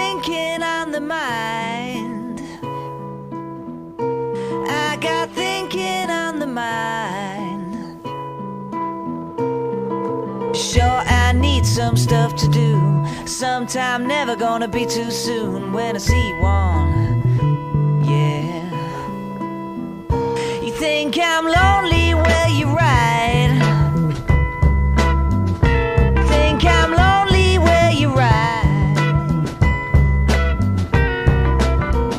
thinking on the mind. I got thinking on the mind. Sure, I need some stuff to do. Sometime never gonna be too soon when I see one. Yeah. You think I'm lonely? Well, you're right. Think I'm lonely? Well, you're right.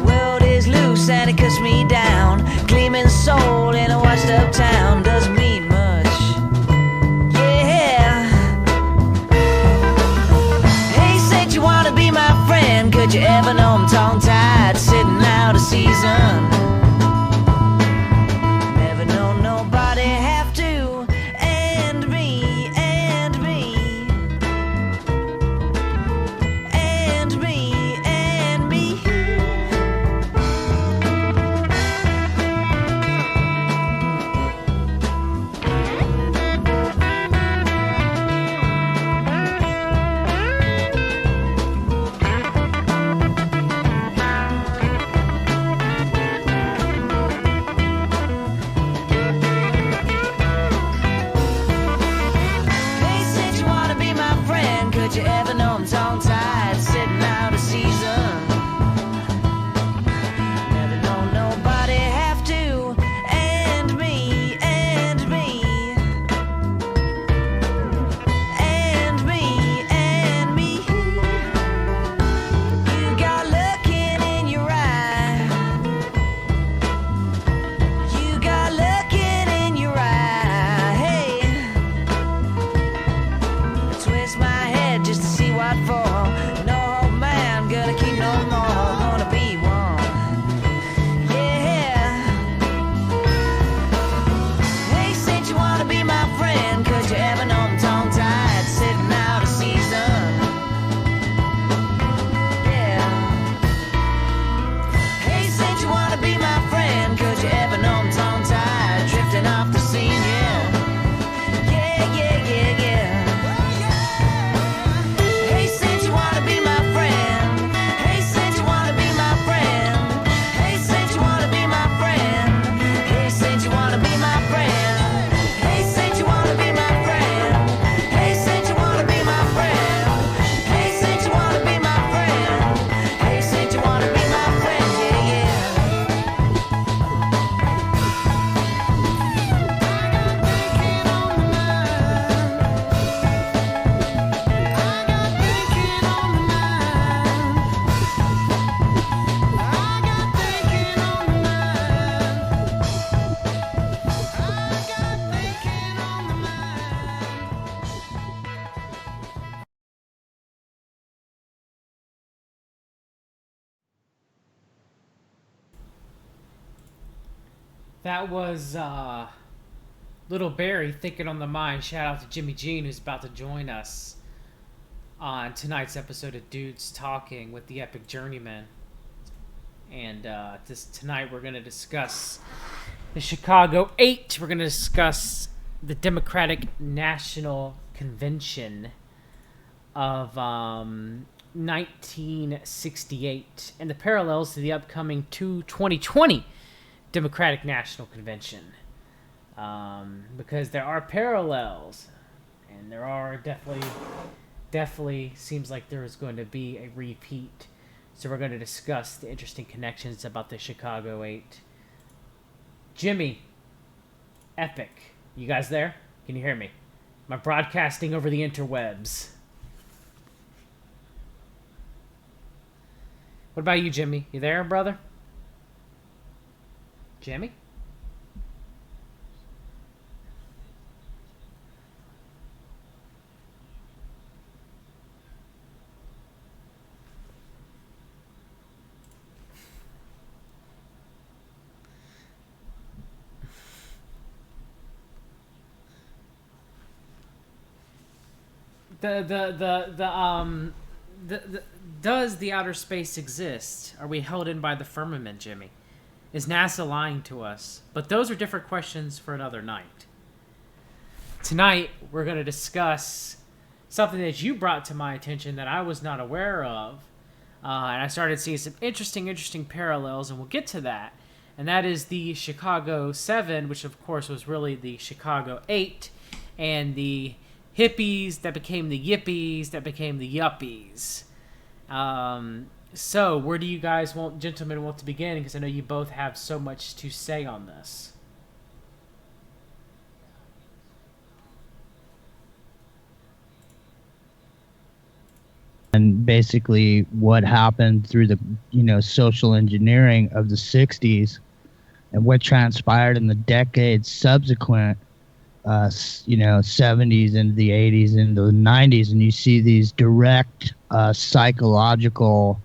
World is loose and it cuts me down. Gleaming soul in a washed up town doesn't mean much. Yeah. Hey, said you wanna be my friend. Could you ever know I'm tongue-tied, sitting out a season? Never know nobody have to. And me, and me. And me, and me. They said you wanna be my friend. Could you ever know I'm tongue-tied, sitting out a season? Never know nobody have to. And me, and me. And me, and me. You got looking in your eye. You got looking in your eye. Hey. Twist my head just to see what for. No man gonna keep no more. Gonna be one. Yeah. Hey, said you wanna be my friend. Could you ever know I'm tongue-tied, sitting out a season? Yeah. Hey, said you wanna be my friend. Could you ever know I'm tongue-tied, drifting off the scene? Yeah. Yeah, yeah, yeah, yeah. Hey, said you wanna be my friend. Hey, said you wanna be my friend. Hey, said you wanna be my friend. Hey, said you wanna be my friend. Hey, said you wanna be my friend. Hey, said you wanna be my friend. Hey, said you wanna be my friend. Hey, said you wanna be my friend. Yeah, yeah. That was LBRY, Thinking on the Mind. Shout out to Jimmy Jean, who's about to join us on tonight's episode of Dudes Talking with the Epic Journeyman. And tonight we're going to discuss the Chicago 8. We're going to discuss the Democratic National Convention of 1968 and the parallels to the upcoming 2020 Democratic National Convention, because there are parallels, and there are definitely seems like there is going to be a repeat. So we're going to discuss the interesting connections about the Chicago 8. Jimmy, Epic, you guys there? Can you hear me? Am I broadcasting over the interwebs? What about you, Jimmy? You there, brother? Jimmy? Does the outer space exist? Are we held in by the firmament, Jimmy? Is NASA lying to us? But those are different questions for another night. Tonight, we're going to discuss something that you brought to my attention that I was not aware of. and I started seeing some interesting parallels, and we'll get to that. And that is the Chicago 7, which of course was really the Chicago 8, and the hippies that became the yippies that became the yuppies. So where do you guys gentlemen, want to begin? Because I know you both have so much to say on this. And basically what happened through the social engineering of the 60s and what transpired in the decades subsequent 70s into the 80s into the 90s, and you see these direct psychological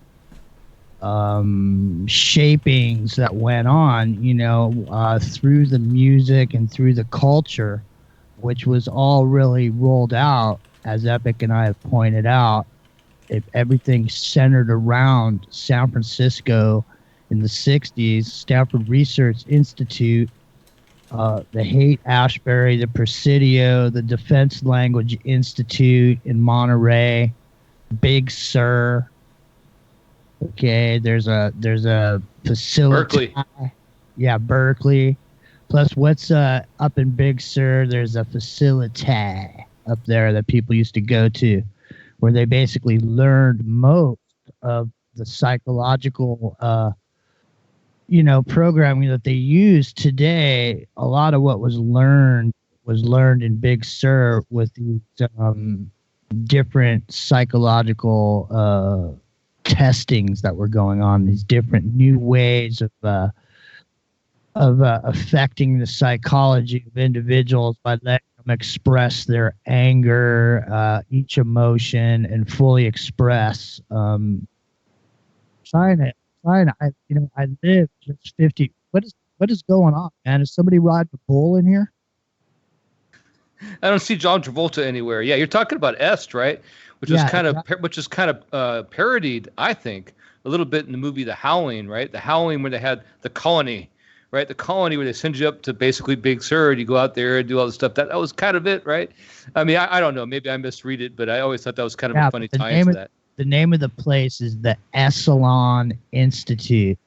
shapings that went on through the music and through the culture, which was all really rolled out, as Epic and I have pointed out. Everything centered around San Francisco in the 60s, Stanford Research Institute, the Haight-Ashbury, the Presidio, the Defense Language Institute in Monterey, Big Sur. Okay, there's a facility. Berkeley. Yeah, Berkeley. Plus, what's up in Big Sur? There's a facility up there that people used to go to, where they basically learned most of the psychological, programming that they use today. A lot of what was learned in Big Sur with these different psychological testings that were going on, these different new ways of affecting the psychology of individuals by letting them express their anger, each emotion, and fully express. I live just 50. What is going on, man? Is somebody riding a bull in here? I don't see John Travolta anywhere. Yeah, you're talking about Est, right? Which is kind of parodied, I think, a little bit in the movie The Howling, right? The Howling, where they had the colony, right? The colony where they send you up to basically Big Sur and you go out there and do all this stuff. That was kind of it, right? I mean, I don't know. Maybe I misread it, but I always thought that was kind of a funny tie into that. The name of the place is the Esalen Institute.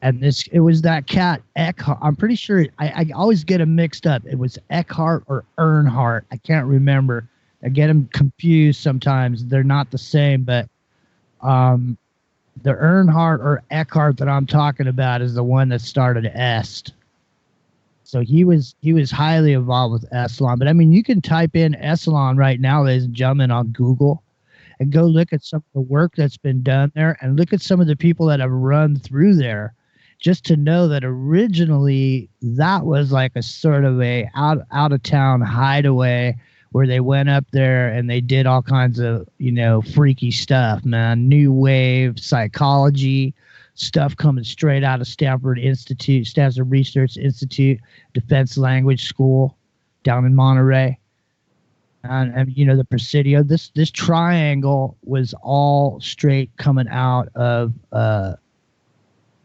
And it was that cat, Eckhart. I'm pretty sure, I always get them mixed up. It was Eckhart or Earnhardt. I can't remember. I get them confused sometimes. They're not the same, but the Earnhardt or Eckhart that I'm talking about is the one that started Est. So he was highly involved with Esalen. But I mean, you can type in Esalen right now, ladies and gentlemen, on Google, and go look at some of the work that's been done there, and look at some of the people that have run through there, just to know that originally that was like a sort of a out of town hideaway where they went up there and they did all kinds of, freaky stuff, man. New wave psychology stuff coming straight out of Stanford Research Institute, Defense Language School down in Monterey. And the Presidio, this triangle was all straight coming out of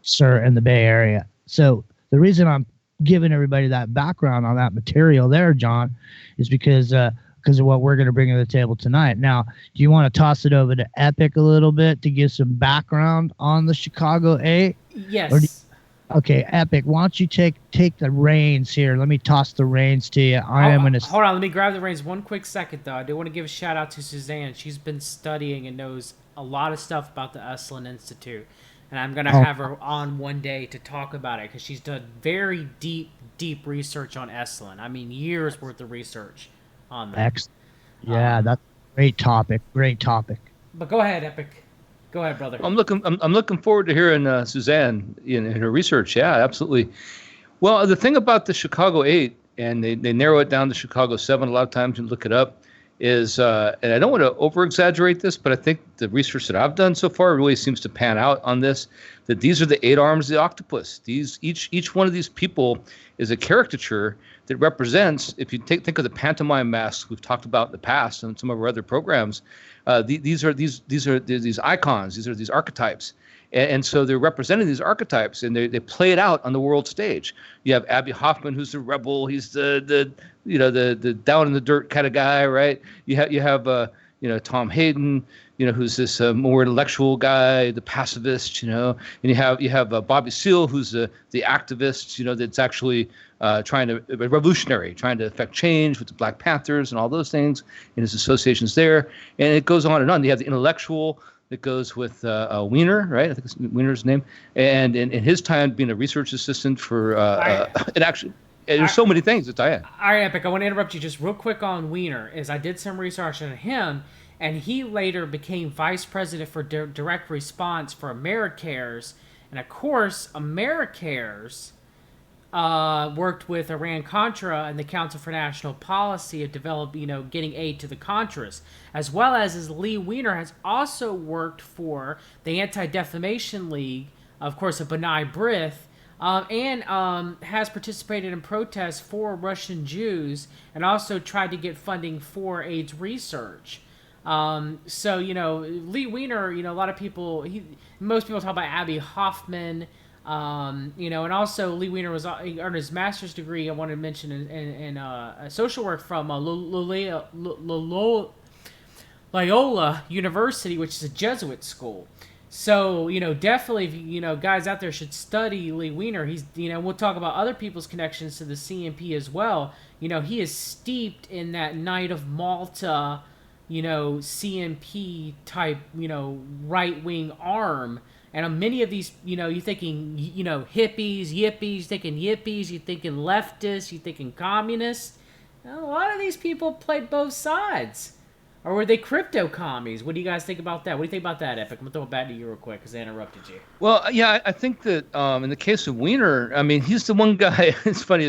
Sur in the Bay Area. So the reason I'm giving everybody that background on that material there, John, is because of what we're going to bring to the table tonight. Now, do you want to toss it over to Epic a little bit to give some background on the Chicago 8? Yes. Okay, Epic, why don't you take the reins here? Let me toss the reins to you. Hold on, let me grab the reins 1 quick second, though. I do want to give a shout out to Suzanne. She's been studying and knows a lot of stuff about the Esalen Institute. And I'm going to have her on one day to talk about it, because she's done very deep research on Esalen. I mean, years worth of research on that. Excellent. Yeah, that's a great topic. But go ahead, Epic. Go ahead, brother. I'm looking forward to hearing Suzanne in her research. Yeah, absolutely. Well, the thing about the Chicago 8, and they narrow it down to Chicago 7 a lot of times and look it up, is, and I don't want to over-exaggerate this, but I think the research that I've done so far really seems to pan out on this, that these are the 8 arms of the octopus. Each one of these people is a caricature that represents, if you think of the pantomime masks we've talked about in the past and some of our other programs, these are these icons, these are these archetypes. And so they're representing these archetypes, and they play it out on the world stage. You have Abby Hoffman, who's the rebel. He's the down in the dirt kind of guy, right? You have Tom Hayden, who's this more intellectual guy, the pacifist, and you have Bobby Seale, who's the activist, that's actually revolutionary, trying to affect change with the Black Panthers and all those things, and his associations there, and it goes on and on. You have the intellectual that goes with Weiner, right? I think it's Weiner's name, and in his time being a research assistant for and actually. There's so many things to tie in. All right, Epic, I want to interrupt you just real quick on Weiner. I did some research on him, and he later became vice president for direct response for AmeriCares. And of course, AmeriCares worked with Iran-Contra and the Council for National Policy to develop, getting aid to the Contras. As well as Lee Weiner has also worked for the Anti-Defamation League, of course, of B'nai B'rith, and has participated in protests for Russian Jews and also tried to get funding for AIDS research. So, Lee Weiner, a lot of people, most people talk about Abby Hoffman, and also Lee Weiner he earned his master's degree, I wanted to mention, in social work from Loyola University, which is a Jesuit school. So, definitely, guys out there should study Lee Weiner. He's, we'll talk about other people's connections to the CMP as well. He is steeped in that Knight of Malta, CMP type, right-wing arm. And on many of these, you're thinking, hippies, yippies, you're thinking leftists, you're thinking communists. A lot of these people played both sides. Or were they crypto commies? What do you guys think about that? What do you think about that, Epic? I'm going to throw it back to you real quick because I interrupted you. Well, yeah, I think that in the case of Weiner, I mean, he's the one guy, it's funny,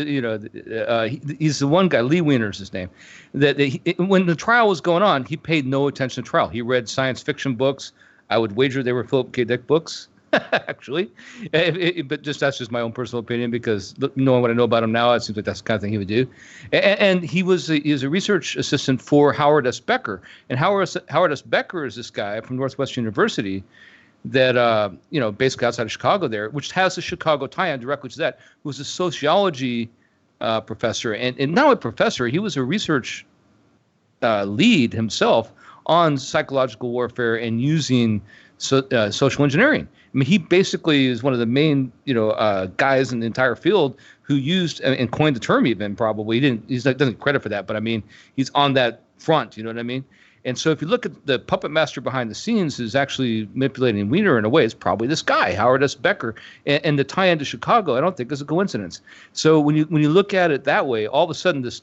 he's the one guy, Lee Weiner's his name, that when the trial was going on, he paid no attention to trial. He read science fiction books. I would wager they were Philip K. Dick books, actually. But that's just my own personal opinion because knowing what I know about him now, it seems like that's the kind of thing he would do. And he was a research assistant for Howard S. Becker. And Howard S. Becker is this guy from Northwestern University that, basically outside of Chicago there, which has a Chicago tie-in directly to that, who was a sociology professor. And not only a professor, he was a research lead himself on psychological warfare and using social engineering. I mean, he basically is one of the main, guys in the entire field who used and coined the term. Even probably doesn't get credit for that, but I mean, he's on that front. You know what I mean? And so if you look at the puppet master behind the scenes who's actually manipulating Weiner in a way, it's probably this guy, Howard S. Becker, and the tie-in to Chicago. I don't think is a coincidence. So when you look at it that way, all of a sudden this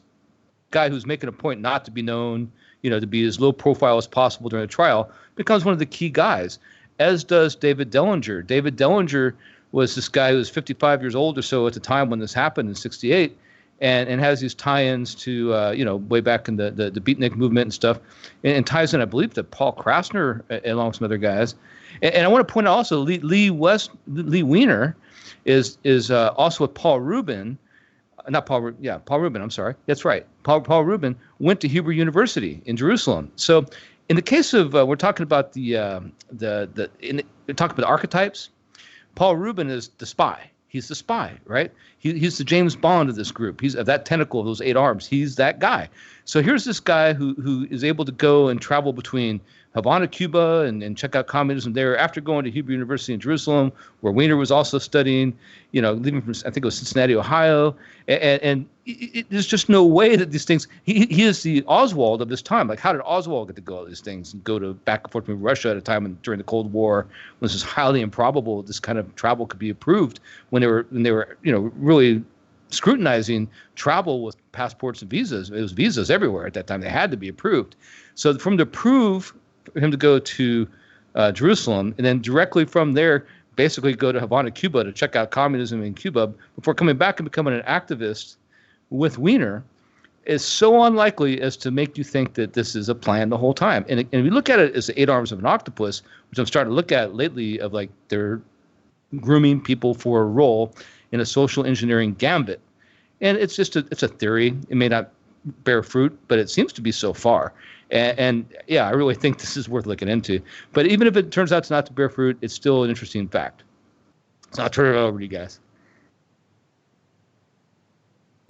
guy who's making a point not to be known, to be as low profile as possible during a trial, becomes one of the key guys, as does David Dellinger. David Dellinger was this guy who was 55 years old or so at the time when this happened in 68, and has these tie-ins to, way back in the beatnik movement and stuff, and ties in, I believe, to Paul Krasner, along with some other guys. And I want to point out also, Lee Weiner is also with Paul Rubin. Paul Rubin, I'm sorry. That's right. Paul Rubin went to Hebrew University in Jerusalem. So in the case of, we're talking about we're talking about archetypes. Paul Rubin is the spy. He's the spy, right? He's the James Bond of this group. He's of that tentacle of those 8 arms. He's that guy. So here's this guy who is able to go and travel between Havana, Cuba, and check out communism there after going to Hebrew University in Jerusalem, where Weiner was also studying, leaving from, I think it was Cincinnati, Ohio. And there's just no way that these things, he is the Oswald of this time. Like, how did Oswald get to go all these things and go to back and forth from Russia at a time during the Cold War when this was highly improbable this kind of travel could be approved when they were really scrutinizing travel with passports and visas. It was visas everywhere at that time. They had to be approved. So for him to go to Jerusalem and then directly from there basically go to Havana, Cuba to check out communism in Cuba before coming back and becoming an activist with Weiner is so unlikely as to make you think that this is a plan the whole time. And we look at it as the 8 arms of an octopus, which I'm starting to look at lately of like they're grooming people for a role in a social engineering gambit. And it's just it's a theory. It may not bear fruit, but it seems to be so far. And yeah, I really think this is worth looking into. But even if it turns out to not to bear fruit, it's still an interesting fact. So I'll turn it over to you guys.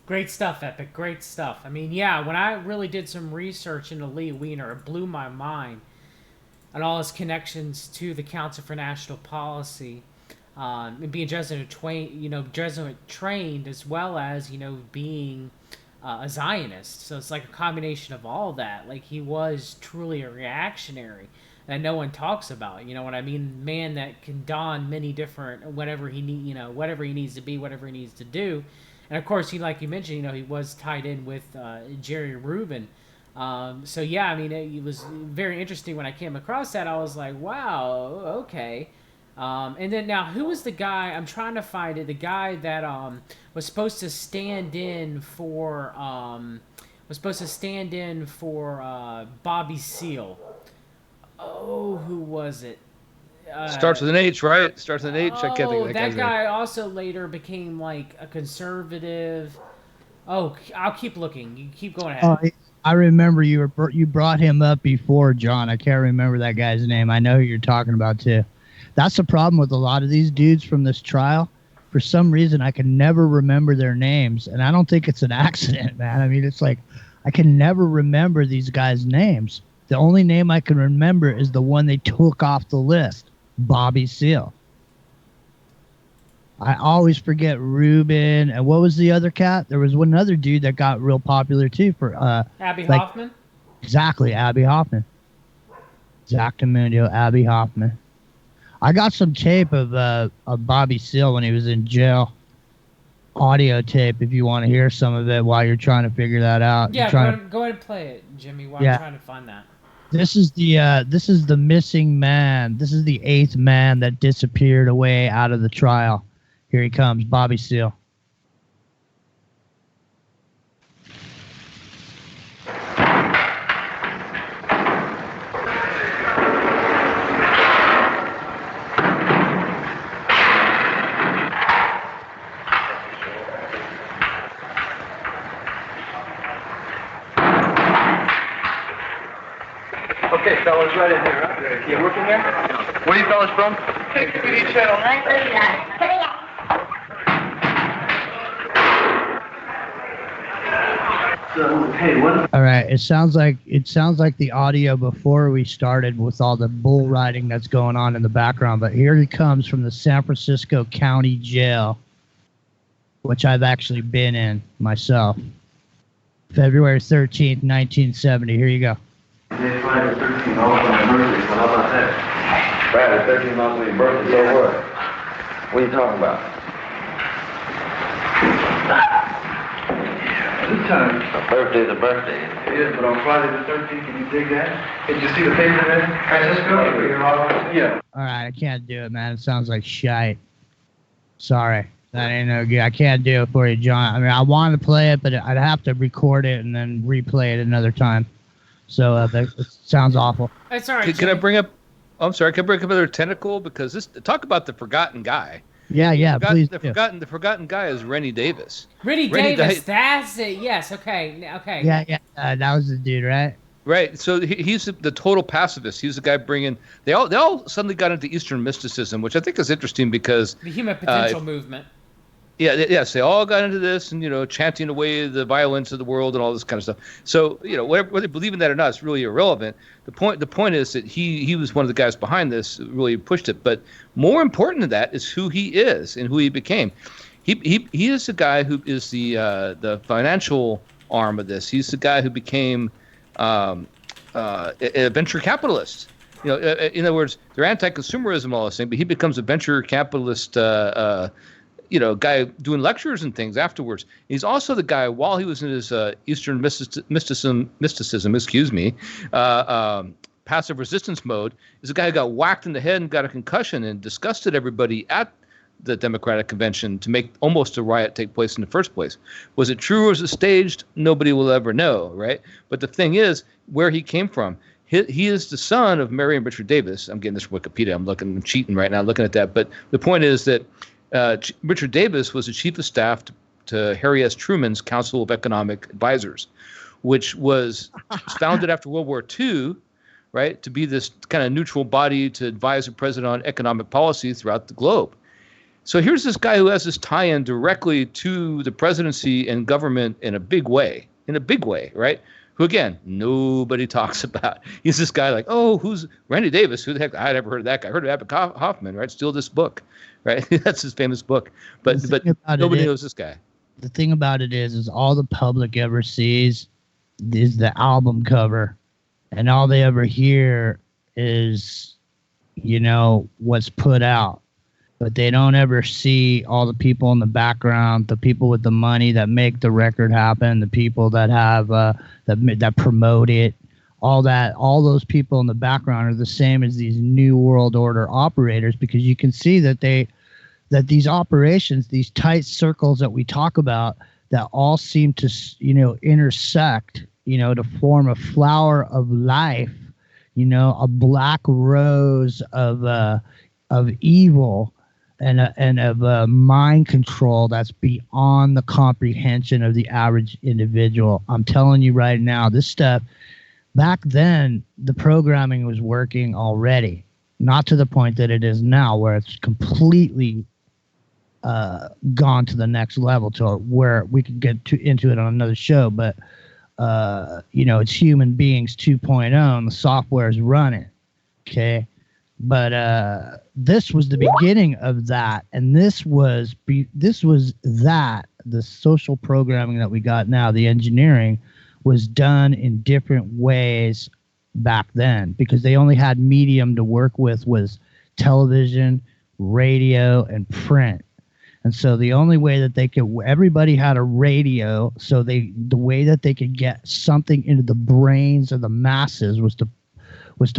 Great stuff, Epic. Great stuff. I mean, yeah, when I really did some research into Lee Weiner, it blew my mind and all his connections to the Council for National Policy, and being Jesuit trained, as well as being a Zionist. So it's like a combination of all that. Like, he was truly a reactionary that no one talks about. You know what I mean? Man that can don many different whatever he needs to be, whatever he needs to do. And of course, like you mentioned, he was tied in with Jerry Rubin. So yeah, I mean, it was very interesting when I came across that. I was like, wow, okay. And then now, who was the guy? I'm trying to find it. The guy that was supposed to stand in for Bobby Seale. Oh, who was it? Starts with an H, right? Starts with an H. I can't think of that guy's guy name. also later became like a conservative. Oh, I'll keep looking. You keep going ahead. I remember you brought him up before, John. I can't remember that guy's name. I know who you're talking about too. That's the problem with a lot of these dudes from this trial. For some reason, I can never remember their names, and I don't think it's an accident, man. I mean, it's like I can never remember these guys' names. The only name I can remember is the one they took off the list, Bobby Seale. I always forget Rubin. And what was the other cat? There was one other dude that got real popular too for Abby Hoffman. Exactly, Abby Hoffman. Exactamundo, Abby Hoffman. I got some tape of Bobby Seale when he was in jail. Audio tape, if you want to hear some of it while you're trying to figure that out. Yeah, go ahead and play it, Jimmy, while I'm trying to find that. This is the missing man. This is the 8th man that disappeared away out of the trial. Here he comes, Bobby Seale. Okay, fellas, right in here, huh? You working there? Where are you fellas from? Channel 939. So, hey, what? All right, it sounds like the audio before we started with all the bull riding that's going on in the background, but here he comes from the San Francisco County Jail, which I've actually been in myself. February 13th, 1970. Here you go. Friday the 13th, also my birthday, so how about that? Friday the 13th, also your birthday, so what? What are you talking about? This time. A birthday's a birthday. It is, but on Friday the 13th, can you dig that? Did you see the paper then? Francisco? Yeah. All right, I can't do it, man. It sounds like shite. Sorry. That ain't no good. I can't do it for you, John. I mean, I wanted to play it, but I'd have to record it and then replay it another time. So it sounds awful. It's all right. Can I bring up? Oh, I'm sorry. Can I bring up another tentacle? Because talk about the forgotten guy. Yeah, please. The forgotten guy is Rennie Davis. Rennie Davis. That's it. Yes. Okay. Yeah. That was the dude, right? Right. So he's the total pacifist. He's the guy bringing. They all suddenly got into Eastern mysticism, which I think is interesting because the human potential movement. Yeah, yes, they all got into this and, chanting away the violence of the world and all this kind of stuff. So, whether they believe in that or not, it's really irrelevant. The point is that he was one of the guys behind this, really pushed it. But more important than that is who he is and who he became. He is the guy who is the financial arm of this. He's the guy who became a venture capitalist. In other words, they're anti-consumerism, all this thing, but he becomes a venture capitalist guy doing lectures and things afterwards. He's also the guy, while he was in his Eastern mysticism, passive resistance mode, is the guy who got whacked in the head and got a concussion and disgusted everybody at the Democratic Convention to make almost a riot take place in the first place. Was it true or was it staged? Nobody will ever know, right? But the thing is, where he came from. He is the son of Mary and Richard Davis. I'm getting this from Wikipedia. I'm cheating right now looking at that. But the point is that Richard Davis was the chief of staff to Harry S. Truman's Council of Economic Advisors, which was founded after World War II, right, to be this kind of neutral body to advise the president on economic policy throughout the globe. So here's this guy who has this tie-in directly to the presidency and government in a big way, right? Who, again, nobody talks about. He's this guy like, oh, who's Randy Davis? Who the heck? I never heard of that guy. I heard of Epic Hoffman, right? Steal this book, right? That's his famous book. But nobody knows this guy. The thing about it is all the public ever sees is the album cover, and all they ever hear is, what's put out. But they don't ever see all the people in the background, the people with the money that make the record happen, the people that have that promote it, all those people in the background are the same as these New World Order operators, because you can see that these operations, these tight circles that we talk about, that all seem to intersect, to form a flower of life, a black rose of evil. And of mind control that's beyond the comprehension of the average individual. I'm telling you right now, this stuff, back then, the programming was working already. Not to the point that it is now, where it's completely gone to the next level, to where we could get into it on another show. But, it's human beings 2.0, and the software is running. Okay. But this was the beginning of that, and the social programming that we got now, the engineering, was done in different ways back then, because they only had medium to work with was television, radio, and print. And so the only way that everybody had a radio, so the way that they could get something into the brains of the masses was to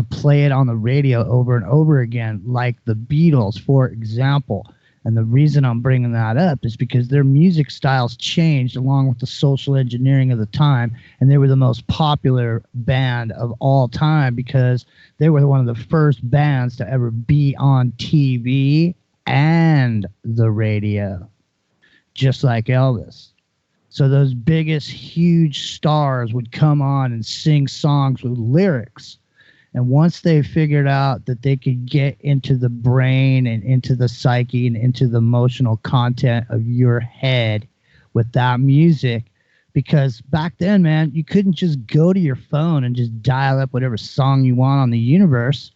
play it on the radio over and over again, like the Beatles, for example. And the reason I'm bringing that up is because their music styles changed along with the social engineering of the time, and they were the most popular band of all time because they were one of the first bands to ever be on TV and the radio, just like Elvis. So those biggest, huge stars would come on and sing songs with lyrics. And once they figured out that they could get into the brain and into the psyche and into the emotional content of your head with that music, because back then, man, you couldn't just go to your phone and just dial up whatever song you want on the universe.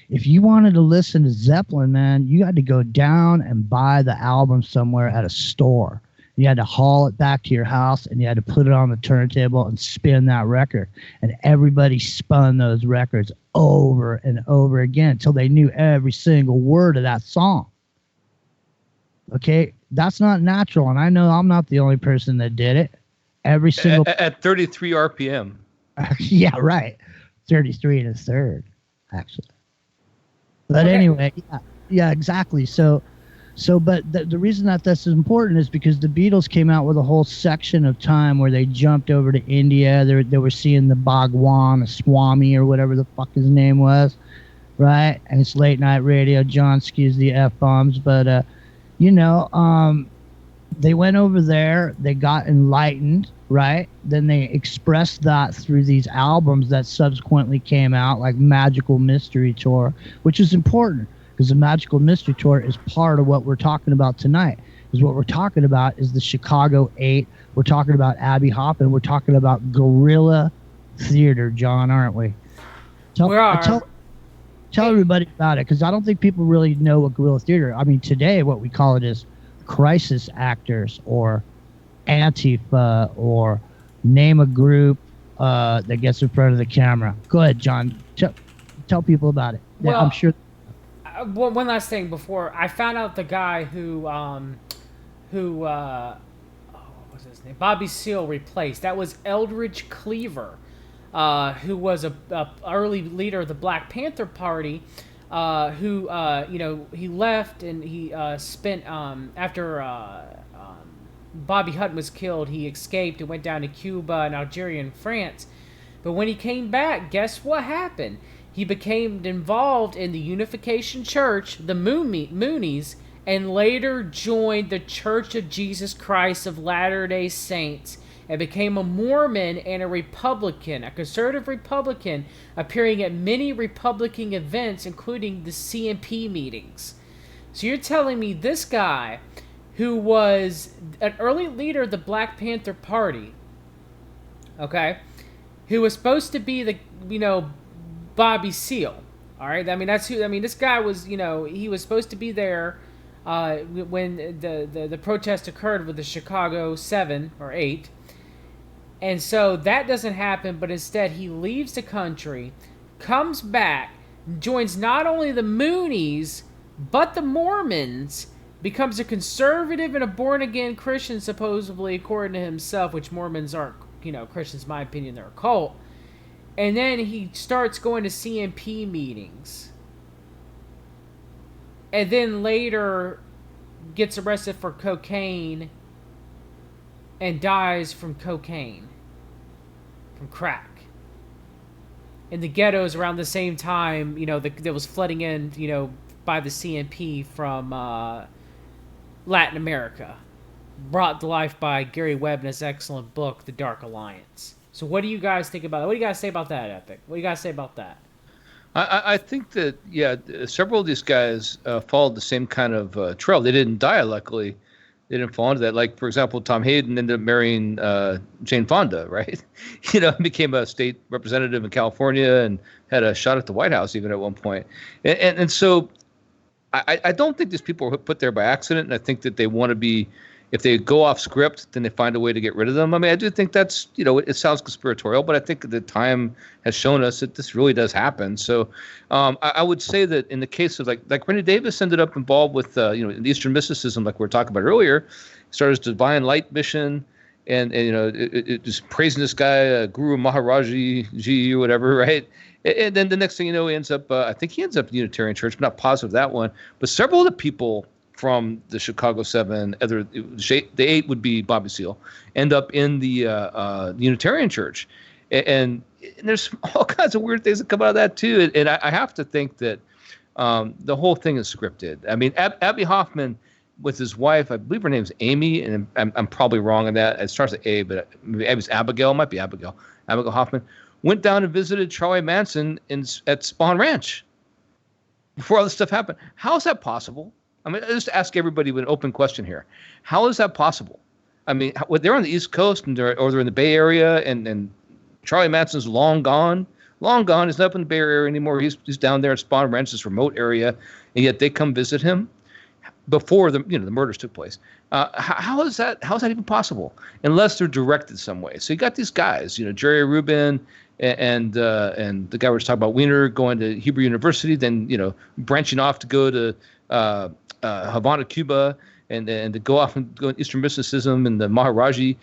If you wanted to listen to Zeppelin, man, you had to go down and buy the album somewhere at a store. You had to haul it back to your house, and you had to put it on the turntable and spin that record. And everybody spun those records over and over again until they knew every single word of that song. Okay? That's not natural, and I know I'm not the only person that did it. Every single... At 33 RPM. Yeah, right. 33 and a third, actually. But anyway, yeah, exactly. But the reason that this is important is because the Beatles came out with a whole section of time where they jumped over to India. They were seeing the Bhagwan, the Swami, or whatever the fuck his name was, right? And it's late night radio. John, excuse the F-bombs, but, they went over there. They got enlightened, right? Then they expressed that through these albums that subsequently came out, like Magical Mystery Tour, which is important. Because the Magical Mystery Tour is part of what we're talking about tonight. Is what we're talking about is the Chicago 8. We're talking about Abby Hoffman. We're talking about guerrilla theater, John, aren't we? Tell everybody about it, because I don't think people really know what guerrilla theater. I mean, today what we call it is crisis actors or Antifa or name a group that gets in front of the camera. Go ahead, John. Tell people about it. Well, I'm sure. One last thing before I found out the guy who what was his name? Bobby Seale replaced. That was Eldridge Cleaver, who was a early leader of the Black Panther Party, who he left and he spent after Bobby Hutton was killed, he escaped and went down to Cuba and Algeria and France. But when he came back, guess what happened? He became involved in the Unification Church, the Moonies, and later joined the Church of Jesus Christ of Latter-day Saints and became a Mormon and a Republican, a conservative Republican, appearing at many Republican events, including the CNP meetings. So you're telling me this guy, who was an early leader of the Black Panther Party, okay, who was supposed to be the, Bobby Seale, all right? I mean, that's who. I mean, this guy was, he was supposed to be there when the protest occurred with the Chicago 7 or 8. And so that doesn't happen, but instead he leaves the country, comes back, joins not only the Moonies, but the Mormons, becomes a conservative and a born-again Christian, supposedly, according to himself, which Mormons aren't, Christians, in my opinion, they're a cult. And then he starts going to CMP meetings. And then later gets arrested for cocaine and dies from cocaine, from crack. In the ghettos around the same time, that was flooding in, by the CMP from Latin America, brought to life by Gary Webb in his excellent book, The Dark Alliance. So what do you guys think about that? What do you guys say about that, Epic? What do you guys say about that? I think that, several of these guys followed the same kind of trail. They didn't die, luckily. They didn't fall into that. Like, for example, Tom Hayden ended up marrying Jane Fonda, right? Became a state representative in California and had a shot at the White House even at one point. And so I don't think these people were put there by accident. And I think that they want to be, if they go off script, then they find a way to get rid of them. I mean, I do think that's, it sounds conspiratorial, but I think the time has shown us that this really does happen. So I would say that in the case of like Rennie Davis ended up involved with, Eastern mysticism, like we were talking about earlier, started his Divine Light mission and it just praising this guy, Guru Maharaji Ji or whatever, right? And then the next thing you know, he ends up, I think he ends up Unitarian Church, but not positive that one. But several of the people from the Chicago 7, the 8 would be Bobby Seale, end up in the Unitarian Church. And there's all kinds of weird things that come out of that too. And I have to think that the whole thing is scripted. I mean, Abby Hoffman with his wife, I believe her name's Amy, and I'm probably wrong on that. It starts with A, but maybe it was Abigail. It might be Abigail Hoffman. Went down and visited Charlie Manson at Spawn Ranch before all this stuff happened. How is that possible? I mean, just ask everybody with an open question here. How is that possible? I mean, they're on the East Coast or they're in the Bay Area, and Charlie Manson's long gone. He's not up in the Bay Area anymore. He's down there at Spawn Ranch, this remote area, and yet they come visit him before the murders took place. How is that even possible? Unless they're directed some way. So you got these guys, Jerry Rubin and the guy we were talking about, Wiener, going to Hebrew University, then branching off to go to Havana, Cuba, and to go off and go in Eastern mysticism and the Maharaji,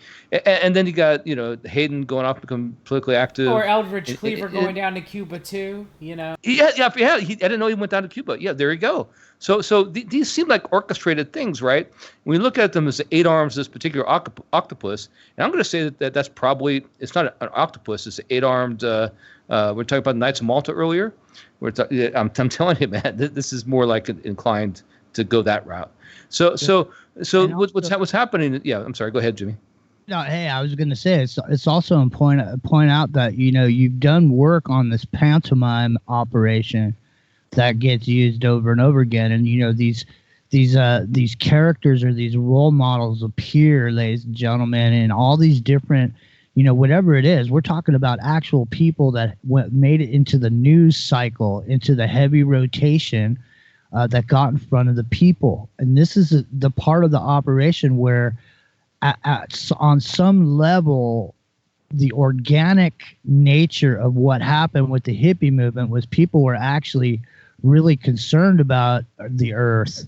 and then you got Hayden going off to become politically active, or Eldridge Cleaver going down to Cuba too. I didn't know he went down to Cuba. Yeah, there you go. So these seem like orchestrated things, right? When you look at them as the 8 arms, this particular octopus, and I'm going to say that's probably, it's not an octopus, it's an 8-armed. We're talking about the Knights of Malta earlier. I'm telling you, man, this is more like inclined to go that route. So what's happening? Yeah, I'm sorry. Go ahead, Jimmy. No, hey, I was going to say it's also important point out that you've done work on this pantomime operation that gets used over and over again, and these characters or these role models appear, ladies and gentlemen, in all these different, whatever it is. We're talking about actual people that made it into the news cycle, into the heavy rotation that got in front of the people. And this is the part of the operation where on some level, the organic nature of what happened with the hippie movement was people were actually really concerned about the earth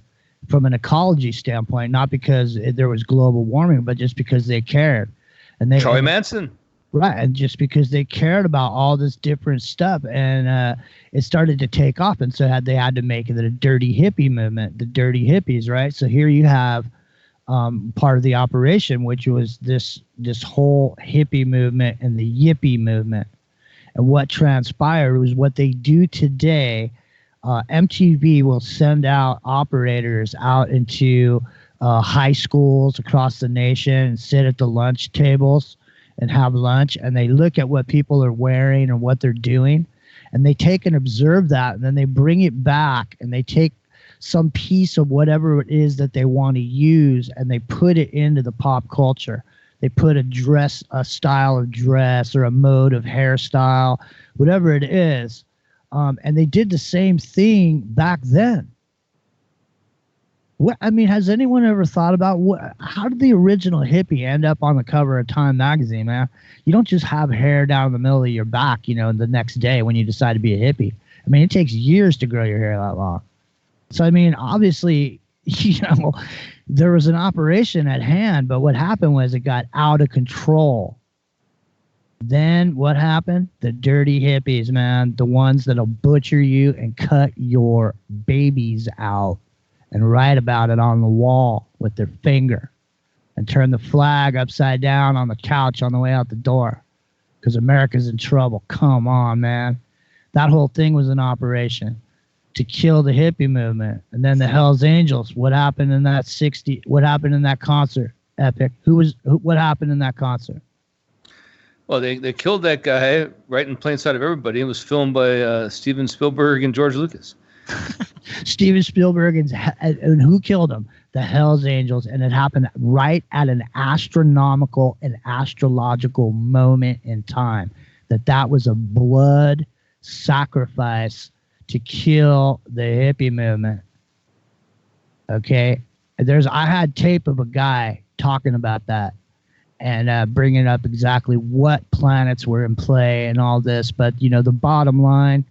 from an ecology standpoint, not because there was global warming, but just because they cared. And Charlie Manson. Right, and just because they cared about all this different stuff, and it started to take off, and so they had to make it a dirty hippie movement, the dirty hippies, right? So here you have part of the operation, which was this whole hippie movement and the yippie movement, and what transpired was what they do today. MTV will send out operators out into high schools across the nation and sit at the lunch tables and have lunch, and they look at what people are wearing and what they're doing, and they take and observe that, and then they bring it back, and they take some piece of whatever it is that they want to use, and they put it into the pop culture. They put a style of dress or a mode of hairstyle, whatever it is. And they did the same thing back then. What, I mean, has anyone ever thought about how did the original hippie end up on the cover of Time magazine, man? You don't just have hair down the middle of your back, the next day when you decide to be a hippie. I mean, it takes years to grow your hair that long. So, I mean, obviously, there was an operation at hand, but what happened was it got out of control. Then what happened? The dirty hippies, man, the ones that'll butcher you and cut your babies out and write about it on the wall with their finger and turn the flag upside down on the couch on the way out the door because America's in trouble. Come on, man. That whole thing was an operation to kill the hippie movement. And then the Hells Angels, what happened in that concert, Epic? What happened in that concert? Well, they killed that guy right in plain sight of everybody. It was filmed by Steven Spielberg and George Lucas. Steven Spielberg and who killed him? The Hells Angels. And it happened right at an astronomical and astrological moment in time. That was a blood sacrifice to kill the hippie movement. Okay? I had tape of a guy talking about that and bringing up exactly what planets were in play and all this. But, the bottom line,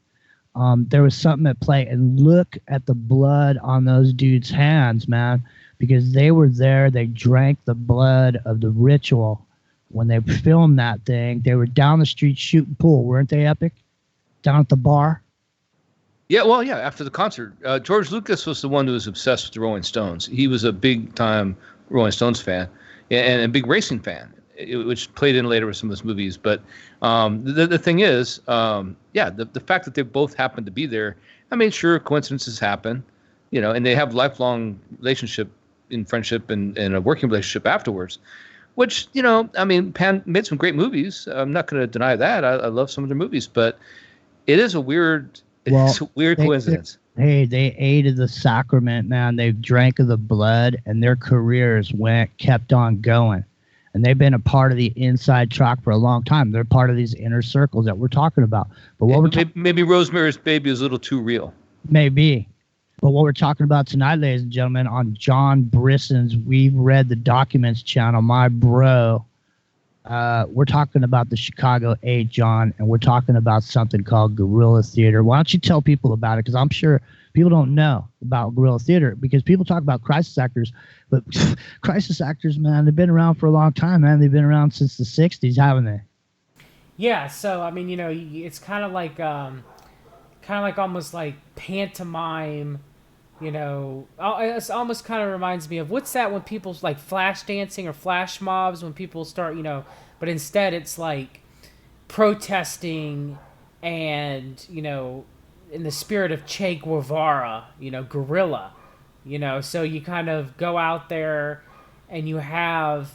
there was something at play. And look at the blood on those dudes' hands, man, because they were there. They drank the blood of the ritual when they filmed that thing. They were down the street shooting pool, weren't they, Epic? Down at the bar? Yeah, well, yeah, after the concert. George Lucas was the one who was obsessed with the Rolling Stones. He was a big-time Rolling Stones fan and a big racing fan, which played in later with some of those movies. But the thing is, the fact that they both happened to be there, I mean, sure, coincidences happen, and they have lifelong relationship in friendship and a working relationship afterwards, which, I mean, Pan made some great movies. I'm not going to deny that. I love some of their movies, but it is a weird coincidence. They ate the sacrament, man. They drank of the blood, and their careers kept on going. And they've been a part of the inside track for a long time. They're part of these inner circles that we're talking about. But maybe Rosemary's Baby is a little too real. Maybe. But what we're talking about tonight, ladies and gentlemen, on John Brisson's We've Read the Documents channel, my bro, we're talking about the Chicago 8, John, and we're talking about something called guerrilla theater. Why don't you tell people about it? Because I'm sure people don't know about guerrilla theater because people talk about crisis actors, but crisis actors, man, they've been around for a long time, man. They've been around since the 60s, haven't they? Yeah, so, I mean, it's kind of like almost like pantomime, it almost kind of reminds me of, what's that when people's like flash dancing or flash mobs when people start, but instead it's like protesting and, in the spirit of Che Guevara, guerrilla, so you kind of go out there and you have,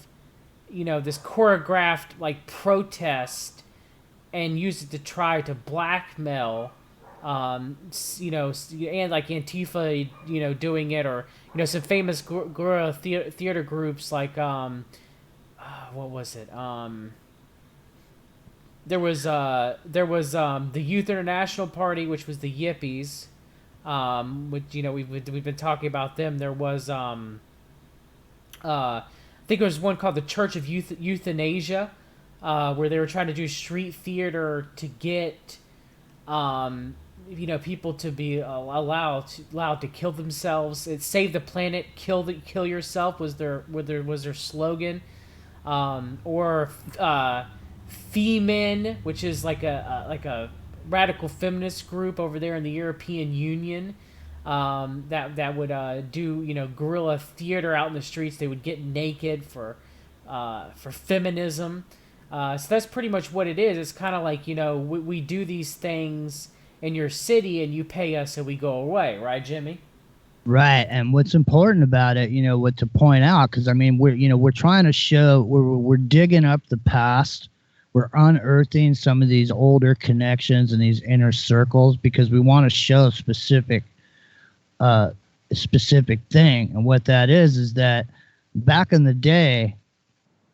this choreographed like protest and use it to try to blackmail and like Antifa, doing it, or some famous guerrilla theater groups like what was it? There was the Youth International Party, which was the Yippies, which we've been talking about them. There was I think there was one called the Church of Euthanasia, where they were trying to do street theater to get people to be allowed to kill themselves. It's Save the Planet, kill yourself was their slogan, or Femen, which is like a radical feminist group over there in the European Union, that would do guerrilla theater out in the streets. They would get naked for feminism. So that's pretty much what it is. It's kind of like we do these things in your city and you pay us and we go away, right, Jimmy? Right, and what's important about it, what to point out, because I mean, we're trying to show, we're digging up the past, we're unearthing some of these older connections and these inner circles because we want to show specific specific thing. And what that is that back in the day,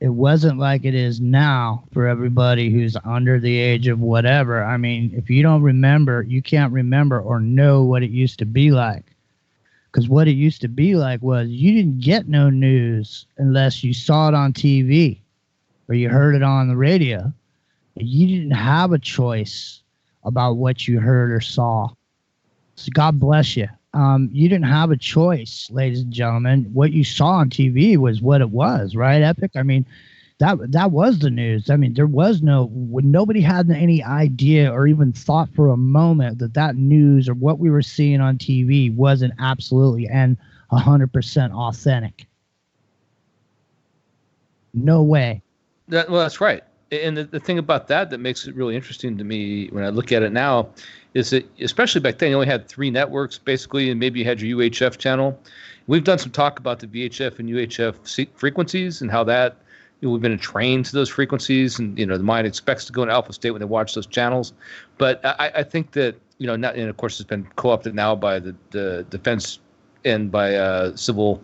it wasn't like it is now for everybody who's under the age of whatever. I mean, if you don't remember, you can't remember or know what it used to be like. Because what it used to be like was you didn't get no news unless you saw it on TV or you heard it on the radio. You didn't have a choice about what you heard or saw. So God bless you. You didn't have a choice, ladies and gentlemen. What you saw on TV was what it was, right, Epic? I mean, that was the news. I mean, there was nobody had any idea or even thought for a moment that news or what we were seeing on TV wasn't absolutely and 100% authentic. No way. Well, that's right. And the thing about that makes it really interesting to me when I look at it now is that, especially back then, you only had 3 networks, basically, and maybe you had your UHF channel. We've done some talk about the VHF and UHF frequencies and how that, we've been trained to those frequencies, and, the mind expects to go into alpha state when they watch those channels. But I think that, and of course, it's been co-opted now by the defense and by civil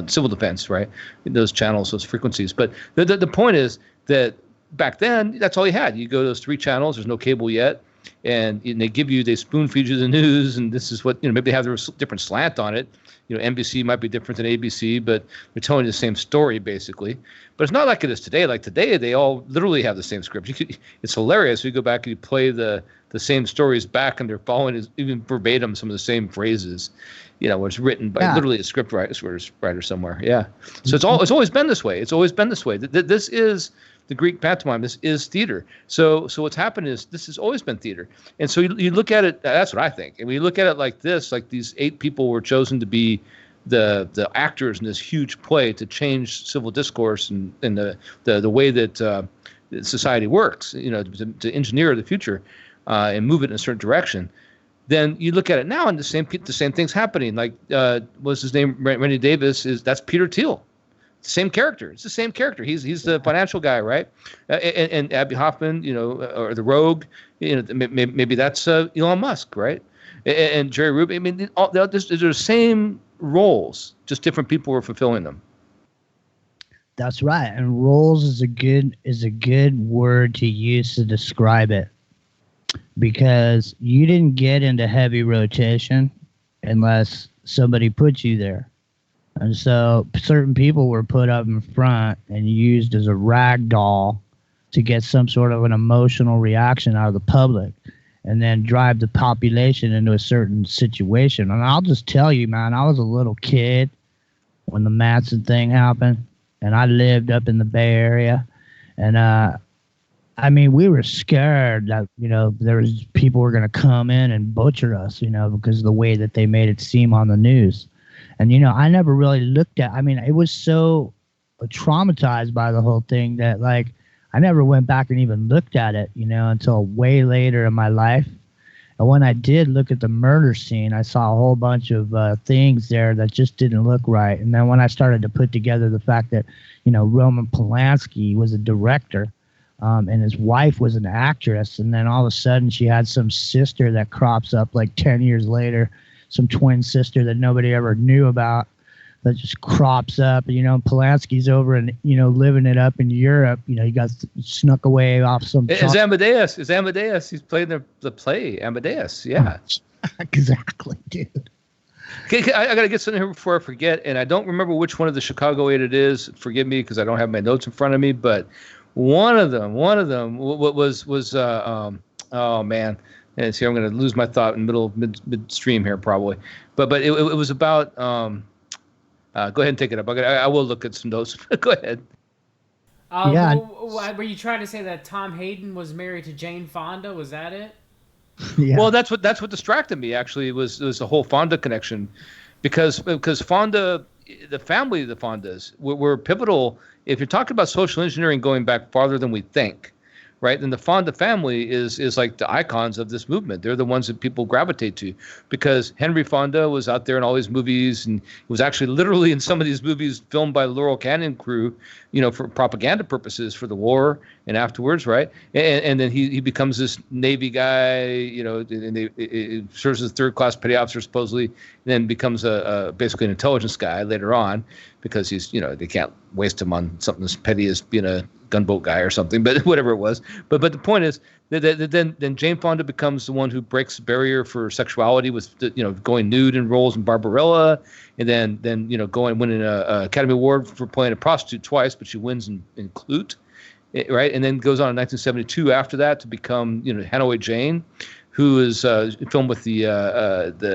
defense, right? Those channels, those frequencies. But the point is that back then, that's all you had. You go to those 3 channels. There's no cable yet, and they spoon feed you the news, and this is what maybe they have their different slant on it. NBC might be different than ABC, but they're telling you the same story basically. But it's not like it is today. Like today, they all literally have the same script. It's hilarious. You go back and you play the same stories back, and they're following even verbatim some of the same phrases. Where it's written by literally a script writer somewhere. Yeah. So it's always been this way. It's always been this way. This is the Greek pantomime. This is theater. So what's happened is this has always been theater. And so you look at it. That's what I think. And we look at it like this: like these 8 people were chosen to be the actors in this huge play to change civil discourse and the way that society works. To engineer the future and move it in a certain direction. Then you look at it now, and the same thing's happening. Like, what's his name? Randy Davis that's Peter Thiel. Same character. It's the same character. He's the financial guy, right? And Abby Hoffman, or the Rogue, maybe that's Elon Musk, right? And Jerry Rubin. I mean, they're the same roles, just different people were fulfilling them. That's right. And roles is a good word to use to describe it. Because you didn't get into heavy rotation unless somebody put you there. And so certain people were put up in front and used as a rag doll to get some sort of an emotional reaction out of the public and then drive the population into a certain situation. And I'll just tell you, man, I was a little kid when the Manson thing happened, and I lived up in the Bay Area. And, I mean, we were scared that, there was people were going to come in and butcher us, because of the way that they made it seem on the news. And, I never really looked at, it was so traumatized by the whole thing that, like, I never went back and even looked at it, until way later in my life. And when I did look at the murder scene, I saw a whole bunch of things there that just didn't look right. And then when I started to put together the fact that, Roman Polanski was a director, and his wife was an actress, and then all of a sudden she had some sister that crops up like 10 years later, some twin sister that nobody ever knew about that just crops up. Polanski's over and, living it up in Europe. He got snuck away off some... It's Amadeus. He's playing the play, Amadeus. Yeah. Exactly, dude. Okay, I got to get something here before I forget, and I don't remember which one of the Chicago 8 it is. Forgive me because I don't have my notes in front of me, but... One of them was oh man, and see, I'm going to lose my thought in midstream here probably, but it was about go ahead and take it up. I will look at some notes. Go ahead. Yeah. Were you trying to say that Tom Hayden was married to Jane Fonda? Was that it? Yeah. Well, that's what distracted me actually was the whole Fonda connection, because Fonda, the family of the Fondas were pivotal. If you're talking about social engineering going back farther than we think, right, then the Fonda family is like the icons of this movement. They're the ones that people gravitate to, because Henry Fonda was out there in all these movies, and was actually literally in some of these movies filmed by the Laurel Canyon crew, for propaganda purposes for the war. and afterwards, right? And then he becomes this Navy guy, and he serves as a third-class petty officer supposedly, and then becomes basically an intelligence guy later on, because he's, they can't waste him on something as petty as being a gunboat guy or something, but whatever it was. But the point is that then Jane Fonda becomes the one who breaks the barrier for sexuality with going nude in roles in Barbarella, and then going winning a Academy Award for playing a prostitute twice, but she wins in Clute, right? And then goes on in 1972 after that to become Hanoi Jane, who is filmed with the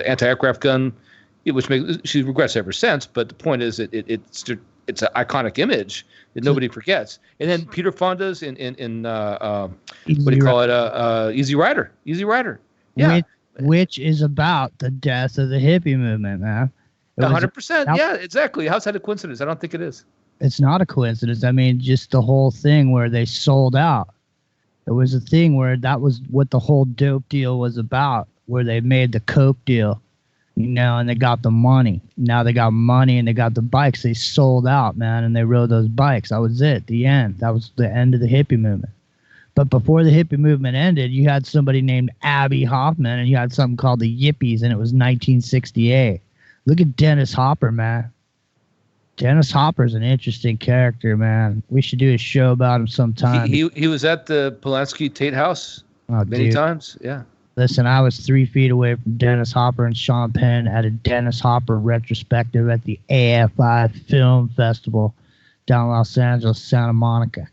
anti-aircraft gun, which she regrets ever since. But the point is that it's an iconic image that nobody forgets. And then Peter Fonda's in what do you call it? Easy Rider. Easy Rider. Yeah. Which is about the death of the hippie movement, man. 100%. Yeah, exactly. How's that a coincidence? I don't think it is. It's not a coincidence. I mean, just the whole thing where they sold out. It was a thing where that was what the whole dope deal was about, where they made the coke deal. And they got the money. Now they got money and they got the bikes. They sold out, man, and they rode those bikes. That was it. The end. That was the end of the hippie movement. But before the hippie movement ended, you had somebody named Abby Hoffman, and you had something called the Yippies, and it was 1968. Look at Dennis Hopper, man. Dennis Hopper's an interesting character, man. We should do a show about him sometime. He was at the Polanski Tate House many times. Yeah. Listen, I was 3 feet away from Dennis Hopper and Sean Penn at a Dennis Hopper retrospective at the AFI Film Festival down in Los Angeles, Santa Monica.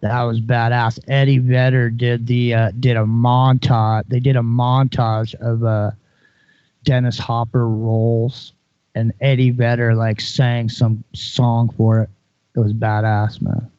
That was badass. Eddie Vedder did a montage. They did a montage of Dennis Hopper roles, and Eddie Vedder sang some song for it. It was badass, man.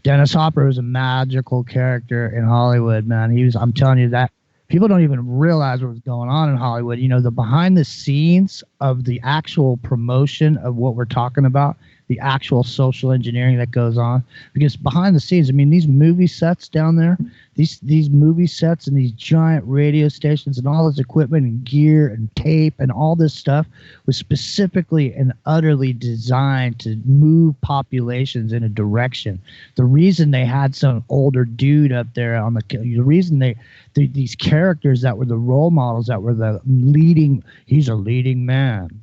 Dennis Hopper was a magical character in Hollywood, man. I'm telling you that people don't even realize what was going on in Hollywood. The behind the scenes of the actual promotion of what we're talking about, the actual social engineering that goes on. Because behind the scenes, I mean, these movie sets down there, these movie sets and these giant radio stations and all this equipment and gear and tape and all this stuff was specifically and utterly designed to move populations in a direction. The reason they had some older dude up there on the reason these characters that were the role models, that were the leading, he's a leading man.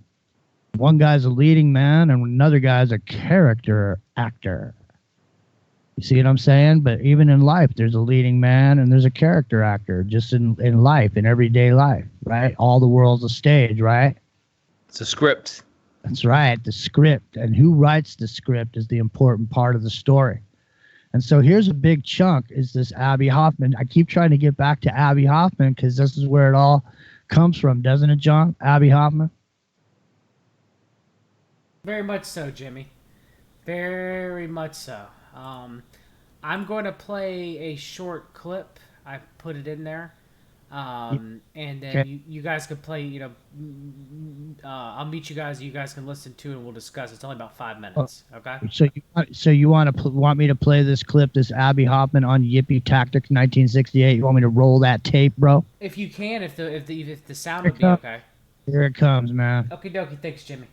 One guy's a leading man and another guy's a character actor. You see what I'm saying? But even in life, there's a leading man and there's a character actor, just in life, in everyday life, right? All the world's a stage, right? It's a script. That's right, the script. And who writes the script is the important part of the story. And so here's a big chunk, is this Abby Hoffman. I keep trying to get back to Abby Hoffman because this is where it all comes from, doesn't it, John? Abby Hoffman? Very much so, Jimmy. Very much so. I'm going to play a short clip. I put it in there. And then Okay. you guys can play, I'll meet you guys. You guys can listen to it and we'll discuss. It's only about 5 minutes. Okay? So you want me to play this clip, this Abby Hoffman on Yippee Tactics 1968? You want me to roll that tape, bro? If you can, if the sound would be okay. Here it comes, man. Okie dokie. Thanks, Jimmy.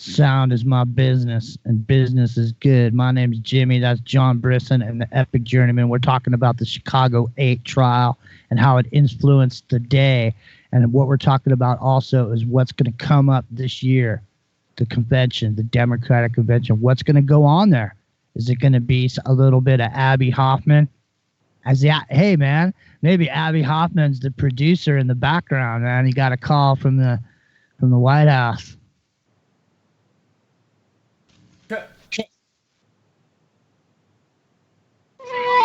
Sound is my business, and business is good. My name's Jimmy. That's John Brisson and the Epic Journeyman. We're talking about the Chicago 8 trial and how it influenced the day. And what we're talking about also is what's going to come up this year, the convention, the Democratic convention. What's going to go on there? Is it going to be a little bit of Abby Hoffman? Hey, man, maybe Abby Hoffman's the producer in the background, man. He got a call from the White House.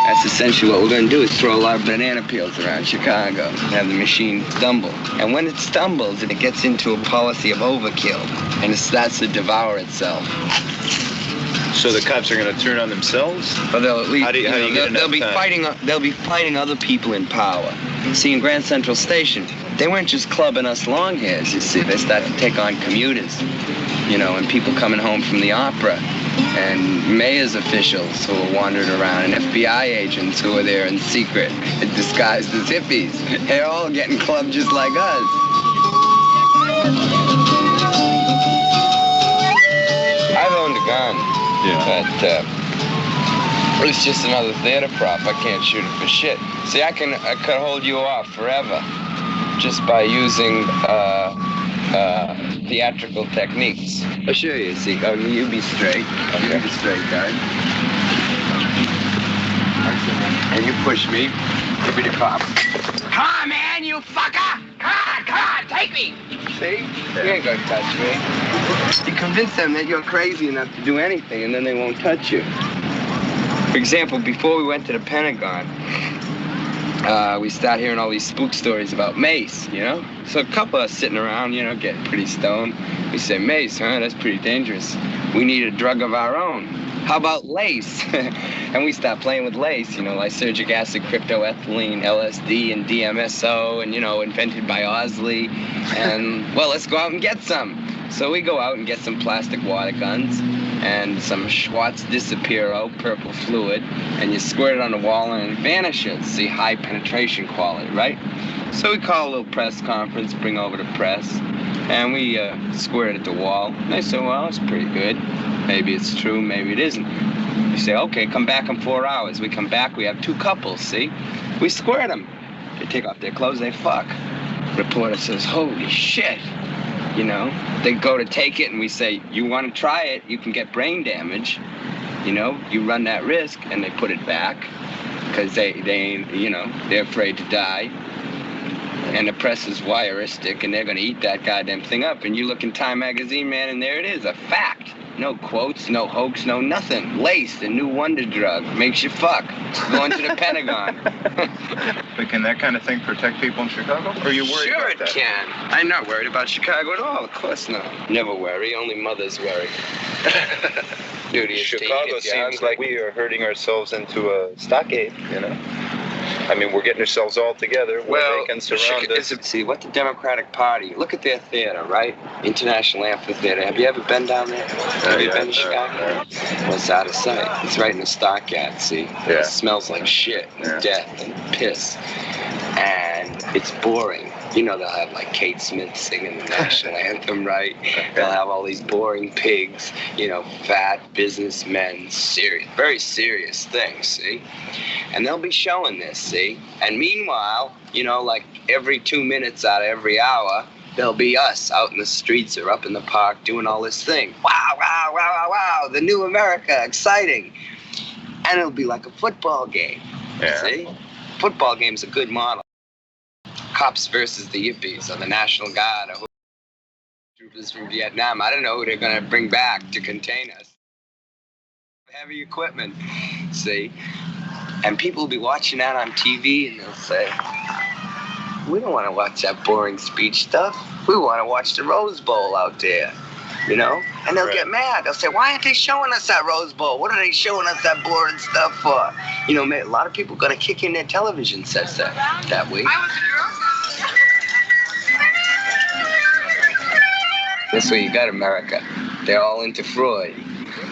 That's essentially what we're going to do, is throw a lot of banana peels around Chicago and have the machine stumble. And when it stumbles, it gets into a policy of overkill, and it starts to devour itself. So the cops are going to turn on themselves? But they'll at least, How do you get they'll be enough fighting. time? They'll be fighting other people in power. See, in Grand Central Station, they weren't just clubbing us long hairs. You see, they started to take on commuters, and people coming home from the opera, and mayor's officials who were wandering around, and FBI agents who were there in secret, disguised as hippies. They're all getting clubbed just like us. I've owned a gun. Yeah. But But it's just another theater prop. I can't shoot it for shit. See, I could hold you off forever just by using theatrical techniques. I'll show you. See, you be straight. You be straight, guy. And you push me. Give me the cop. Come on, man, you fucker! Come on, take me! See? You ain't gonna touch me. You convince them that you're crazy enough to do anything, and then they won't touch you. For example, before we went to the Pentagon, we start hearing all these spook stories about mace, you know? So a couple of us sitting around, you know, getting pretty stoned. We say, mace, huh? That's pretty dangerous. We need a drug of our own. How about lace? And we start playing with lace, you know, lysergic acid, cryptoethylene, LSD, and DMSO, and, you know, invented by Osley. And, well, let's go out and get some. So we go out and get some plastic water guns and some Schwartz Disapiro purple fluid, and you squirt it on the wall and it vanishes. See, high penetration quality, right? So we call a little press conference, bring over the press, and we squirt it at the wall. And they say, well, it's pretty good. Maybe it's true, maybe it isn't. We say, okay, come back in 4 hours. We come back, we have two couples, see? We squirt them. They take off their clothes, they fuck. Reporter says, holy shit. You know, they go to take it and we say, you want to try it, you can get brain damage. You know, you run that risk, and they put it back because they you know, they're afraid to die. And the press is voyeuristic, and they're going to eat that goddamn thing up. And you look in Time magazine, man, and there it is, a fact. No quotes, no hoax, no nothing. Lace, the new wonder drug, makes you fuck. Going to the Pentagon. But can that kind of thing protect people in Chicago? Or are you worried sure about that? Sure it can. I'm not worried about Chicago at all. Of course not. Never worry. Only mothers worry. Duty is Chicago seems like we are hurting ourselves into a stockade, you know? I mean, we're getting ourselves all together where they can surround us. See, what the Democratic Party, look at their theater, right? International Amphitheater. Have you ever been down there? Have you been to Chicago? Well, it's out of sight. It's right in the stockyard, see? Yeah. It smells like shit and death and piss. And it's boring. You know, they'll have like Kate Smith singing the national anthem, right? They'll have all these boring pigs, you know, fat businessmen, serious, very serious things, see? And they'll be showing this, see? And meanwhile, you know, like every 2 minutes out of every hour, there'll be us out in the streets or up in the park doing all this thing. Wow, wow, wow, wow, wow, the new America, exciting. And it'll be like a football game, see? Football game's a good model. Cops versus the Yippies or the National Guard or troopers from Vietnam. I don't know who they're going to bring back to contain us. Heavy equipment, see? And people will be watching that on TV and they'll say, we don't want to watch that boring speech stuff. We want to watch the Rose Bowl out there, you know? And they'll get mad. They'll say, why aren't they showing us that Rose Bowl? What are they showing us that boring stuff for? You know, a lot of people are going to kick in their television sets that week. This way you got America. They're all into Freud.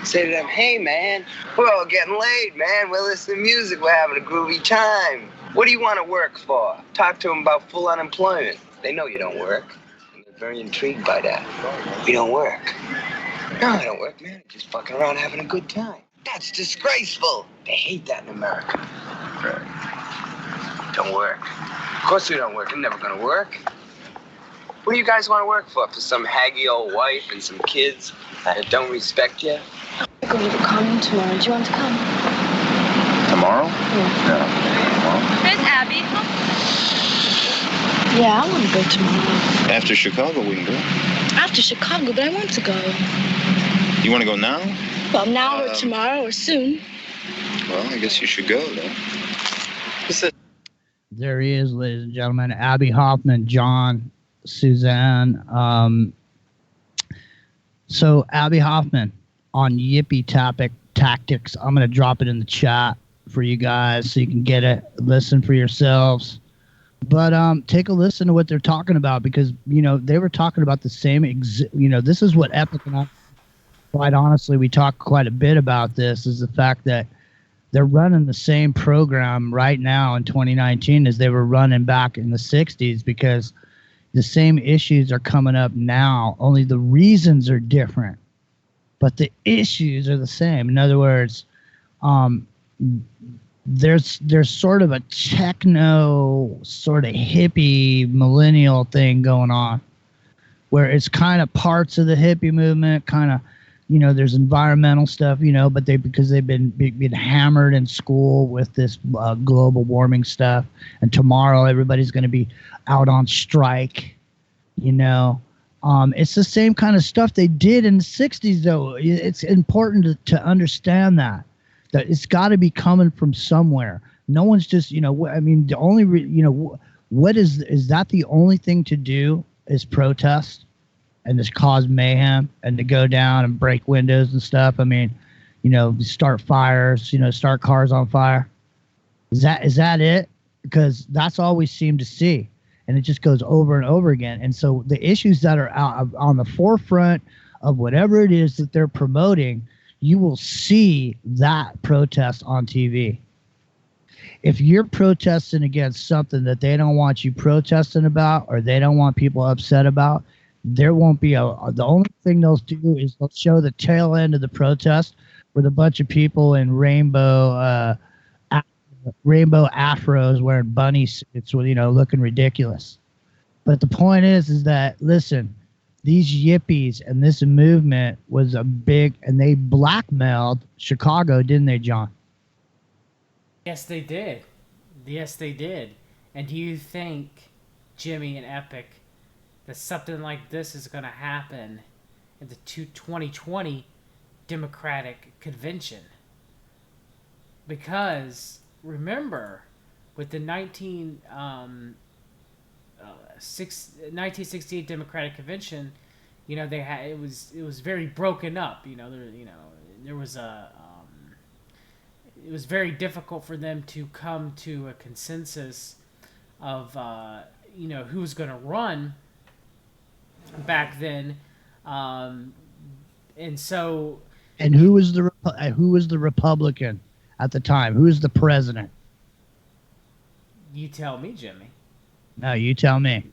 Say to them, hey man, we're all getting laid, man. We're listening to music, we're having a groovy time. What do you want to work for? Talk to them about full unemployment. They know you don't work. And they're very intrigued by that. We don't work. No, I don't work, man. I'm just fucking around having a good time. That's disgraceful. They hate that in America. Don't work. Of course we don't work. I'm never gonna work. What do you guys want to work for? For some haggy old wife and some kids that don't respect you? I'm going to the commune tomorrow. Do you want to come? Tomorrow? Yeah. No. Tomorrow? Where's Abby? Yeah, I want to go tomorrow. After Chicago, we can go. After Chicago, but I want to go. You want to go now? Well, now or tomorrow or soon. Well, I guess you should go, then. There he is, ladies and gentlemen. Abby Hoffman, John, Suzanne. So Abby Hoffman on Yippie Tactics. I'm going to drop it in the chat for you guys so you can get it, listen for yourselves. But take a listen to what they're talking about, because, you know, they were talking about the same, this is what Epic and I, quite honestly, we talk quite a bit about this, is the fact that they're running the same program right now in 2019 as they were running back in the 60s, because the same issues are coming up now, only the reasons are different, but the issues are the same. In other words, there's sort of a techno sort of hippie millennial thing going on where it's kind of parts of the hippie movement, kind of, there's environmental stuff, but because they've been hammered in school with this global warming stuff, and tomorrow everybody's going to be out on strike, it's the same kind of stuff they did in the 60s, though. It's important to understand that it's got to be coming from somewhere. No one's just, the only, what is that the only thing to do is protest and just cause mayhem and to go down and break windows and stuff? Start fires, start cars on fire. Is that it? Because that's all we seem to see. And it just goes over and over again. And so the issues that are out on the forefront of whatever it is that they're promoting, you will see that protest on TV. If you're protesting against something that they don't want you protesting about, or they don't want people upset about, there won't be the only thing they'll do is they'll show the tail end of the protest with a bunch of people in rainbow afros wearing bunny suits with, looking ridiculous. But the point is that, listen, these yippies and this movement was and they blackmailed Chicago, didn't they, John? Yes, they did. Yes, they did. And do you think, Jimmy and Epic, that something like this is going to happen at the 2020 Democratic Convention? Because, remember, with the 1968 Democratic Convention, they had it was very broken up. There was it was very difficult for them to come to a consensus of who's going to run back then, and so. And who was the Republican at the time? Who was the president? You tell me, Jimmy. No, you tell me.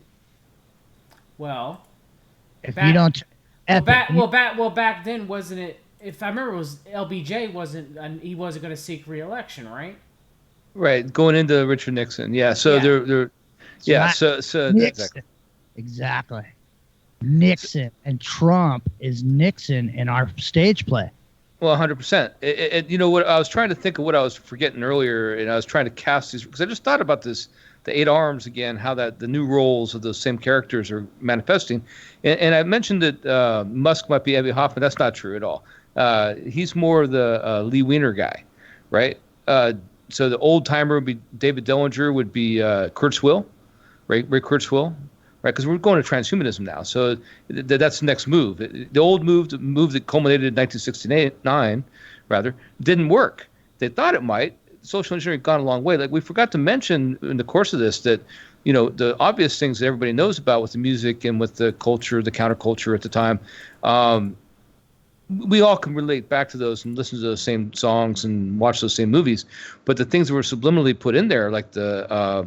Well, you don't. Back then, wasn't it? If I remember, it was LBJ he wasn't going to seek re-election, right? Right, going into Richard Nixon. Yeah, so Yeah. they're yeah, so Nixon. Exactly. Nixon and Trump is Nixon in our stage play. Well, 100%. What I was trying to think of what I was forgetting earlier, and I was trying to cast these because I just thought about this, the 8 arms again, how that the new roles of those same characters are manifesting, and I mentioned that Musk might be Abbie Hoffman. That's not true at all. He's more the Lee Weiner guy, right? So the old timer would be David Dellinger, would be Kurt Swill, Ray Kurzweil, right? Because we're going to transhumanism now. So that's the next move. The old move, the move that culminated in 1969, rather, didn't work. They thought it might. Social engineering had gone a long way. Like we forgot to mention in the course of this that, the obvious things that everybody knows about with the music and with the culture, the counterculture at the time, we all can relate back to those and listen to those same songs and watch those same movies. But the things that were subliminally put in there, like the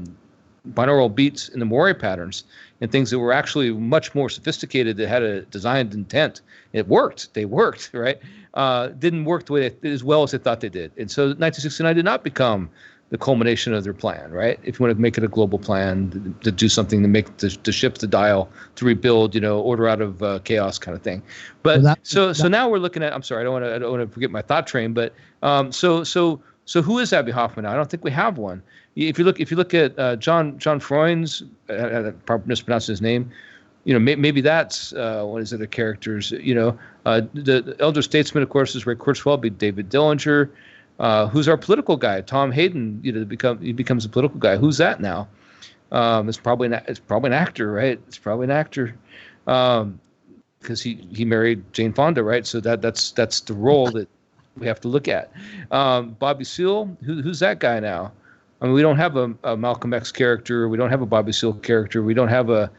binaural beats and the Mori patterns and things that were actually much more sophisticated, that had a designed intent, it worked. They worked, right? Didn't work the way as well as they thought they did. And so 1969 did not become the culmination of their plan, right? If you want to make it a global plan to do something to shift the dial, to rebuild, order out of chaos kind of thing. But so now we're looking at, I'm sorry, I don't want to forget my thought train, but so who is Abbie Hoffman now? I don't think we have one. If you look at John Freund's, I probably mispronounced his name, maybe that's what is it, the characters, the elder statesman, of course, is Ray Kurzweil, be David Dellinger. Who's our political guy? Tom Hayden, he becomes a political guy. Who's that now? It's probably an actor, right? It's probably an actor, because he married Jane Fonda, right? So that's the role that we have to look at. Bobby Seale, who's that guy now? I mean, we don't have a Malcolm X character. We don't have a Bobby Seale character. We don't have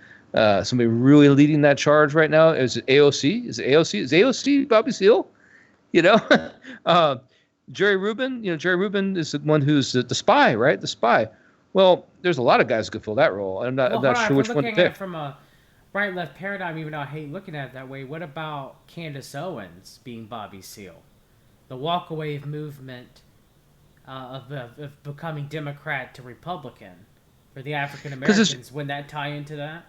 somebody really leading that charge right now. Is it AOC? Is AOC Bobby Seale? Jerry Rubin, Jerry Rubin is the one who's the spy, right? The spy. Well, there's a lot of guys who could fill that role. I'm not sure which one to pick. Looking at it from a right-left paradigm, even though I hate looking at it that way, what about Candace Owens being Bobby Seale? The walk-away movement of becoming Democrat to Republican for the African Americans. Wouldn't that tie into that?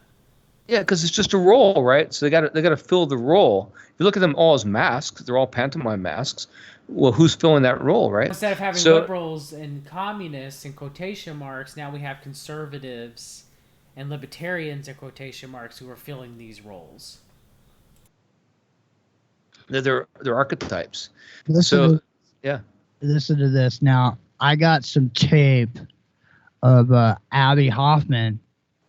Yeah, because it's just a role, right? So they got to fill the role. If you look at them all as masks, they're all pantomime masks. Well, who's filling that role, right? Instead of having liberals and communists in quotation marks, now we have conservatives and libertarians in quotation marks who are filling these roles. They're archetypes. Listen to this. Now, I got some tape of Abby Hoffman.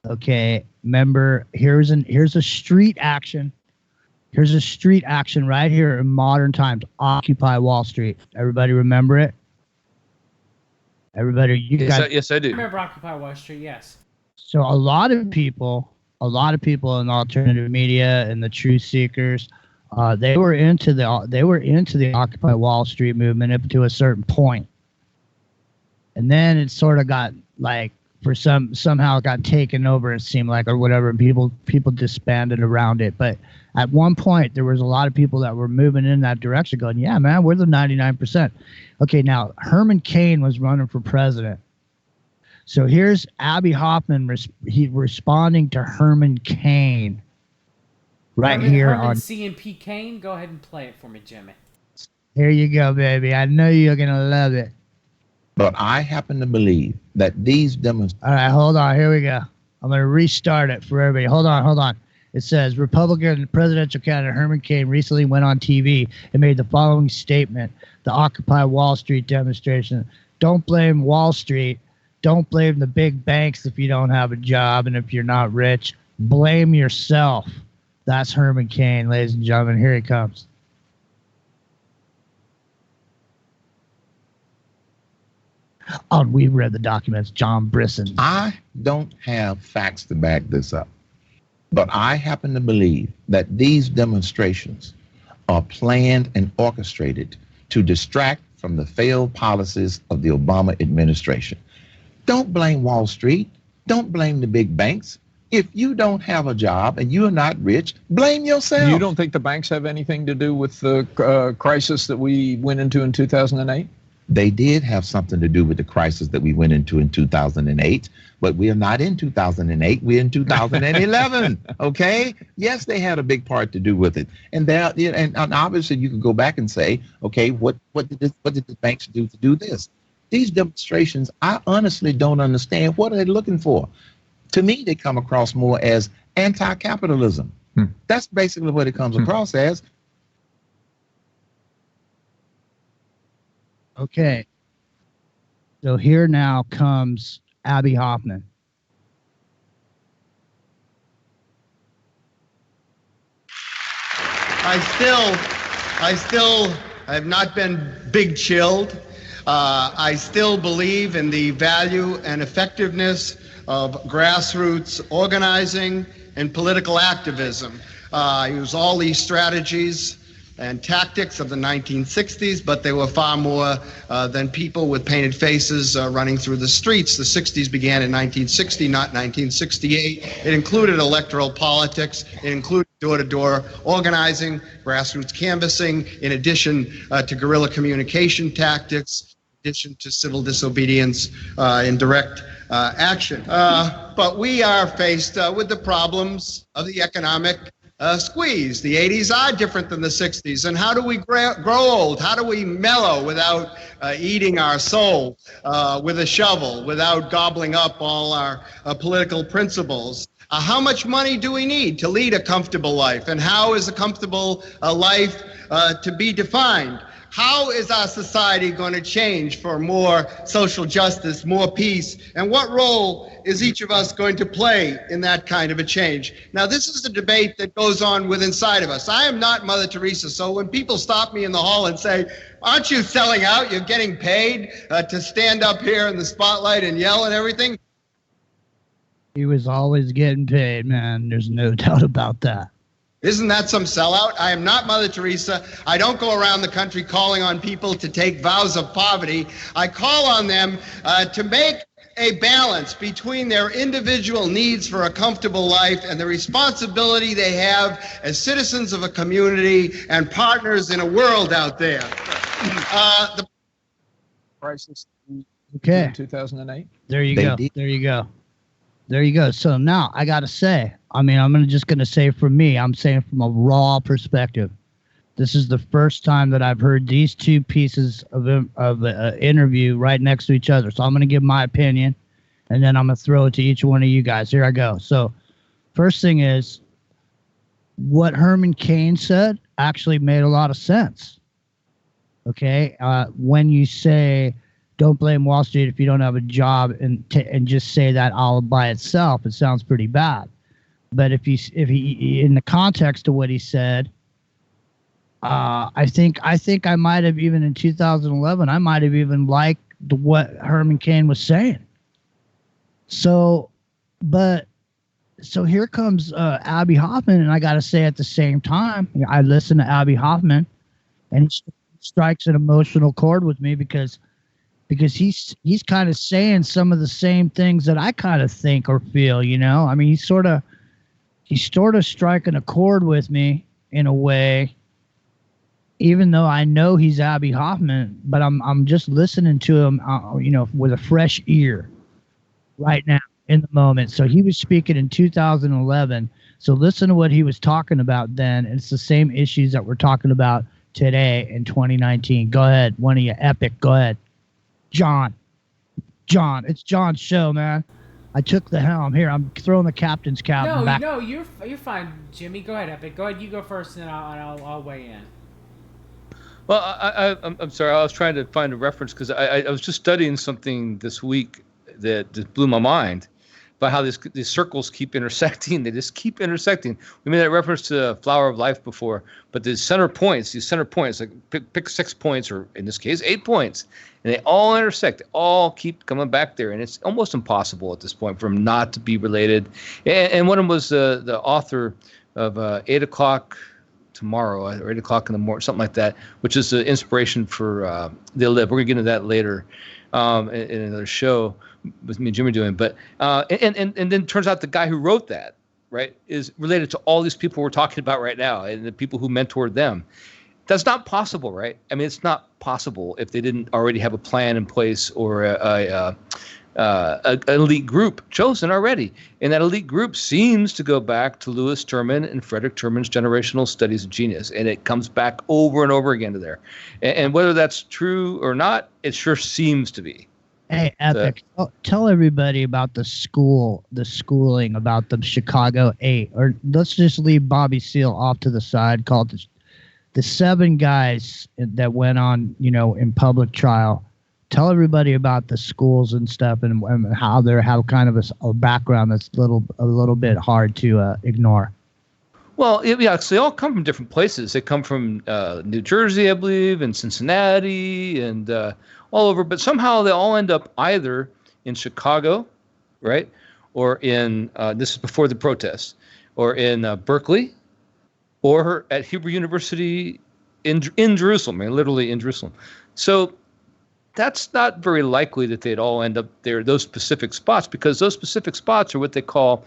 Okay, remember, here's a street action. Here's a street action right here in modern times. Occupy Wall Street. Everybody remember it? Everybody, yes, I do. I remember Occupy Wall Street. Yes. So a lot of people in the alternative media and the truth seekers, they were into the Occupy Wall Street movement up to a certain point, and then it sort of got like somehow it got taken over. It seemed like, or whatever. And people disbanded around it, but at one point there was a lot of people that were moving in that direction, going, "Yeah, man, we're the 99%." Okay, now Herman Cain was running for president. So here's Abby Hoffman responding to Herman Cain Herman C&P Cain. Go ahead and play it for me, Jimmy. Here you go, baby. I know you're going to love it. But I happen to believe that these demonstrations... All right, hold on. Here we go. I'm going to restart it for everybody. Hold on. It says, Republican presidential candidate Herman Cain recently went on TV and made the following statement. The Occupy Wall Street demonstration. Don't blame Wall Street. Don't blame the big banks if you don't have a job and if you're not rich. Blame yourself. That's Herman Cain, ladies and gentlemen. Here he comes. Oh, we read the documents. John Brisson. I don't have facts to back this up, but I happen to believe that these demonstrations are planned and orchestrated to distract from the failed policies of the Obama administration. Don't blame Wall Street. Don't blame the big banks. If you don't have a job and you're not rich, blame yourself. You don't think the banks have anything to do with the crisis that we went into in 2008? They did have something to do with the crisis that we went into in 2008, but we are not in 2008. We're in 2011. Okay? Yes, they had a big part to do with it, and obviously you can go back and say, okay, what did the banks do to do this? These demonstrations, I honestly don't understand. What are they looking for? To me, they come across more as anti-capitalism. That's basically what it comes across as. Okay. So here now comes Abby Hoffman. I still have not been big chilled. I still believe in the value and effectiveness of grassroots organizing and political activism. I use all these strategies and tactics of the 1960s, but they were far more than people with painted faces running through the streets. The 60s began in 1960, not 1968. It included electoral politics. It included door-to-door organizing, grassroots canvassing, in addition to guerrilla communication tactics, in addition to civil disobedience and direct action. But we are faced with the problems of the economic squeeze. The 80s are different than the 60s. And how do we grow old? How do we mellow without eating our soul with a shovel, without gobbling up all our political principles? How much money do we need to lead a comfortable life? And how is a comfortable life to be defined? How is our society going to change for more social justice, more peace? And what role is each of us going to play in that kind of a change? Now, this is the debate that goes on within inside of us. I am not Mother Teresa, so when people stop me in the hall and say, aren't you selling out? You're getting paid to stand up here in the spotlight and yell and everything. He was always getting paid, man. There's no doubt about that. Isn't that some sellout? I am not Mother Teresa. I don't go around the country calling on people to take vows of poverty. I call on them to make a balance between their individual needs for a comfortable life and the responsibility they have as citizens of a community and partners in a world out there. The crisis Okay. in 2008. There you They go. did. There you go. There you go. So now I got to say, I mean, I'm just going to say for me, I'm saying from a raw perspective, this is the first time that I've heard these two pieces of interview right next to each other. So I'm going to give my opinion, and then I'm going to throw it to each one of you guys. Here I go. So first thing is, what Herman Cain said actually made a lot of sense. Okay? When you say, don't blame Wall Street if you don't have a job, and just say that all by itself, it sounds pretty bad. But if he in the context of what he said, I think I might have, even in 2011, I might have even liked what Herman Cain was saying. So here comes Abby Hoffman, and I got to say at the same time, I listen to Abby Hoffman, and he strikes an emotional chord with me because he's kind of saying some of the same things that I kind of think or feel, you know. I mean, he's sort of striking a chord with me in a way, even though I know he's Abby Hoffman, but I'm just listening to him, you know, with a fresh ear right now in the moment. So he was speaking in 2011. So listen to what he was talking about then. It's the same issues that we're talking about today in 2019. Go ahead. One of you, Epic. Go ahead. John, it's John's show, man. I took the helm. Here, I'm throwing the captain's cap back. No, you're fine, Jimmy. Go ahead, Epic. Go ahead, you go first, and then I'll weigh in. Well, I'm sorry. I was trying to find a reference because I was just studying something this week that just blew my mind about how these circles keep intersecting. They just keep intersecting. We made that reference to Flower of Life before, but these center points, like pick 6 points, or in this case, 8 points, and they all intersect. They all keep coming back there, and it's almost impossible at this point for them not to be related. And one of them was the author of 8 o'clock tomorrow, or 8 o'clock in the morning, something like that, which is the inspiration for They'll Live. We're gonna get into that later in another show with me and Jimmy doing. But and then it turns out the guy who wrote that, right, is related to all these people we're talking about right now and the people who mentored them. That's not possible, right? I mean, it's not possible if they didn't already have a plan in place or an elite group chosen already. And that elite group seems to go back to Lewis Terman and Frederick Terman's generational studies of genius. And it comes back over and over again to there. And whether that's true or not, it sure seems to be. Hey, Epic, tell everybody about the schooling about the Chicago 8. Or let's just leave Bobby Seale off to the side, called the 7 guys that went on, you know, in public trial. Tell everybody about the schools and stuff, and how they have kind of a background that's a little bit hard to ignore. Well, yeah, so they all come from different places. They come from New Jersey, I believe, and Cincinnati, and all over. But somehow they all end up either in Chicago, right, or in this is before the protests, or in Berkeley, or at Hebrew University in Jerusalem. I mean, literally in Jerusalem. So that's not very likely that they'd all end up there, those specific spots, because those specific spots are what they call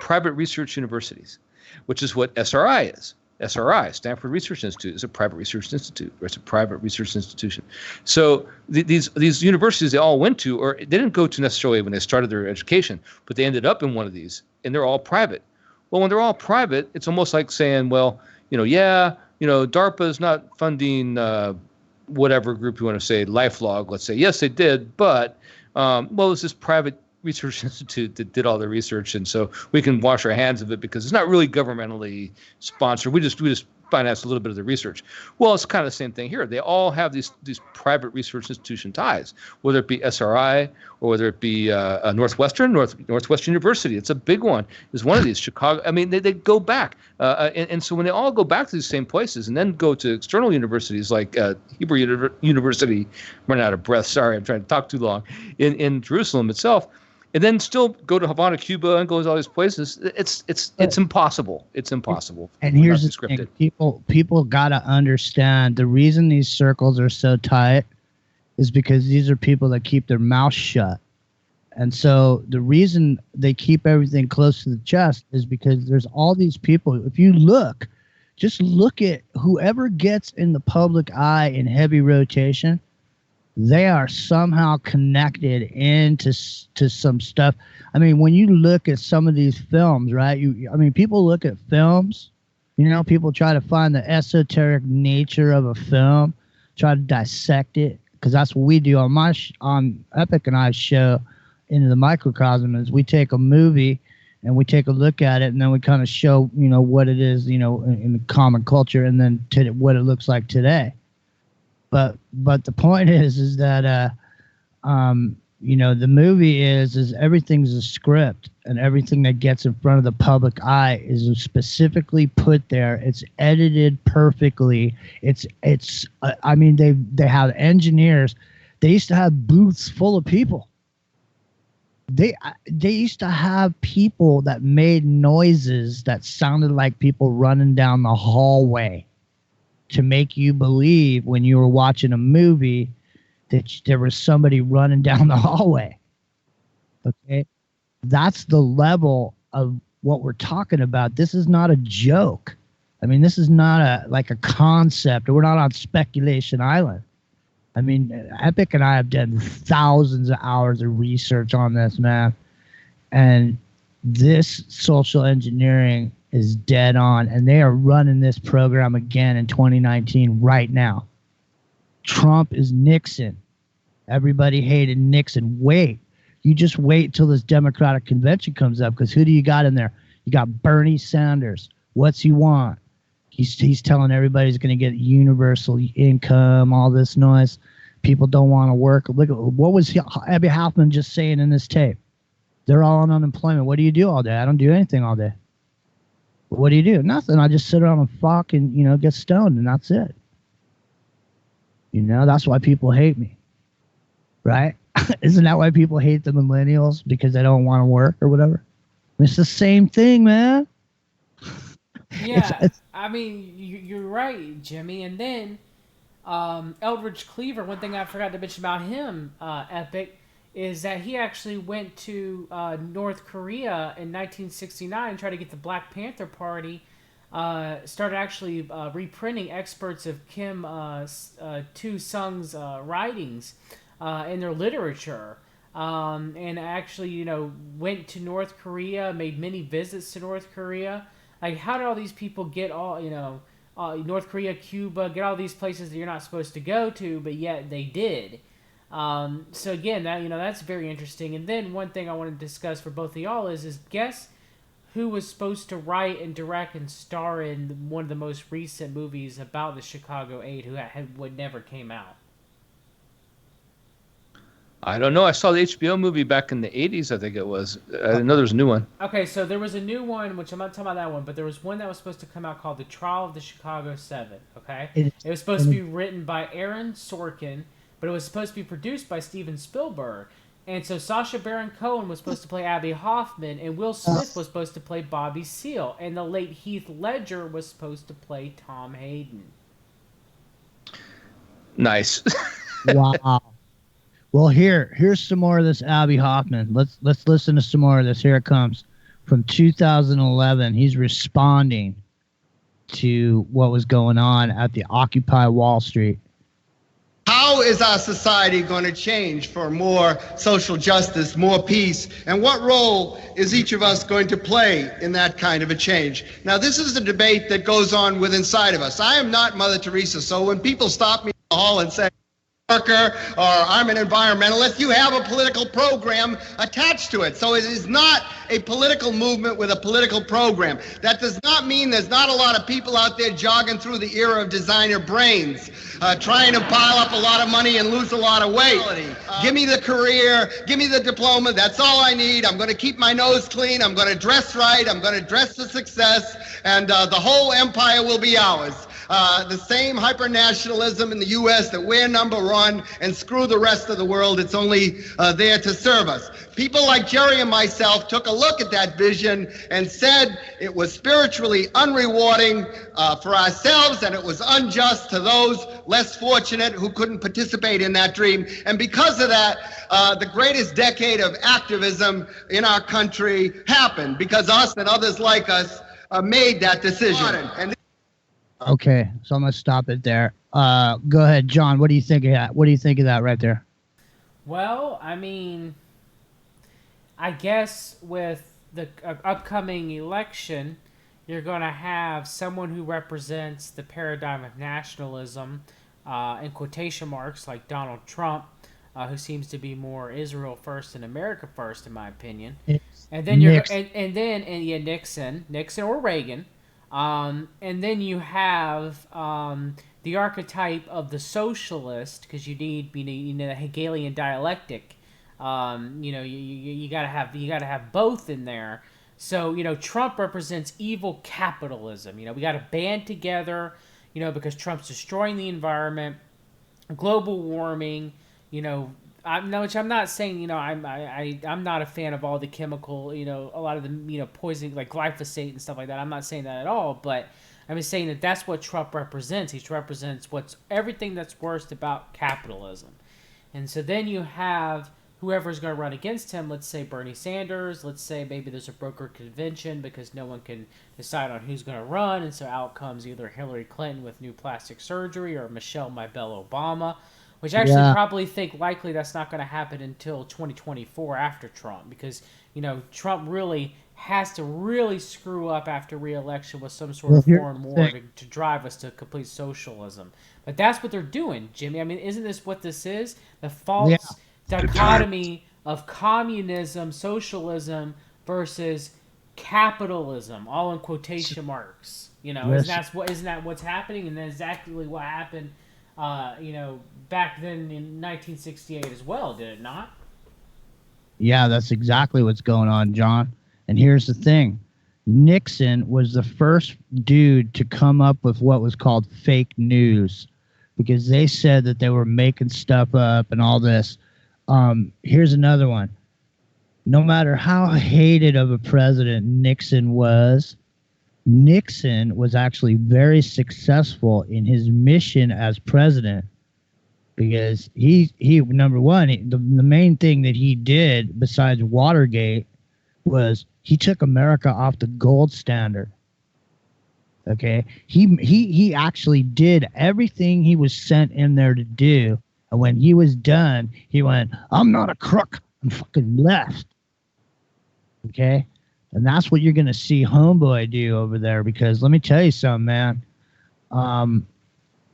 private research universities, which is what SRI is. SRI, Stanford Research Institute, is a private research institute, or it's a private research institution. So these universities they all went to, or they didn't go to necessarily when they started their education, but they ended up in one of these, and they're all private. Well, when they're all private, it's almost like saying, well, DARPA is not funding whatever group you want to say, LifeLog, let's say. Yes, they did, but it's this private research institute that did all the research, and so we can wash our hands of it because it's not really governmentally sponsored. We just finance a little bit of the research. Well, it's kind of the same thing here. They all have these private research institution ties, whether it be SRI or whether it be Northwestern University. It's a big one. Is one of these Chicago. I mean, they go back, and so when they all go back to these same places and then go to external universities like Hebrew University, I'm running out of breath. Sorry, I'm trying to talk too long. In Jerusalem itself. And then still go to Havana, Cuba, and go to all these places. It's impossible. It's impossible. And here's the thing: people gotta understand the reason these circles are so tight is because these are people that keep their mouth shut. And so the reason they keep everything close to the chest is because there's all these people. If you just look at whoever gets in the public eye in heavy rotation. they are somehow connected into to some stuff. I mean, when you look at some of these films, right? I mean, people look at films, you know, people try to find the esoteric nature of a film, try to dissect it, because that's what we do on on Epic and I's show, Into the Microcosm, is we take a movie and we take a look at it, and then we kind of show, you know, what it is, you know, in the common culture, and then what it looks like today. But the point is that you know, the movie is everything's a script, and everything that gets in front of the public eye is specifically put there. It's edited perfectly. It's I mean, they have engineers. They used to have booths full of people. They used to have people that made noises that sounded like people running down the hallway to make you believe when you were watching a movie that there was somebody running down the hallway. Okay? That's the level of what we're talking about. This is not a joke. I mean, this is not like a concept. We're not on Speculation Island. I mean, Epic and I have done thousands of hours of research on this, man. And this social engineering is dead on, and they are running this program again in 2019 right now. Trump is Nixon. Everybody hated Nixon. Wait. You just wait till this Democratic convention comes up, because who do you got in there? You got Bernie Sanders. What's he want? He's telling everybody he's going to get universal income, all this noise. People don't want to work. Look at what was Abby Hoffman just saying in this tape. They're all on unemployment. What do you do all day? I don't do anything all day. What do you do? Nothing. I just sit around and fuck and, you know, get stoned, and that's it. You know, that's why people hate me. Right? Isn't that why people hate the millennials? Because they don't want to work or whatever? It's the same thing, man. Yeah, I mean, you're right, Jimmy. And then Eldridge Cleaver, one thing I forgot to mention about him, Epic, is that he actually went to North Korea in 1969 and tried to get the Black Panther Party, started actually reprinting excerpts of Kim Tu-sung's writings in their literature. And actually, you know, went to North Korea, made many visits to North Korea. Like, how did all these people get all, you know, North Korea, Cuba, get all these places that you're not supposed to go to, but yet they did. So again, that, you know, that's very interesting. And then one thing I want to discuss for both of y'all is guess who was supposed to write and direct and star in one of the most recent movies about the Chicago 8 would never came out? I don't know. I saw the HBO movie back in the 80s, I think it was. I didn't know there was a new one. Okay, so there was a new one, which I'm not talking about that one, but there was one that was supposed to come out called The Trial of the Chicago 7, okay? It was supposed to be written by Aaron Sorkin, but it was supposed to be produced by Steven Spielberg. And so Sacha Baron Cohen was supposed to play Abby Hoffman, and Will Smith was supposed to play Bobby Seale, and the late Heath Ledger was supposed to play Tom Hayden. Nice. Wow. Well, here's some more of this Abby Hoffman. Let's listen to some more of this. Here it comes. From 2011, he's responding to what was going on at the Occupy Wall Street. How is our society going to change for more social justice, more peace? And what role is each of us going to play in that kind of a change? Now, this is the debate that goes on within inside of us. I am not Mother Teresa, so when people stop me in the hall and say, worker, or I'm an environmentalist, you have a political program attached to it. So it is not a political movement with a political program. That does not mean there's not a lot of people out there jogging through the era of designer brains, trying to pile up a lot of money and lose a lot of weight. Give me the career, give me the diploma, that's all I need. I'm going to keep my nose clean, I'm going to dress right, I'm going to dress for success, and the whole empire will be ours. The same hyper-nationalism in the U.S. that we're number one and screw the rest of the world. It's only there to serve us. People like Jerry and myself took a look at that vision and said it was spiritually unrewarding for ourselves, and it was unjust to those less fortunate who couldn't participate in that dream. And because of that, the greatest decade of activism in our country happened because us and others like us made that decision. And Okay, so I'm gonna stop it there. Go ahead, John. What do you think of that? What do you think of that right there? Well, I mean, I guess with the upcoming election, you're going to have someone who represents the paradigm of nationalism, in quotation marks, like Donald Trump, who seems to be more Israel first and America first, in my opinion. And then Nixon. yeah, Nixon or Reagan, and then you have the archetype of the socialist, because you need the Hegelian dialectic. You gotta have both in there. So Trump represents evil capitalism. We gotta band together. Because Trump's destroying the environment, global warming. Which I'm not saying. I'm not a fan of all the chemical. A lot of the poison like glyphosate and stuff like that. I'm not saying that at all. But I'm just saying that that's what Trump represents. He represents everything that's worst about capitalism. And so then you have whoever's going to run against him, let's say Bernie Sanders, let's say maybe there's a broker convention because no one can decide on who's going to run, and so out comes either Hillary Clinton with new plastic surgery or Michelle Mybelle Obama, which I actually probably think likely that's not going to happen until 2024 after Trump, because, Trump really has to really screw up after re-election with some sort of foreign war to drive us to complete socialism. But that's what they're doing, Jimmy. I mean, isn't this what this is? The false dichotomy of communism, socialism versus capitalism, all in quotation marks. Isn't that what's happening? And that's exactly what happened, back then in 1968 as well, did it not? Yeah, that's exactly what's going on, John. And here's the thing. Nixon was the first dude to come up with what was called fake news, because they said that they were making stuff up and all this. Here's another one. No matter how hated of a president Nixon was actually very successful in his mission as president, because he number one, the main thing that he did besides Watergate was he took America off the gold standard. Okay, he actually did everything he was sent in there to do. And when he was done, he went, "I'm not a crook. I'm fucking left." Okay? And that's what you're going to see Homeboy do over there, because let me tell you something, man.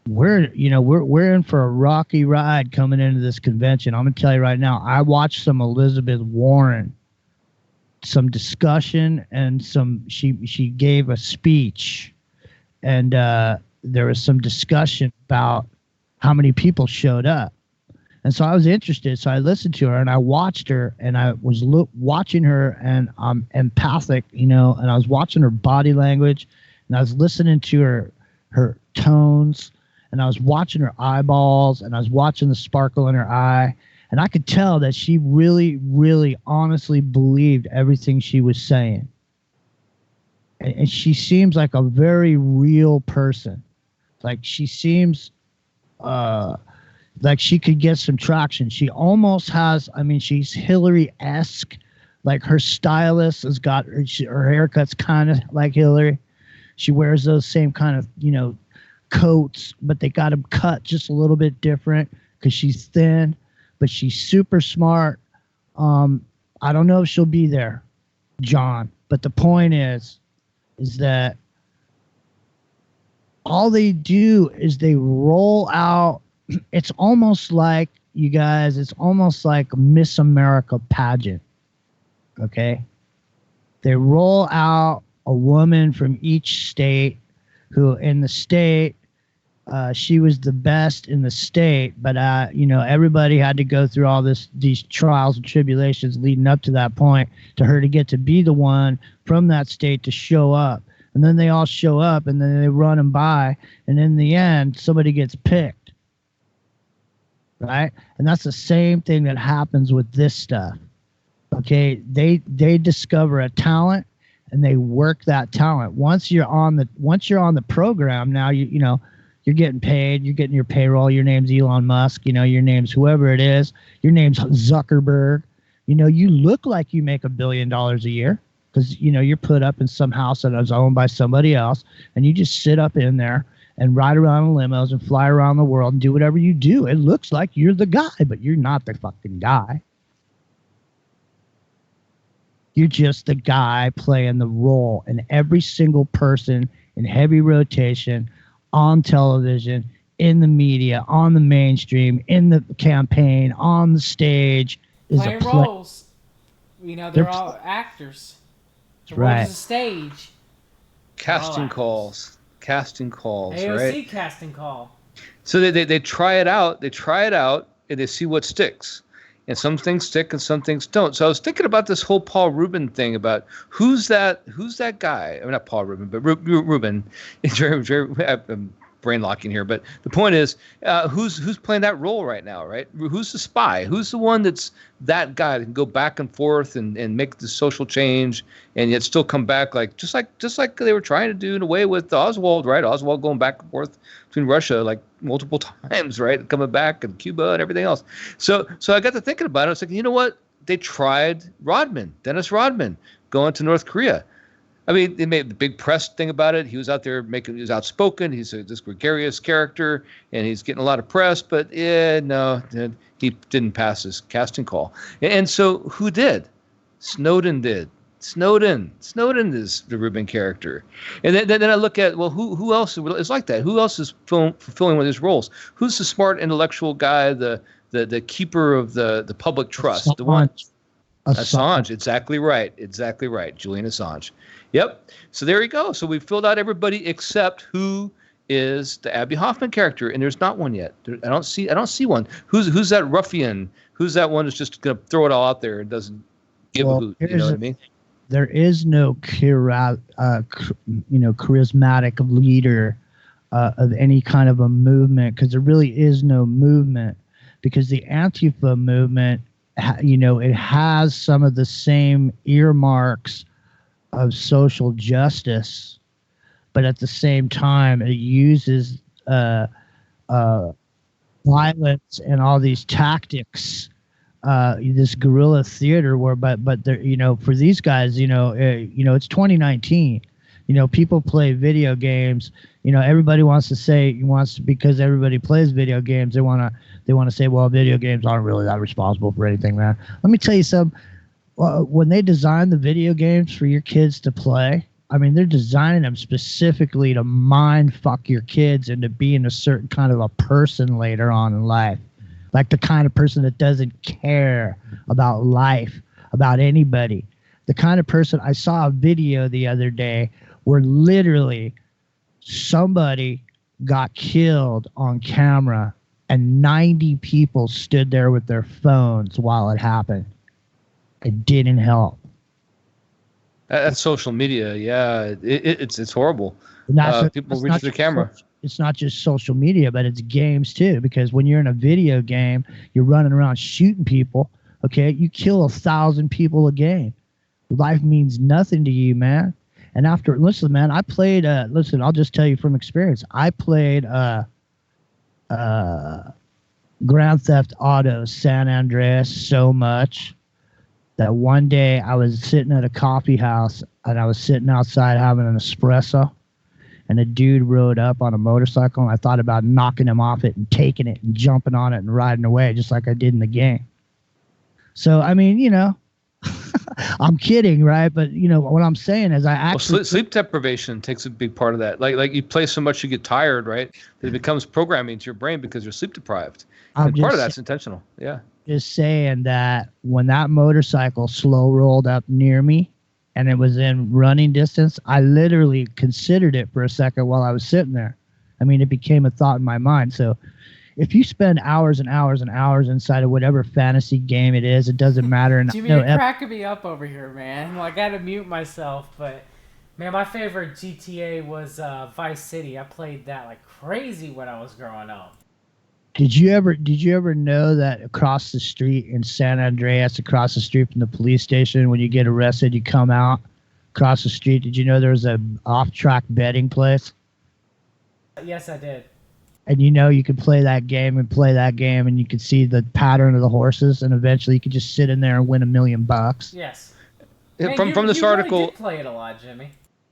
We're in for a rocky ride coming into this convention. I'm going to tell you right now, I watched some Elizabeth Warren, some discussion, and she gave a speech, and there was some discussion about how many people showed up. And so I was interested. So I listened to her and I watched her, and I was watching her, and I'm empathic, and I was watching her body language, and I was listening to her tones, and I was watching her eyeballs, and I was watching the sparkle in her eye. And I could tell that she really, really honestly believed everything she was saying. And she seems like a very real person. Like she seems like she could get some traction. She almost has, she's Hillary-esque. Like her stylist has got her haircut's kind of like Hillary. She wears those same kind of, coats, but they got them cut just a little bit different because she's thin, but she's super smart. I don't know if she'll be there, John, but the point is that all they do is they roll out. It's almost like, you guys, it's almost like a Miss America pageant. Okay? They roll out a woman from each state who in the state, she was the best in the state, but everybody had to go through all these trials and tribulations leading up to that point to her to get to be the one from that state to show up. And then they all show up, and then they run them by, and in the end, somebody gets picked. Right? And that's the same thing that happens with this stuff. Okay? They discover a talent, and they work that talent. Once you're on the program, now you're getting paid, you're getting your payroll, your name's Elon Musk, your name's whoever it is, your name's Zuckerberg. You look like you make $1 billion a year because you're put up in some house that is owned by somebody else, and you just sit up in there and ride around in limos and fly around the world and do whatever you do. It looks like you're the guy, but you're not the fucking guy. You're just the guy playing the role. And every single person in heavy rotation, on television, in the media, on the mainstream, in the campaign, on the stage, is Playing a play. roles. You know, they're all actors. The world Right. is a stage. Casting calls, AOC right? casting call. So they try it out, and they see what sticks. And some things stick and some things don't. So I was thinking about this whole Paul Rubin thing about who's that guy? I mean, not Paul Rubin, but Rubin. I'm brain locking here, but the point is, who's playing that role right now, right? Who's the spy? Who's the one that's that guy that can go back and forth and make the social change and yet still come back just like they were trying to do in a way with Oswald, right? Oswald going back and forth between Russia like multiple times, right? Coming back and Cuba and everything else. So I got to thinking about it. I was like, you know what? They tried Dennis Rodman, going to North Korea. I mean, they made the big press thing about it. He was out there he was outspoken. He's this gregarious character, and he's getting a lot of press. But no, he didn't pass his casting call. And so who did? Snowden did. Snowden is the Rubin character. And then I look at, well, who else is like that? Who else is fulfilling one of these roles? Who's the smart intellectual guy, the keeper of the public trust? Assange. The one. Assange, exactly right. Julian Assange. Yep. So there you go. So we filled out everybody except who is the Abby Hoffman character, and there's not one yet. I don't see one. Who's that ruffian? Who's that one that's just gonna throw it all out there and doesn't give a hoot? You know what I mean? There is no charismatic leader of any kind of a movement, because there really is no movement, because the Antifa movement, it has some of the same earmarks of social justice, but at the same time it uses violence and all these tactics, this guerrilla theater but they're, for these guys, it's 2019. People play video games. Everybody wants to say because everybody plays video games, they want to say, well, video games aren't really that responsible for anything, man. Let me tell you something. When they design the video games for your kids to play, I mean, they're designing them specifically to mind fuck your kids into being a certain kind of a person later on in life. Like the kind of person that doesn't care about life, about anybody. The kind of person, I saw a video the other day where literally somebody got killed on camera and 90 people stood there with their phones while it happened. It didn't help. That's social media. Yeah, it's horrible. People reach the camera. It's not just social media, but it's games too. Because when you're in a video game, you're running around shooting people. Okay, you kill 1,000 people a game. Life means nothing to you, man. And listen, man, I played. I'll just tell you from experience. I played Grand Theft Auto San Andreas so much that one day I was sitting at a coffee house and I was sitting outside having an espresso, and a dude rode up on a motorcycle, and I thought about knocking him off it and taking it and jumping on it and riding away just like I did in the game. So, I mean, I'm kidding, right? But, what I'm saying is sleep deprivation takes a big part of that. Like you play so much you get tired, right? That it becomes programming to your brain because you're sleep deprived. And part of that's intentional. Yeah. Just saying that when that motorcycle slow rolled up near me and it was in running distance, I literally considered it for a second while I was sitting there. I mean, it became a thought in my mind. So if you spend hours and hours and hours inside of whatever fantasy game it is, it doesn't matter. And Jimmy, you're cracking me up over here, man. Well, I got to mute myself, but man, my favorite GTA was Vice City. I played that like crazy when I was growing up. Did you ever know that across the street in San Andreas, across the street from the police station, when you get arrested, you come out across the street? Did you know there was a off-track betting place? Yes, I did. And you could play that game and you could see the pattern of the horses, and eventually you could just sit in there and win $1 million. Yes. Man, from this article, really did play it a lot, Jimmy.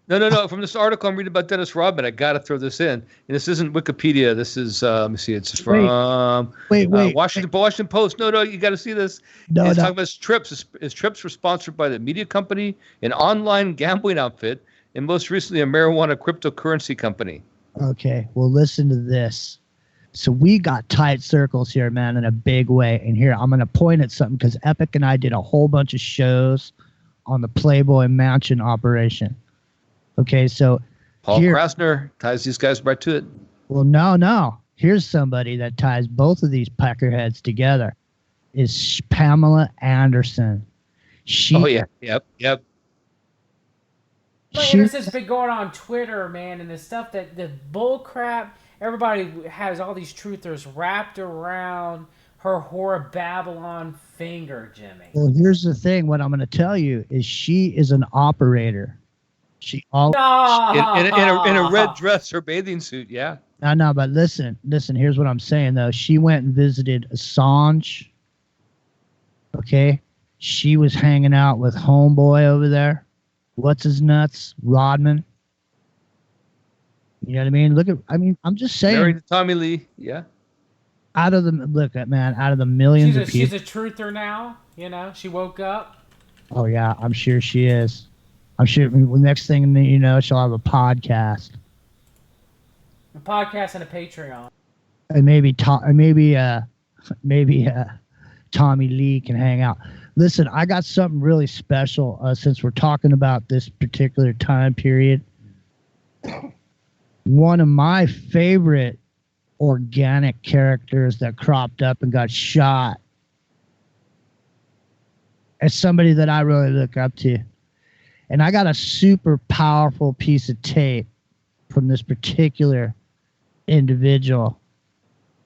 No. From this article I'm reading about Dennis Rodman, I got to throw this in. And this isn't Wikipedia. This is, let me see. It's from Washington Post. No, you got to see this. Talking about his trips. His trips were sponsored by the media company, an online gambling outfit, and most recently a marijuana cryptocurrency company. Okay, well, listen to this. So we got tight circles here, man, in a big way. And here, I'm going to point at something because Epic and I did a whole bunch of shows on the Playboy Mansion operation. Okay, so Paul Krasner ties these guys right to it. Well, no. Here's somebody that ties both of these peckerheads together. Is Pamela Anderson. Yep. This has been going on Twitter, man, and the stuff that the bull crap. Everybody has all these truthers wrapped around her whore Babylon finger, Jimmy. Well, here's the thing. What I'm going to tell you is she is an operator. She all in a red dress or bathing suit, yeah. No, but listen. Here's what I'm saying though. She went and visited Assange. Okay, she was hanging out with homeboy over there. What's his nuts? Rodman. You know what I mean? I'm just saying. Married to Tommy Lee, yeah. Out of the millions of people. She's a truther now. You know, she woke up. Oh yeah, I'm sure she is. I'm sure the next thing you know, she'll have a podcast. A podcast and a Patreon. And maybe Tommy Lee can hang out. Listen, I got something really special since we're talking about this particular time period. One of my favorite organic characters that cropped up and got shot as somebody that I really look up to. And I got a super powerful piece of tape from this particular individual,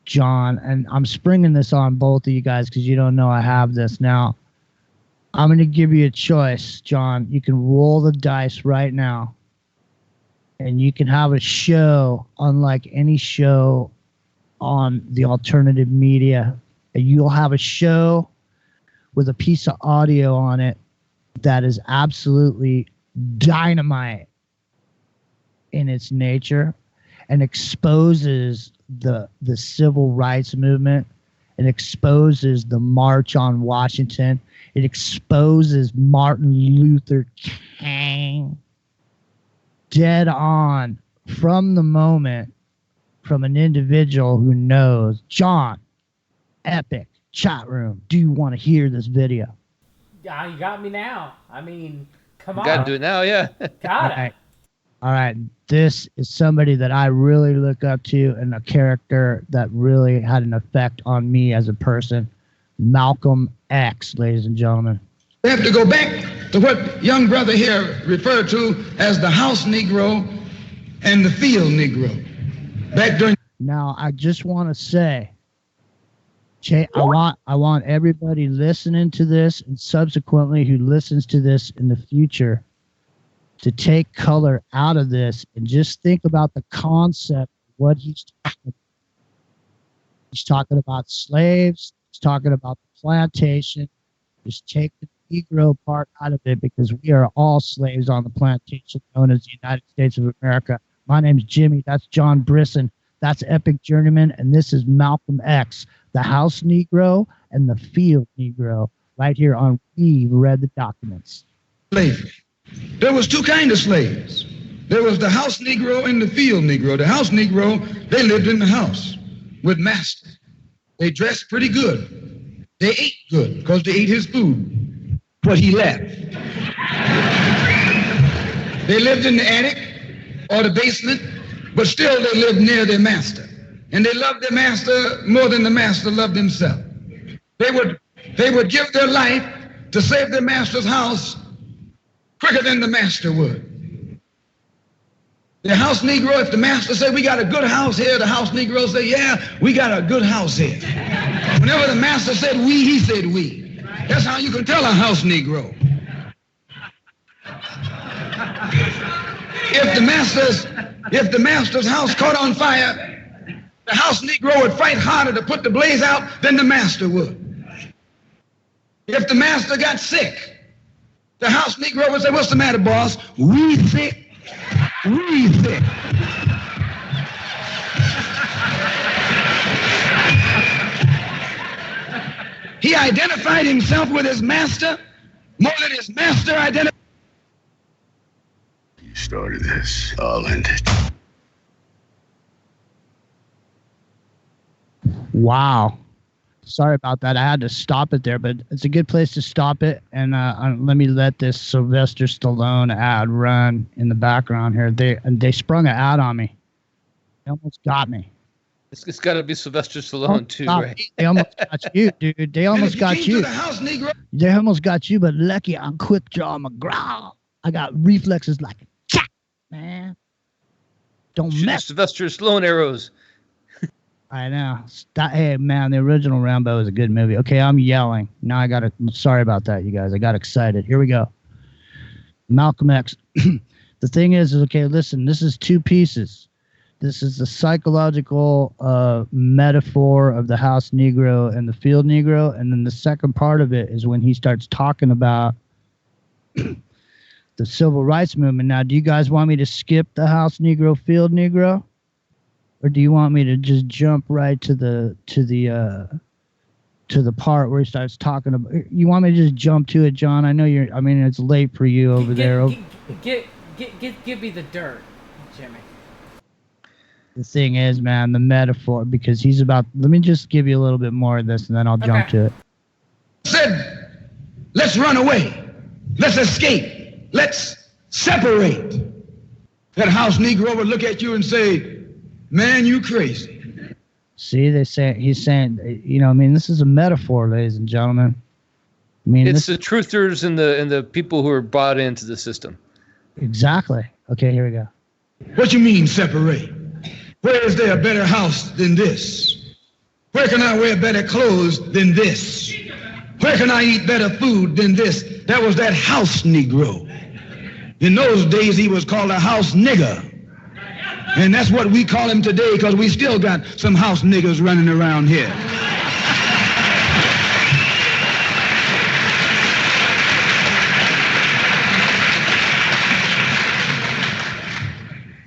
John. And I'm springing this on both of you guys because you don't know I have this. Now, I'm going to give you a choice, John. You can roll the dice right now. And you can have a show unlike any show on the alternative media. And you'll have a show with a piece of audio on it that is absolutely dynamite in its nature and exposes the civil rights movement. It exposes the March on Washington. It exposes Martin Luther King dead on from the moment, from an individual who knows. John, Epic, chat room, do you want to hear this video? Yeah, you got me now. I mean, come on. Got to do it now, yeah. Got it. All right. This is somebody that I really look up to and a character that really had an effect on me as a person. Malcolm X, ladies and gentlemen. We have to go back to what young brother here referred to as the house Negro and the field Negro. Back during. Now, I just want to say, I want everybody listening to this and subsequently who listens to this in the future to take color out of this and just think about the concept of what he's talking about. He's talking about slaves. He's talking about the plantation. Just take the Negro part out of it because we are all slaves on the plantation known as the United States of America. My name's Jimmy. That's John Brisson. That's Epic Journeyman. And this is Malcolm X, the house Negro and the field Negro, right here on We Read the Documents. Slavery. There was two kinds of slaves. There was the house Negro and the field Negro. The house Negro, they lived in the house with master. They dressed pretty good. They ate good because they ate his food, what he left. They lived in the attic or the basement, but still they lived near their master. And they loved their master more than the master loved himself. They would give their life to save their master's house quicker than the master would. The house Negro, if the master said, we got a good house here, the house Negro said, yeah, we got a good house here. Whenever the master said we, he said we. That's how you can tell a house Negro. If the master's house caught on fire, the house Negro would fight harder to put the blaze out than the master would. If the master got sick, the house Negro would say, what's the matter, boss? We sick. Read it. He identified himself with his master more than his master identified. You started this. I'll end it. Wow. Sorry about that. I had to stop it there, but it's a good place to stop it. And let me let this Sylvester Stallone ad run in the background here. They sprung an ad on me. They almost got me. It's got to be Sylvester Stallone too, right? They almost got you, dude. They almost got you. They almost got you, but lucky I'm quick draw McGraw. I got reflexes like a cat, man. Don't mess. Sylvester Stallone arrows. I know. Hey, man, the original Rambo is a good movie. Okay, I'm yelling. Now sorry about that, you guys. I got excited. Here we go. Malcolm X. The thing is, okay, listen, this is two pieces. This is the psychological metaphor of the house Negro and the field Negro. And then the second part of it is when he starts talking about the civil rights movement. Now, do you guys want me to skip the house Negro, field Negro? Or do you want me to just jump right to the part where he starts talking about? You want me to just jump to it, John? I know it's late for you over there. Give me the dirt, Jimmy. The thing is, man, the metaphor, because let me just give you a little bit more of this and then I'll jump to it. Said, let's run away. Let's escape. Let's separate. That house Negro would look at you and say, man, you crazy. See, he's saying, this is a metaphor, ladies and gentlemen. It's the truthers and the people who are bought into the system. Exactly. Okay, here we go. What you mean separate? Where is there a better house than this? Where can I wear better clothes than this? Where can I eat better food than this? That was that house Negro. In those days, he was called a house nigger. And that's what we call him today because we still got some house niggers running around here.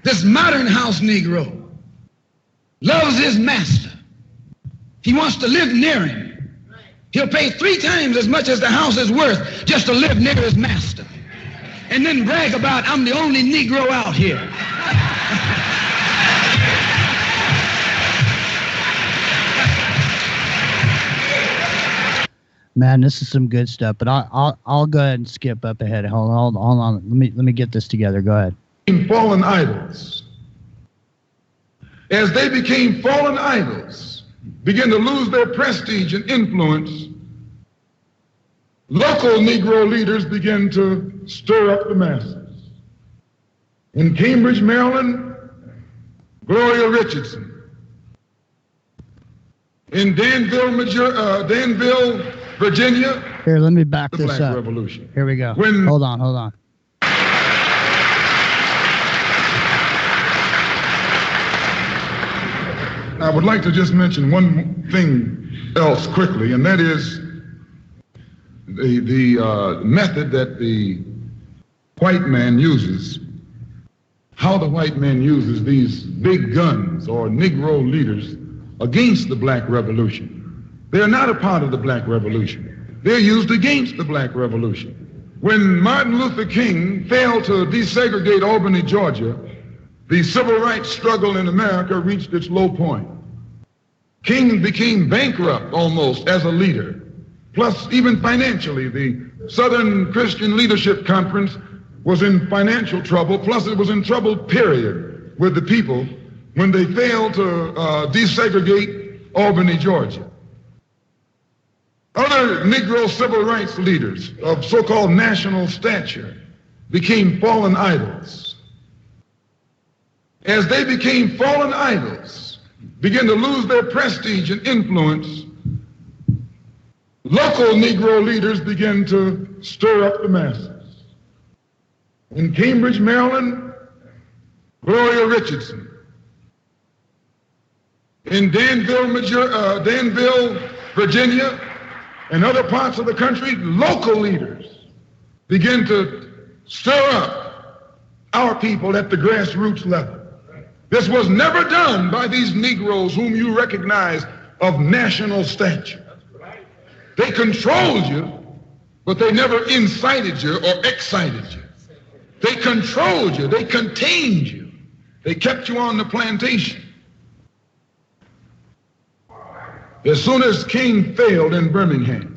This modern house Negro loves his master. He wants to live near him. He'll pay 3 times as much as the house is worth just to live near his master. And then brag about, I'm the only Negro out here. Man, this is some good stuff, but I'll go ahead and skip up ahead. Hold on. Let me get this together. Go ahead. Fallen idols. As they became fallen idols, began to lose their prestige and influence, local Negro leaders began to stir up the masses. In Cambridge, Maryland, Gloria Richardson. In Danville, Virginia. Here, let me back the this Black up. Revolution. Here we go. Hold on. I would like to just mention one thing else quickly, and that is the method that the white man uses, how the white man uses these big guns or Negro leaders against the Black Revolution. They're not a part of the Black Revolution. They're used against the Black Revolution. When Martin Luther King failed to desegregate Albany, Georgia, the civil rights struggle in America reached its low point. King became bankrupt almost as a leader. Plus, even financially, the Southern Christian Leadership Conference was in financial trouble. Plus, it was in trouble, period, with the people when they failed to desegregate Albany, Georgia. Other Negro civil rights leaders of so-called national stature became fallen idols. As they became fallen idols, began to lose their prestige and influence, local Negro leaders began to stir up the masses. In Cambridge, Maryland, Gloria Richardson. In Danville, Virginia, and other parts of the country, local leaders began to stir up our people at the grassroots level. This was never done by these Negroes whom you recognize of national stature. They controlled you, but they never incited you or excited you. They controlled you. They contained you. They kept you on the plantation. As soon as King failed in Birmingham,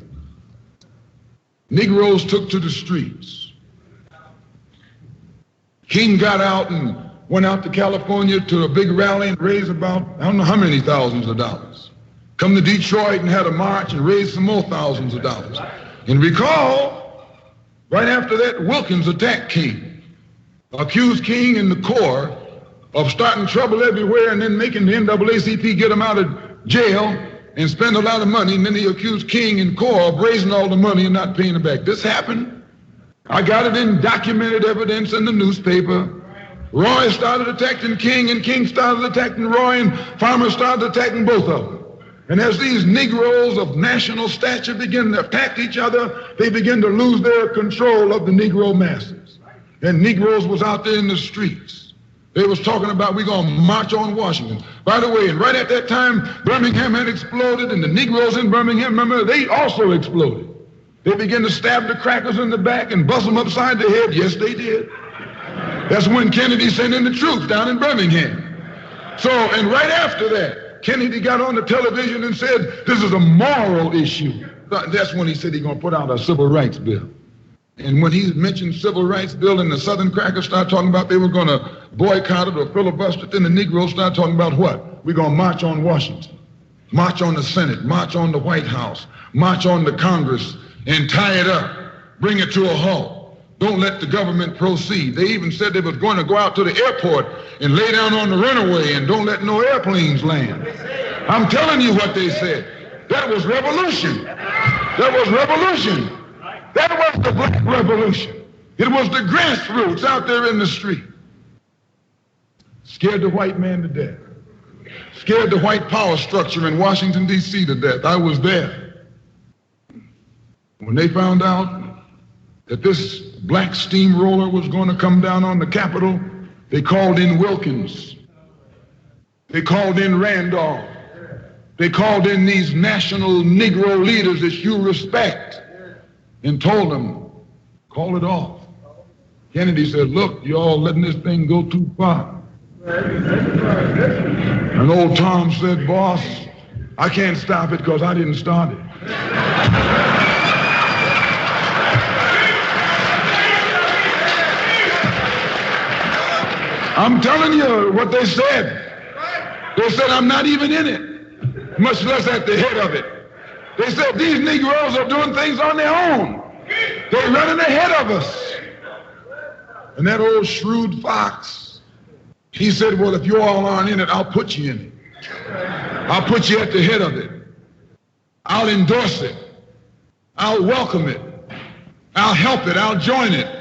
Negroes took to the streets. King got out and went out to California to a big rally and raised about, I don't know how many thousands of dollars. Come to Detroit and had a march and raised some more thousands of dollars. And recall, right after that, Wilkins attacked King, accused King and the Corps of starting trouble everywhere and then making the NAACP get him out of jail and spend a lot of money, and then he accused King and Corps of raising all the money and not paying it back. This happened. I got it in documented evidence in the newspaper. Roy started attacking King, and King started attacking Roy, and Farmer started attacking both of them. And as these Negroes of national stature begin to attack each other, they begin to lose their control of the Negro masses. And Negroes was out there in the streets. They was talking about, we're going to march on Washington. By the way, and right at that time, Birmingham had exploded, and the Negroes in Birmingham, remember, they also exploded. They began to stab the crackers in the back and bust them upside the head. Yes, they did. That's when Kennedy sent in the troops down in Birmingham. So, and right after that, Kennedy got on the television and said, this is a moral issue. That's when he said he's going to put out a civil rights bill. And when he mentioned civil rights bill and the Southern crackers started talking about they were going to boycott it or filibuster it, then the Negroes started talking about what? We're going to march on Washington, march on the Senate, march on the White House, march on the Congress, and tie it up, bring it to a halt. Don't let the government proceed. They even said they was going to go out to the airport and lay down on the runway and don't let no airplanes land. I'm telling you what they said. That was revolution. That was revolution. That was the black revolution. It was the grassroots out there in the street. Scared the white man to death. Scared the white power structure in Washington, D.C. to death. I was there. When they found out that this black steamroller was going to come down on the Capitol, they called in Wilkins. They called in Randolph. They called in these national Negro leaders that you respect and told them, call it off. Kennedy said, look, you all letting this thing go too far. And old Tom said, boss, I can't stop it because I didn't start it. I'm telling you what they said. They said, I'm not even in it, much less at the head of it. They said, these Negroes are doing things on their own. They're running ahead of us. And that old shrewd fox, he said, well, if you all aren't in it, I'll put you in it. I'll put you at the head of it. I'll endorse it. I'll welcome it. I'll help it. I'll join it.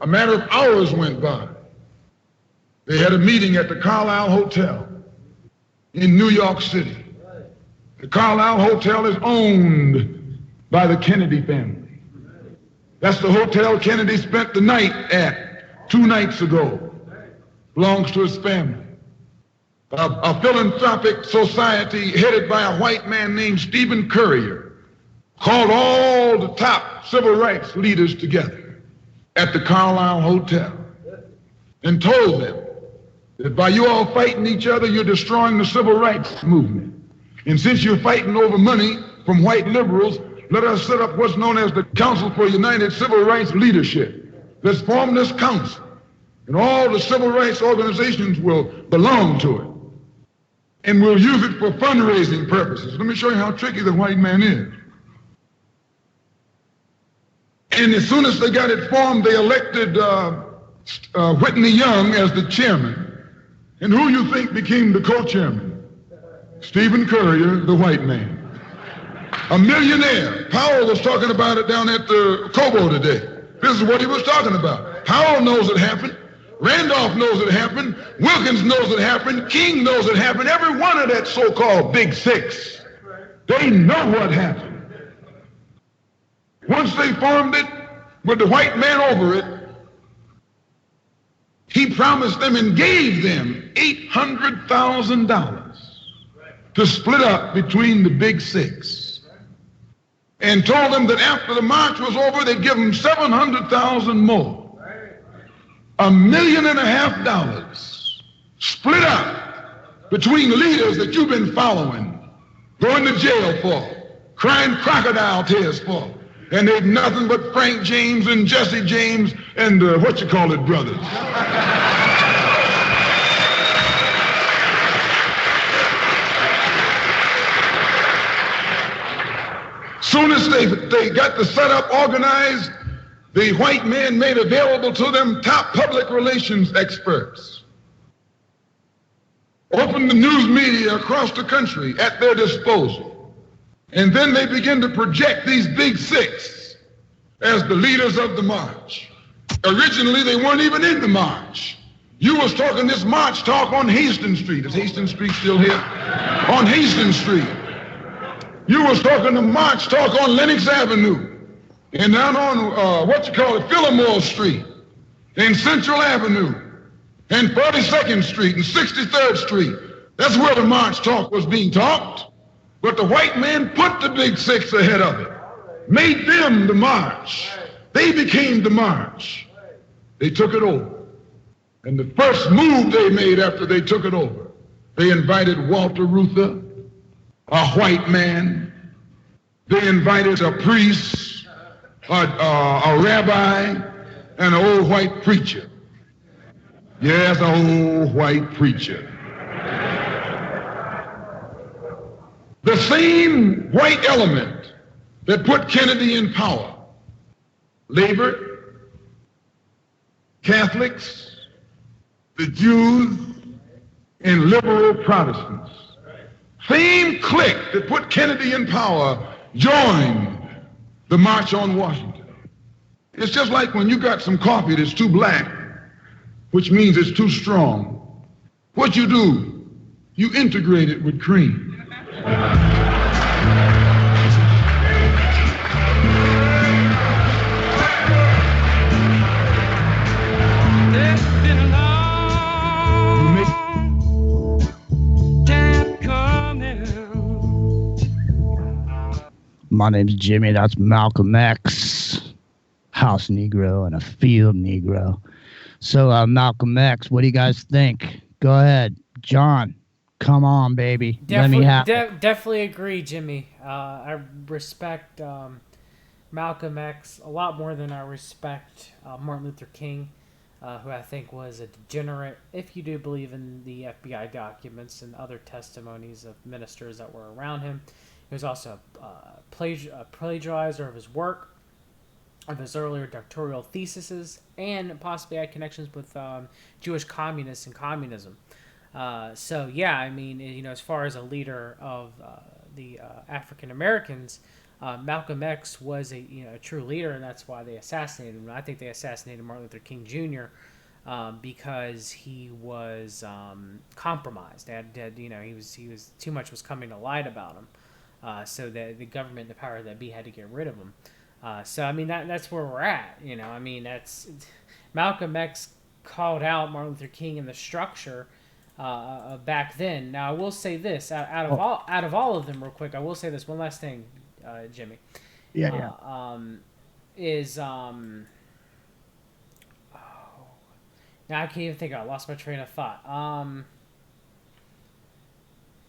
A matter of hours went by. They had a meeting at the Carlisle Hotel in New York City. The Carlisle Hotel is owned by the Kennedy family. That's the hotel Kennedy spent the night at 2 nights ago. Belongs to his family. A philanthropic society headed by a white man named Stephen Currier called all the top civil rights leaders together at the Carlisle Hotel and told them that by you all fighting each other, you're destroying the civil rights movement. And since you're fighting over money from white liberals, let us set up what's known as the Council for United Civil Rights Leadership. Let's form this council, and all the civil rights organizations will belong to it. And we'll use it for fundraising purposes. Let me show you how tricky the white man is. And as soon as they got it formed, they elected Whitney Young as the chairman. And who you think became the co-chairman? Stephen Currier, the white man. A millionaire. Powell was talking about it down at the Cobo today. This is what he was talking about. Powell knows it happened. Randolph knows it happened. Wilkins knows it happened. King knows it happened. Every one of that so-called Big Six. They know what happened. Once they formed it, with the white man over it, he promised them and gave them $800,000 to split up between the big six, and told them that after the march was over, they'd give them $700,000 more. $1.5 million split up between leaders that you've been following, going to jail for, crying crocodile tears for, and they've nothing but Frank James and Jesse James and brothers. Soon as they got the setup organized, the white men made available to them top public relations experts, opened the news media across the country at their disposal, and then they began to project these big six as the leaders of the march. Originally, they weren't even in the march. You was talking this march talk on Hastings Street. Is Hastings Street still here? On Hastings Street. You was talking the march talk on Lenox Avenue, and down on, Fillmore Street, and Central Avenue, and 42nd Street, and 63rd Street. That's where the march talk was being talked. But the white man put the big six ahead of it, made them the march. They became the march. They took it over. And the first move they made after they took it over, they invited Walter Reuther, a white man. They invited a priest, a rabbi, and an old white preacher. Yes, an old white preacher. The same white element that put Kennedy in power labored, Catholics, the Jews, and liberal Protestants. Same clique that put Kennedy in power joined the March on Washington. It's just like when you got some coffee that's too black, which means it's too strong. What you do, you integrate it with cream. My name's Jimmy. That's Malcolm X, House Negro and a Field Negro. So, Malcolm X, what do you guys think? Go ahead. John, come on, baby. Let me have it. Definitely agree, Jimmy. I respect Malcolm X a lot more than I respect Martin Luther King, who I think was a degenerate, if you do believe in the FBI documents and other testimonies of ministers that were around him. He was also a plagiarizer of his work, of his earlier doctoral theses, and possibly had connections with Jewish communists and communism. So yeah, I mean, as far as a leader of the African Americans, Malcolm X was a true leader, and that's why they assassinated him. I think they assassinated Martin Luther King Jr. Because he was compromised. He was too much was coming to light about him. So that the government, the power that be, had to get rid of him. So I mean that's where we're at. I mean that's Malcolm X called out Martin Luther King in the structure back then. Now I will say this out of all of them, real quick. I will say this one last thing, Jimmy. Yeah. Now I can't even think. I lost my train of thought.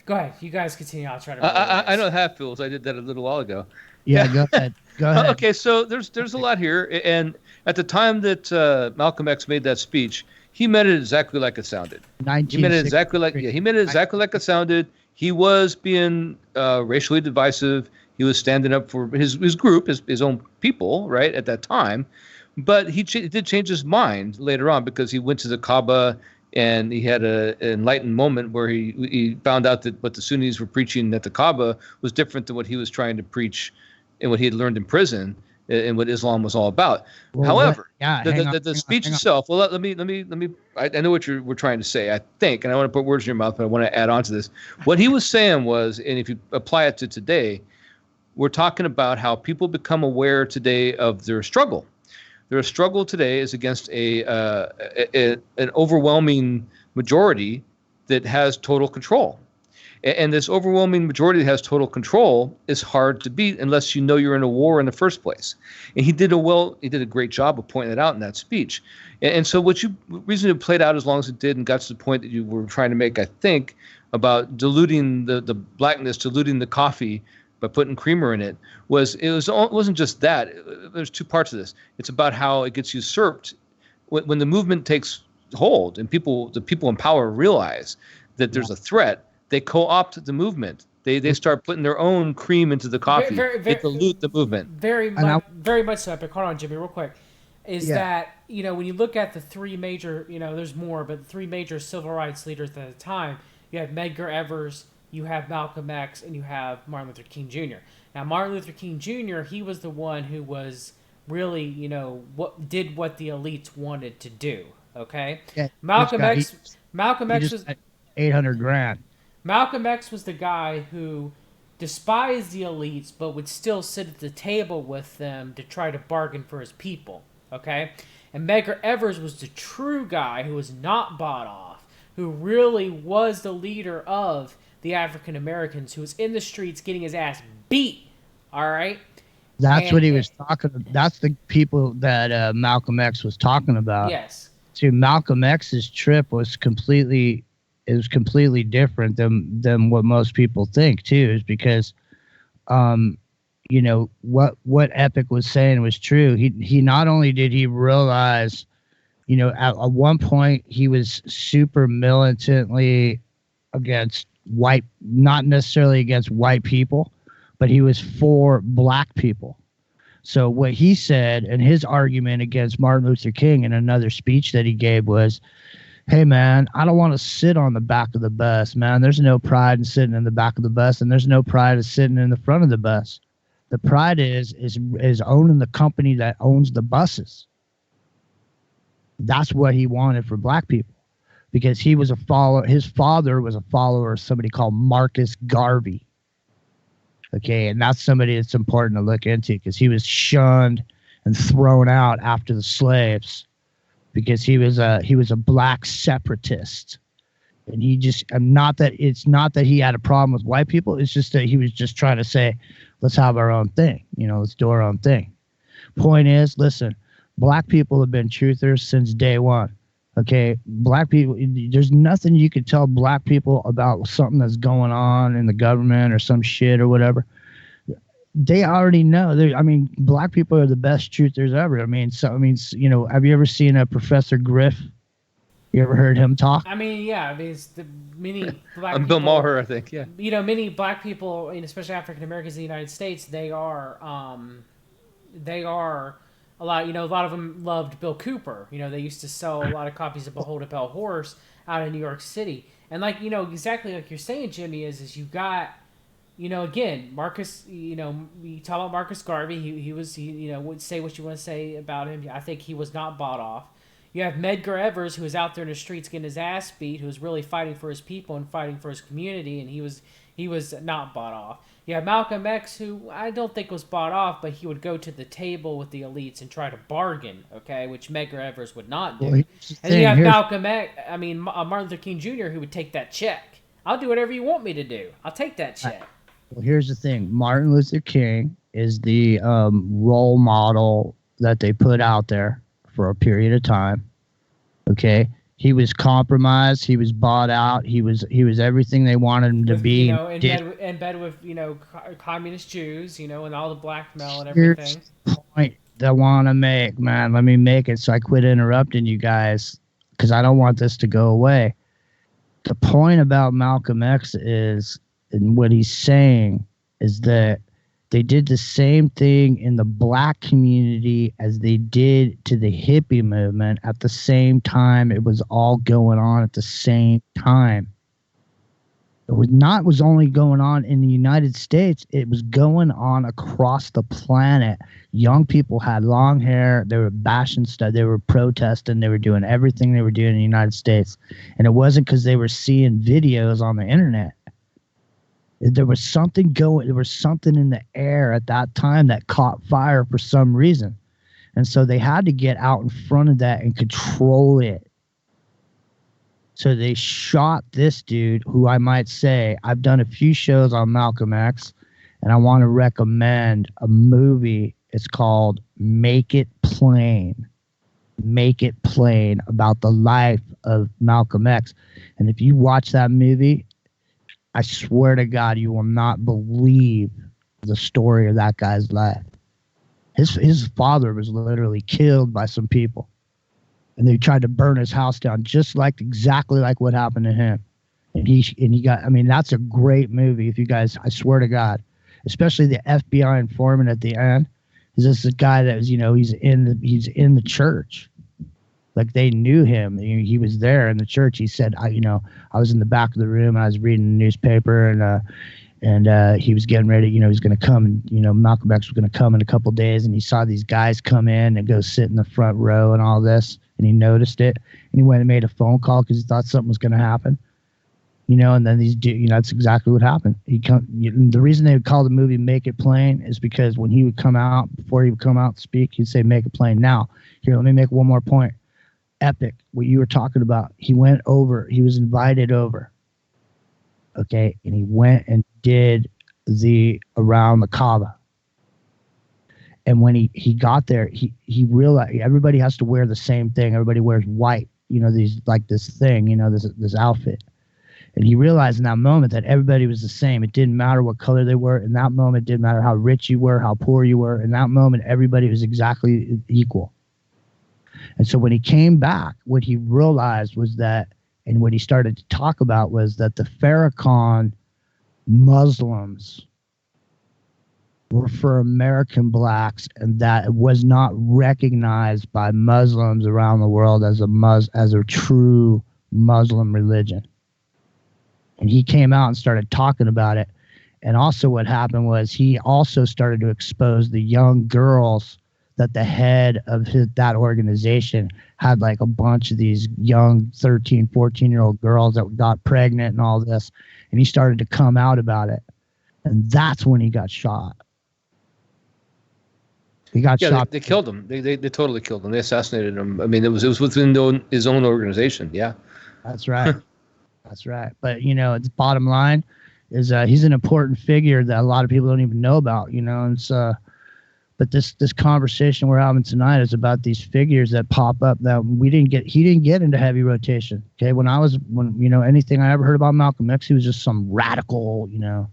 Go ahead. You guys continue. I'll try to. I know how it feels. I did that a little while ago. Yeah, go ahead. Go ahead. Okay, so there's a lot here, and at the time that Malcolm X made that speech, he meant it exactly like it sounded. He meant it exactly like it sounded. He was being racially divisive. He was standing up for his group, his own people, right at that time. But he did change his mind later on because he went to the Kaaba. And he had an enlightened moment where he found out that what the Sunnis were preaching at the Kaaba was different than what he was trying to preach and what he had learned in prison and what Islam was all about. Well, however, the speech itself. Well, let me. I know what we're trying to say. I think, and I want to put words in your mouth, but I want to add on to this. What he was saying was, and if you apply it to today, we're talking about how people become aware today of their struggle. Their struggle today is against an overwhelming majority that has total control. And this overwhelming majority that has total control is hard to beat unless you know you're in a war in the first place. And he did a great job of pointing that out in that speech. And so reason it played out as long as it did and got to the point that you were trying to make, I think, about diluting the blackness, diluting the coffee by putting creamer in it, wasn't just that. There's two parts of this. It's about how it gets usurped when the movement takes hold and the people in power realize that there's a threat. They co-opt the movement. They start putting their own cream into the coffee. They dilute the movement. Very much so, Epic. Hold on, Jimmy, real quick. That, when you look at the three major, there's more, but the three major civil rights leaders at the time, you have Medgar Evers, you have Malcolm X, and you have Martin Luther King Jr. Now, Martin Luther King Jr., he was the one who was really, what the elites wanted to do. Okay, yeah, Malcolm X was $800,000. Malcolm X was the guy who despised the elites, but would still sit at the table with them to try to bargain for his people. Okay, and Medgar Evers was the true guy who was not bought off, who really was the leader of the African Americans, who was in the streets getting his ass beat. All right. That's what he was talking about. That's the people that Malcolm X was talking about. Yes. See, Malcolm X's trip was completely different than what most people think too, is because what Epic was saying was true. He not only did he realize, at one point he was super militantly against not necessarily against white people, but he was for black people. So what he said, and his argument against Martin Luther King in another speech that he gave was, hey, man, I don't want to sit on the back of the bus, man. There's no pride in sitting in the back of the bus, and there's no pride in sitting in the front of the bus. The pride is owning the company that owns the buses. That's what he wanted for black people, because he was a follower. His father was a follower of somebody called Marcus Garvey. Okay, and that's somebody that's important to look into, because he was shunned and thrown out after the slaves because he was a black separatist. And he just, it's not that he had a problem with white people. It's just that he was just trying to say, let's have our own thing. Let's do our own thing. Point is, listen, black people have been truthers since day one. Okay, black people, there's nothing you could tell black people about something that's going on in the government or some shit or whatever. They already know. Black people are the best truthers ever. Have you ever seen a Professor Griff? You ever heard him talk? It's the many black people. Bill Maher, I think, yeah. Many black people, especially African Americans in the United States, they are a lot of them loved Bill Cooper. They used to sell a lot of copies of Behold a Pale Horse out in New York City. And exactly like you're saying, Jimmy, is you got, again, Marcus, you talk about Marcus Garvey. He would say what you want to say about him. I think he was not bought off. You have Medgar Evers, who was out there in the streets getting his ass beat, who was really fighting for his people and fighting for his community, and he was not bought off. You have Malcolm X, who I don't think was bought off, but he would go to the table with the elites and try to bargain, okay, which Medgar Evers would not do. And then you have Martin Luther King Jr., who would take that check. I'll do whatever you want me to do. I'll take that check. Well, here's the thing. Martin Luther King is the role model that they put out there for a period of time. Okay. He was compromised. He was bought out. He was everything they wanted him to be. In bed with communist Jews, and all the blackmail and everything. Here's the point that I want to make, man. Let me make it so I quit interrupting you guys, because I don't want this to go away. The point about Malcolm X is, and what he's saying is that they did the same thing in the black community as they did to the hippie movement at the same time. It was all going on at the same time. It was only going on in the United States. It was going on across the planet. Young people had long hair. They were bashing stuff. They were protesting. They were doing everything they were doing in the United States. And it wasn't because they were seeing videos on the internet. There was something in the air at that time that caught fire for some reason. And so they had to get out in front of that and control it. So they shot this dude, who I might say, I've done a few shows on Malcolm X, and I want to recommend a movie. It's called Make It Plain. Make It Plain, about the life of Malcolm X. And if you watch that movie, I swear to God, you will not believe the story of that guy's life. His father was literally killed by some people, and they tried to burn his house down, just like exactly like what happened to him. And he got. I mean, that's a great movie. If you guys, I swear to God, especially the FBI informant at the end. Is this a guy that was, he's in the church, like they knew him. He was there in the church. He said, I was in the back of the room and I was reading the newspaper, and he was getting ready. He was going to come, and Malcolm X was going to come in a couple of days, and he saw these guys come in and go sit in the front row and all this, and he noticed it, and he went and made a phone call because he thought something was going to happen. And then that's exactly what happened. The reason they would call the movie Make It Plain is because when he would come out, before he would come out to speak, he'd say, make it plain. Now, here, let me make one more point. Epic, what you were talking about, he went over, he was invited over. Okay. And he went and did around the Kaaba. And when he got there, he realized everybody has to wear the same thing. Everybody wears white, these, like this thing, this outfit. And he realized in that moment that everybody was the same. It didn't matter what color they were. In that moment, it didn't matter how rich you were, how poor you were. In that moment, everybody was exactly equal. And so when he came back, what he realized was that, and what he started to talk about was that the Farrakhan Muslims were for American blacks, and that it was not recognized by Muslims around the world as a true Muslim religion. And he came out and started talking about it. And also what happened was he also started to expose the young girls that the head of that organization had, like a bunch of these young 13, 14-year-old girls that got pregnant and all this. And he started to come out about it. And that's when he got shot. He got shot. They killed him. They totally killed him. They assassinated him. I mean, it was within his own organization. Yeah. That's right. That's right. But, it's bottom line is he's an important figure that a lot of people don't even know about, and it's, but this conversation we're having tonight is about these figures that pop up that he didn't get into heavy rotation. Okay. When anything I ever heard about Malcolm X, he was just some radical, and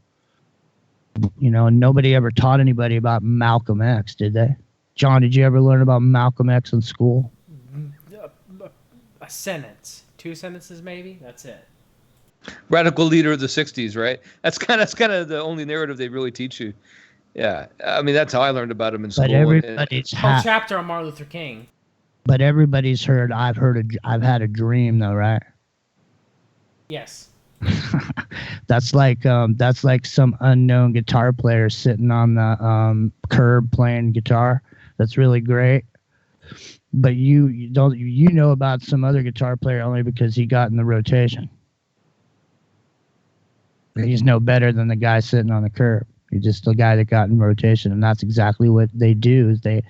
nobody ever taught anybody about Malcolm X, did they? John, did you ever learn about Malcolm X in school? A sentence, 2 sentences, maybe. That's it. Radical leader of the 60s, right? That's kind of the only narrative they really teach you. Yeah, I mean, that's how I learned about him in school. But everybody's whole chapter on Martin Luther King. But everybody's heard. I've had a dream, though, right? Yes. That's like some unknown guitar player sitting on the curb playing guitar. That's really great. But you know about some other guitar player only because he got in the rotation. He's no better than the guy sitting on the curb. He's just the guy that got in rotation, and that's exactly what they do. Is they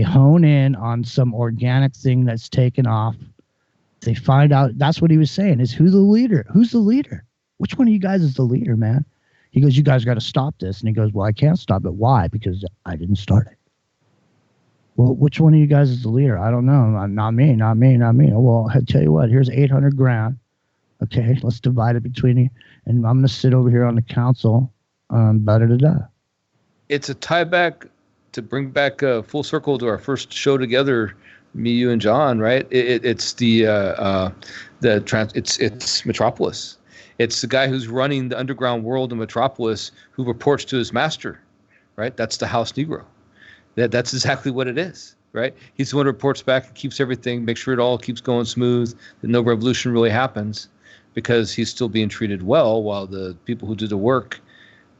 hone in on some organic thing that's taken off. They find out. That's what he was saying. Is who's the leader? Who's the leader? Which one of you guys is the leader, man? He goes, you guys got to stop this. And he goes, well, I can't stop it. Why? Because I didn't start it. Well, which one of you guys is the leader? I don't know. Not me. Well, I'll tell you what. Here's 800 grand. Okay, let's divide it between you. And I'm going to sit over here on the council. It's a tie back to bring back full circle to our first show together, me, you, and John. Right? It's Metropolis. It's the guy who's running the underground world in Metropolis who reports to his master. Right? That's the House Negro. That's exactly what it is. Right? He's the one who reports back and keeps everything, makes sure it all keeps going smooth, that no revolution really happens, because he's still being treated well while the people who do the work,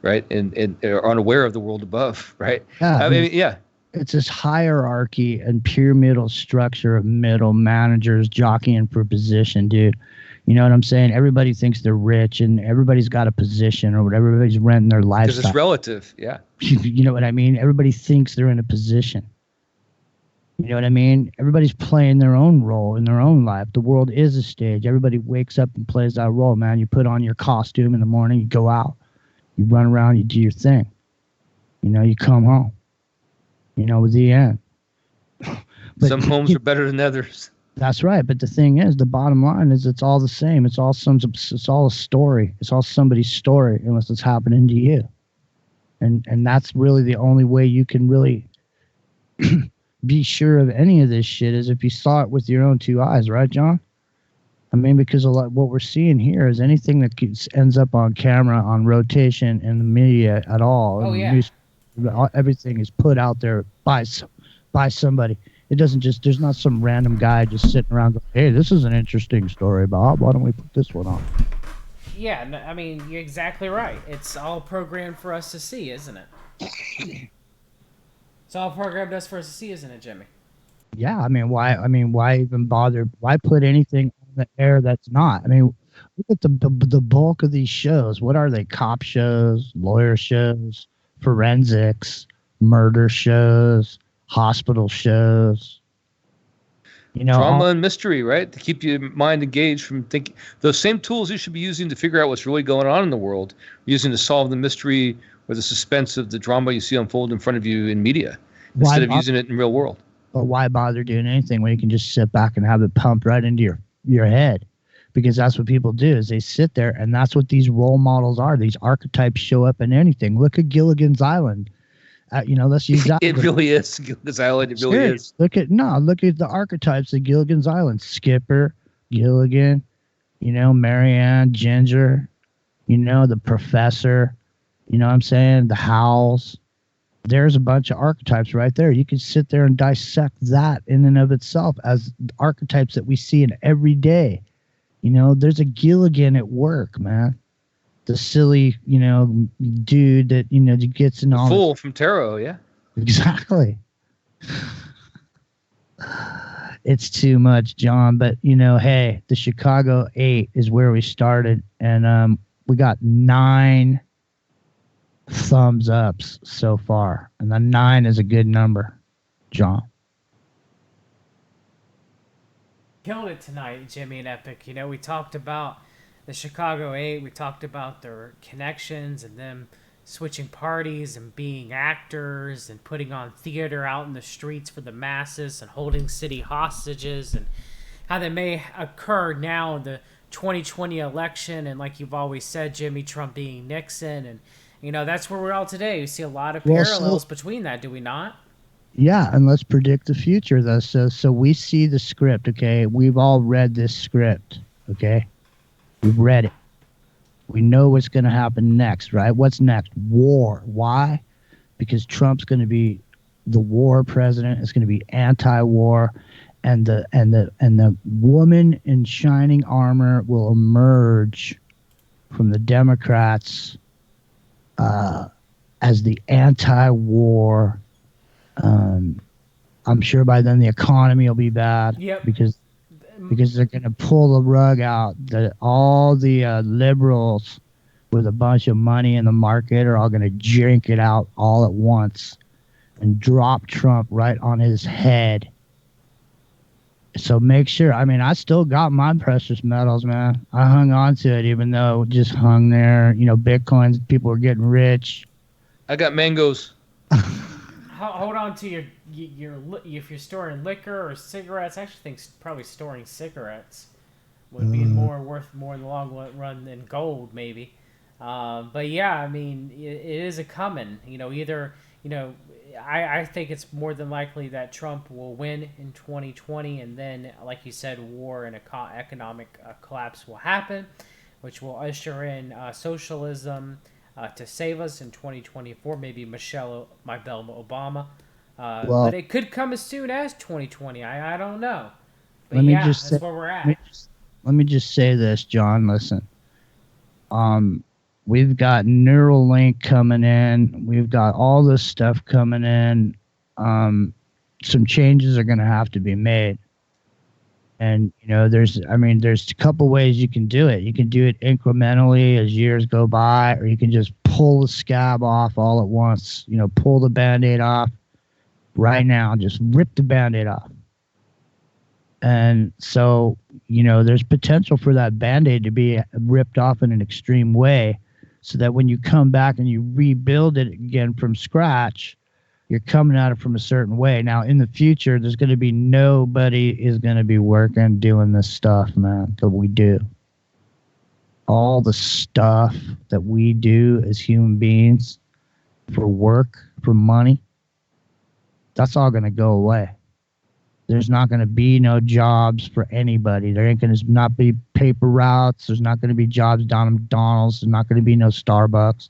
right, and are unaware of the world above, right? Yeah, I mean, yeah. It's this hierarchy and pyramidal structure of middle managers jockeying for position, dude. You know what I'm saying? Everybody thinks they're rich and everybody's got a position or whatever. Everybody's renting their lifestyle. Because it's relative, yeah. You know what I mean? Everybody thinks they're in a position. You know what I mean? Everybody's playing their own role in their own life. The world is a stage. Everybody wakes up and plays that role, man. You put on your costume in the morning, you go out, you run around, you do your thing. You know, you come home. You know, with the end. But some homes are better than others. That's right. But the thing is, the bottom line is it's all the same. It's all a story. It's all somebody's story unless it's happening to you. And that's really the only way you can really be sure of any of this shit is if you saw it with your own two eyes, right, John? I mean, because a lot what we're seeing here is anything that ends up on camera, on rotation in the media at all. Oh, yeah. Everything is put out there by somebody. It doesn't just, there's not some random guy just sitting around going, hey, this is an interesting story, Bob. Why don't we put this one on? Yeah, no, I mean, you're exactly right. It's all programmed for us to see, isn't it? It's all programmed us for us to see, isn't it, Jimmy? Yeah, I mean, why even bother? Why put anything on the air that's not? I mean, look at the bulk of these shows. What are they? Cop shows, lawyer shows, forensics, murder shows, hospital shows. You know, drama and mystery, right? To keep your mind engaged from thinking. Those same tools you should be using to figure out what's really going on in the world, using to solve the mystery or the suspense of the drama you see unfold in front of you in media, instead of using it in real world. But why bother doing anything when you can just sit back and have it pumped right into your head? Because that's what people do is they sit there, and that's what these role models are. These archetypes show up in anything. Look at Gilligan's Island. You know, let's use that. It really is Gilligan's Island. It really is. Look at the archetypes of Gilligan's Island. Skipper, Gilligan, you know, Marianne, Ginger, you know, the professor, you know what I'm saying? The Howls. There's a bunch of archetypes right there. You can sit there and dissect that in and of itself as archetypes that we see in every day. You know, there's a Gilligan at work, man. The silly, you know, dude that, you know, gets in all... The fool from tarot, yeah. Exactly. It's too much, John. But, you know, hey, the Chicago 8 is where we started. And we got 9 thumbs ups so far. And the 9 is a good number, John. Killed it tonight, Jimmy and Epic. You know, we talked about the Chicago 8, we talked about their connections and them switching parties and being actors and putting on theater out in the streets for the masses and holding city hostages and how that may occur now in the 2020 election. And like you've always said, Jimmy, Trump being Nixon. And, you know, that's where we're all today. We see a lot of parallels between that, do we not? Yeah, and let's predict the future, though. So we see the script, okay? We've all read this script, okay? We've read it. We know what's going to happen next, right? What's next? War. Why? Because Trump's going to be the war president. It's going to be anti-war, and the woman in shining armor will emerge from the Democrats as the anti-war. I'm sure by then the economy will be bad. Yep. Because they're going to pull the rug out. All the liberals with a bunch of money in the market are all going to drink it out all at once and drop Trump right on his head. So make sure. I mean, I still got my precious metals, man. I hung on to it even though it just hung there. You know, Bitcoins, people were getting rich. I got mangoes. Hold on to your if you're storing liquor or cigarettes. I actually think probably storing cigarettes would be worth more in the long run than gold, maybe. But yeah, I mean, it is a coming. You know, either, you know, I think it's more than likely that Trump will win in 2020, and then, like you said, war and economic collapse will happen, which will usher in socialism to save us in 2024. Maybe Michelle Obama. But it could come as soon as 2020. I don't know. But that's where we're at. Let me just say this, John. Listen. We've got Neuralink coming in. We've got all this stuff coming in. Some changes are going to have to be made. And, you know, there's a couple ways you can do it. You can do it incrementally as years go by, or you can just pull the scab off all at once, you know, pull the Band-Aid off right now. Just rip the Band-Aid off. And so, there's potential for that Band-Aid to be ripped off in an extreme way so that when you come back and you rebuild it again from scratch, you're coming at it from a certain way. Now, in the future, there's going to be nobody is going to be working doing this stuff, man, that we do. All the stuff that we do as human beings for work, for money, that's all going to go away. There's not going to be no jobs for anybody. There ain't going to not be paper routes. There's not going to be jobs down at McDonald's. There's not going to be no Starbucks.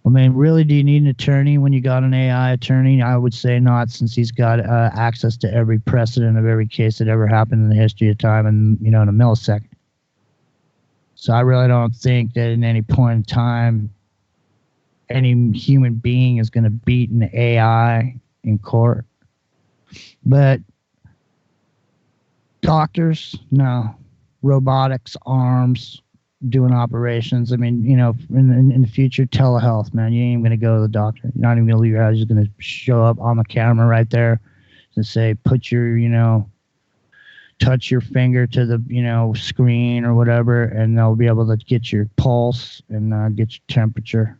I mean, really, do you need an attorney when you got an AI attorney? I would say not, since he's got access to every precedent of every case that ever happened in the history of time and, in a millisecond. So I really don't think that at any point in time, any human being is going to beat an AI in court. But doctors, no. Robotics, arms, doing operations. I mean, in the future, telehealth, man. You ain't even going to go to the doctor. You're not even going to leave your house. You're going to show up on the camera right there and say, put your, touch your finger to the, screen or whatever, and they'll be able to get your pulse and get your temperature.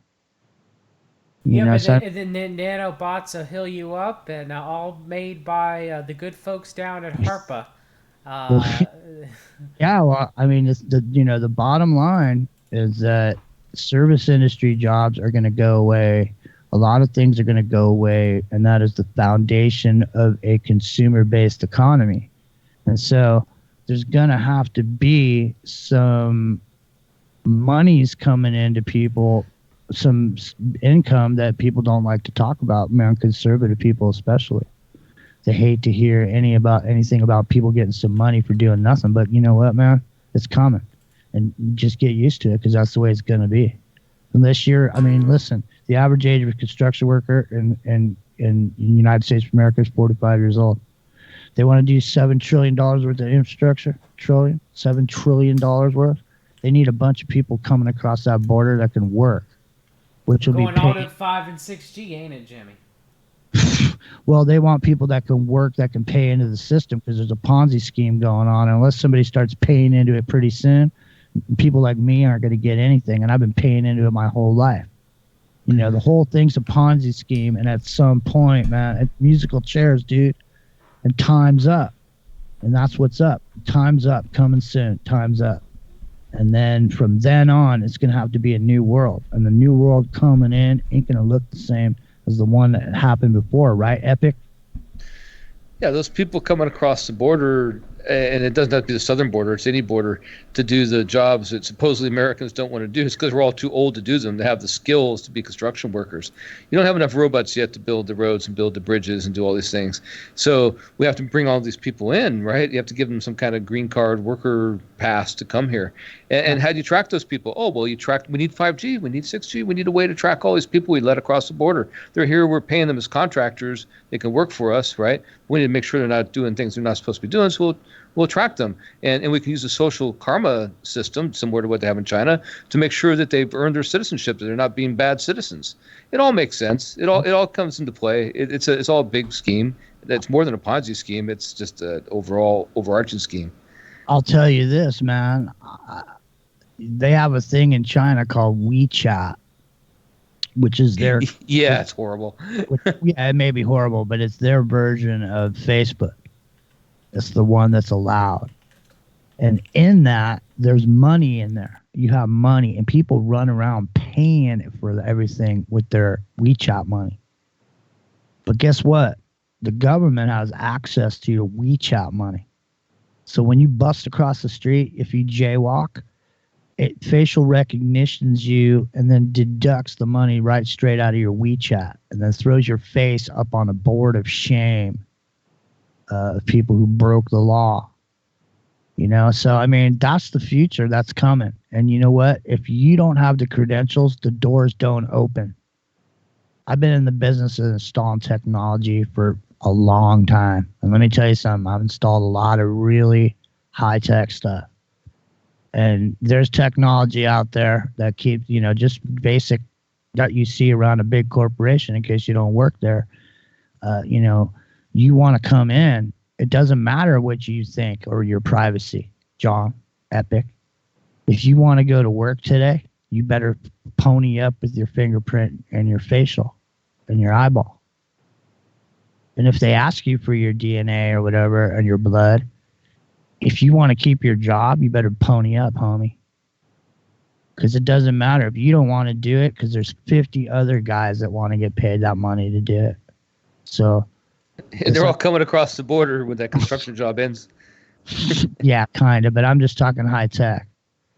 And then nanobots will heal you up, and all made by the good folks down at HARPA. Yeah, well, I mean, it's the bottom line is that service industry jobs are going to go away. A lot of things are going to go away, and that is the foundation of a consumer-based economy. And so there's going to have to be some monies coming into people, some income that people don't like to talk about, man, conservative people especially. They hate to hear anything about people getting some money for doing nothing. But you know what, man? It's coming. And just get used to it, because that's the way it's going to be. Unless listen, the average age of a construction worker in the United States of America is 45 years old. They want to do $7 trillion worth of infrastructure. $7 trillion worth. They need a bunch of people coming across that border that can work, which will going be all to 5 and 6G, ain't it, Jimmy? Well, they want people that can work, that can pay into the system, because there's a Ponzi scheme going on. And unless somebody starts paying into it pretty soon, people like me aren't going to get anything. And I've been paying into it my whole life. The whole thing's a Ponzi scheme. And at some point, man, musical chairs, dude, and time's up. And that's what's up. Time's up, coming soon. Time's up. And then from then on, it's going to have to be a new world. And the new world coming in ain't going to look the same as the one that happened before, right, Epic? Yeah, those people coming across the border, and it doesn't have to be the southern border, it's any border, to do the jobs that supposedly Americans don't want to do. It's because we're all too old to do them, to have the skills to be construction workers. You don't have enough robots yet to build the roads and build the bridges and do all these things. So we have to bring all these people in, right? You have to give them some kind of green card worker pass to come here. And how do you track those people? Oh, well, we need 5G, we need 6G, we need a way to track all these people we let across the border. They're here, we're paying them as contractors, they can work for us, right? We need to make sure they're not doing things they're not supposed to be doing, so we'll track them. And we can use a social karma system, similar to what they have in China, to make sure that they've earned their citizenship, that they're not being bad citizens. It all makes sense. It all comes into play. It's all a big scheme. It's more than a Ponzi scheme. It's just an overall overarching scheme. I'll tell you this, man. They have a thing in China called WeChat, which is their... Yeah, it's horrible. Yeah, it may be horrible, but it's their version of Facebook. It's the one that's allowed. And in that, there's money in there. You have money, and people run around paying for everything with their WeChat money. But guess what? The government has access to your WeChat money. So when you bust across the street, if you jaywalk, it facial recognitions you and then deducts the money right straight out of your WeChat, and then throws your face up on a board of shame of people who broke the law. So I mean, that's the future that's coming. And you know what? If you don't have the credentials, the doors don't open. I've been in the business of installing technology for a long time. And let me tell you something, I've installed a lot of really high-tech stuff. And there's technology out there that keeps, just basic that you see around a big corporation in case you don't work there. You want to come in. It doesn't matter what you think or your privacy, John, Epic. If you want to go to work today, you better pony up with your fingerprint and your facial and your eyeball. And if they ask you for your DNA or whatever and your blood, if you want to keep your job, you better pony up, homie. Because it doesn't matter if you don't want to do it, because there's 50 other guys that want to get paid that money to do it. So they're all coming across the border when that construction job ends. Yeah, kind of, but I'm just talking high tech.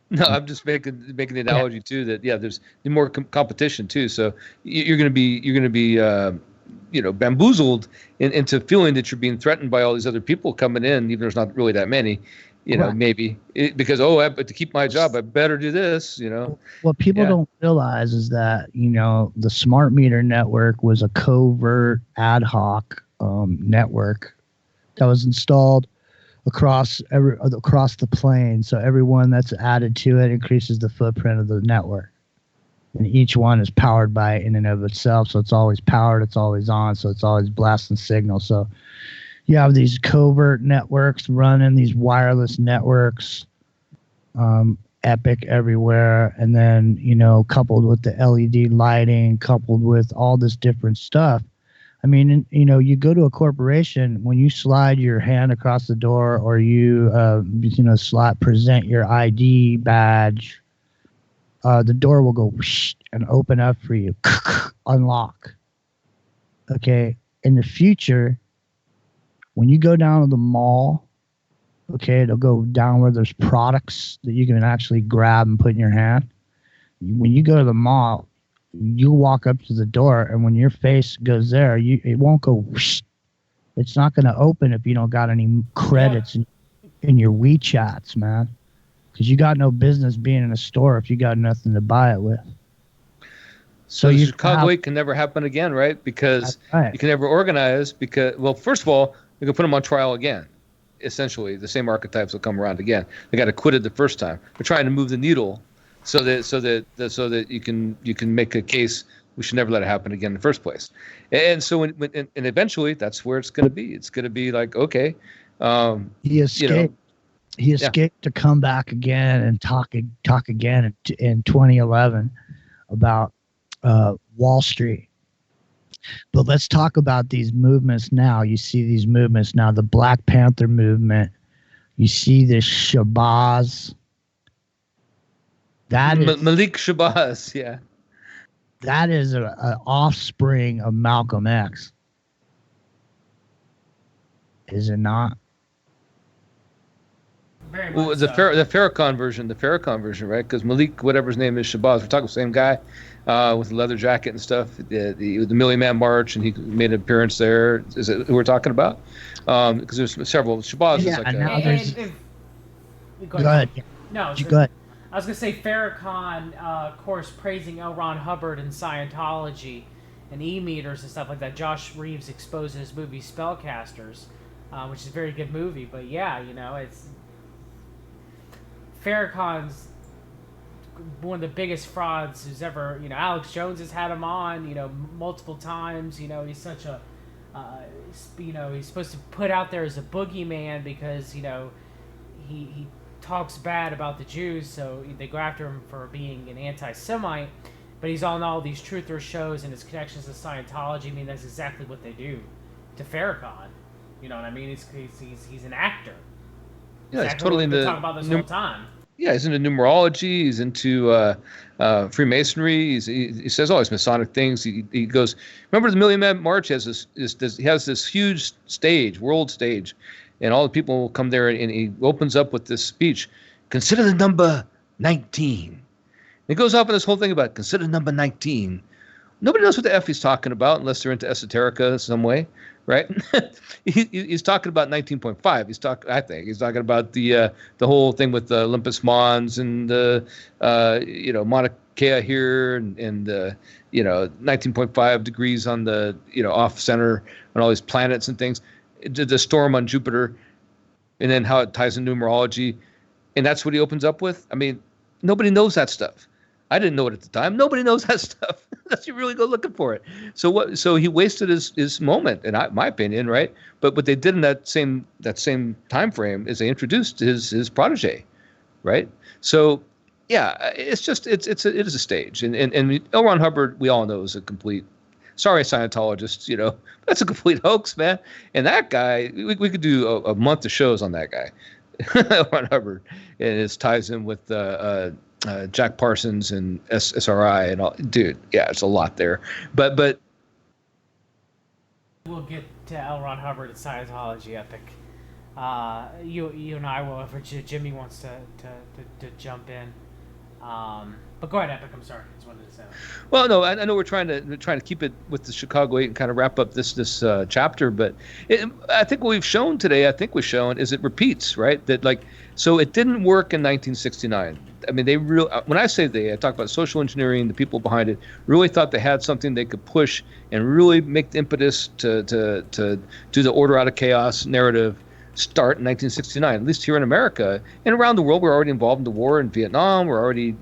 No, I'm just making the analogy too that there's more competition too. So you're going to be bamboozled into feeling that you're being threatened by all these other people coming in, even though there's not really that many. Maybe because to keep my job, I better do this. What people don't realize is that the smart meter network was a covert ad hoc network that was installed across the plane. So everyone that's added to it increases the footprint of the network, and each one is powered by it in and of itself. So it's always powered, it's always on, so it's always blasting signal. So you have these covert networks running these wireless networks, Epic everywhere, and then coupled with the LED lighting, coupled with all this different stuff. I mean, you go to a corporation, when you slide your hand across the door, or you present your ID badge, the door will go whoosh and open up for you, unlock. Okay, in the future, when you go down to the mall, okay, it'll go down where there's products that you can actually grab and put in your hand. When you go to the mall, you walk up to the door, and when your face goes there, it won't go whoosh. It's not going to open if you don't got any credits in your WeChats, man. Because you got no business being in a store if you got nothing to buy it with. So the Chicago 8 can never happen again, right? Because you can never organize. Because, first of all, we can put them on trial again. Essentially, the same archetypes will come around again. They got acquitted the first time. They're trying to move the needle so that you can make a case we should never let it happen again in the first place. And so and eventually that's where it's going to be. It's going to be like, okay, he escaped. He escaped to come back again and talk again in 2011 about Wall Street. But let's talk about these movements now. You see these movements now, the Black Panther movement. You see this Shabazz. That is Malik Shabazz, yeah. That is an offspring of Malcolm X. Is it not? Very Well, much the so. Farrakhan version, right? Because Malik, whatever his name is, Shabazz. We're talking the same guy with the leather jacket and stuff. The Million Man March, and he made an appearance there. Is it who we're talking about? Because there's several. Shabazz is like now a, there's. Go Go ahead. No, Go ahead. I was going to say Farrakhan, of course, praising L. Ron Hubbard and Scientology and e-meters and stuff like that. Josh Reeves exposed in his movie Spellcasters, which is a very good movie. But yeah, it's Farrakhan's one of the biggest frauds who's ever. Alex Jones has had him on, multiple times. He's such a, he's supposed to put out there as a boogeyman because he talks bad about the Jews, so they go after him for being an anti-Semite, but he's on all these truther shows, and his connections to Scientology, that's exactly what they do to Farrakhan. You know what I mean? He's an actor. yeah, Exactly it's totally what in we've been the talking about this whole time. Yeah, he's into numerology. He's into Freemasonry. He says all these Masonic things. He goes. Remember, the Million Man March has he has this huge stage, world stage, and all the people will come there, and he opens up with this speech. Consider the number 19. And he goes off on this whole thing about consider number 19. Nobody knows what the F he's talking about unless they're into esoterica in some way, right? He's talking about 19.5. I think he's talking about the whole thing with the Olympus Mons and the Mauna Kea here and 19.5 degrees on the off center and all these planets and things. The storm on Jupiter, and then how it ties in numerology, and that's what he opens up with. Nobody knows that stuff. I didn't know it at the time. Nobody knows that stuff unless you really go looking for it. So what? So he wasted his moment, in my opinion, right? But what they did in that same time frame is they introduced his protege, right? So yeah, it's just it is a stage, and L. Ron Hubbard, we all know, is a complete. Sorry, Scientologists, that's a complete hoax, man. And that guy, we could do a month of shows on that guy, L. Ron Hubbard, and it ties in with Jack Parsons and SRI and all. Dude, yeah, it's a lot there. But we'll get to L. Ron Hubbard at Scientology Epic. You and I will, if Jimmy wants to jump in. But go ahead, Epic. I'm sorry. I just wanted to say that. Well, no, I know we're trying to keep it with the Chicago 8 and kind of wrap up this chapter, but I think what we've shown today, is it repeats, right? That so it didn't work in 1969. I mean, when I say I talk about social engineering, the people behind it really thought they had something they could push and really make the impetus to do the order out of chaos narrative start in 1969, at least here in America. And around the world, we're already involved in the war in Vietnam. We're already,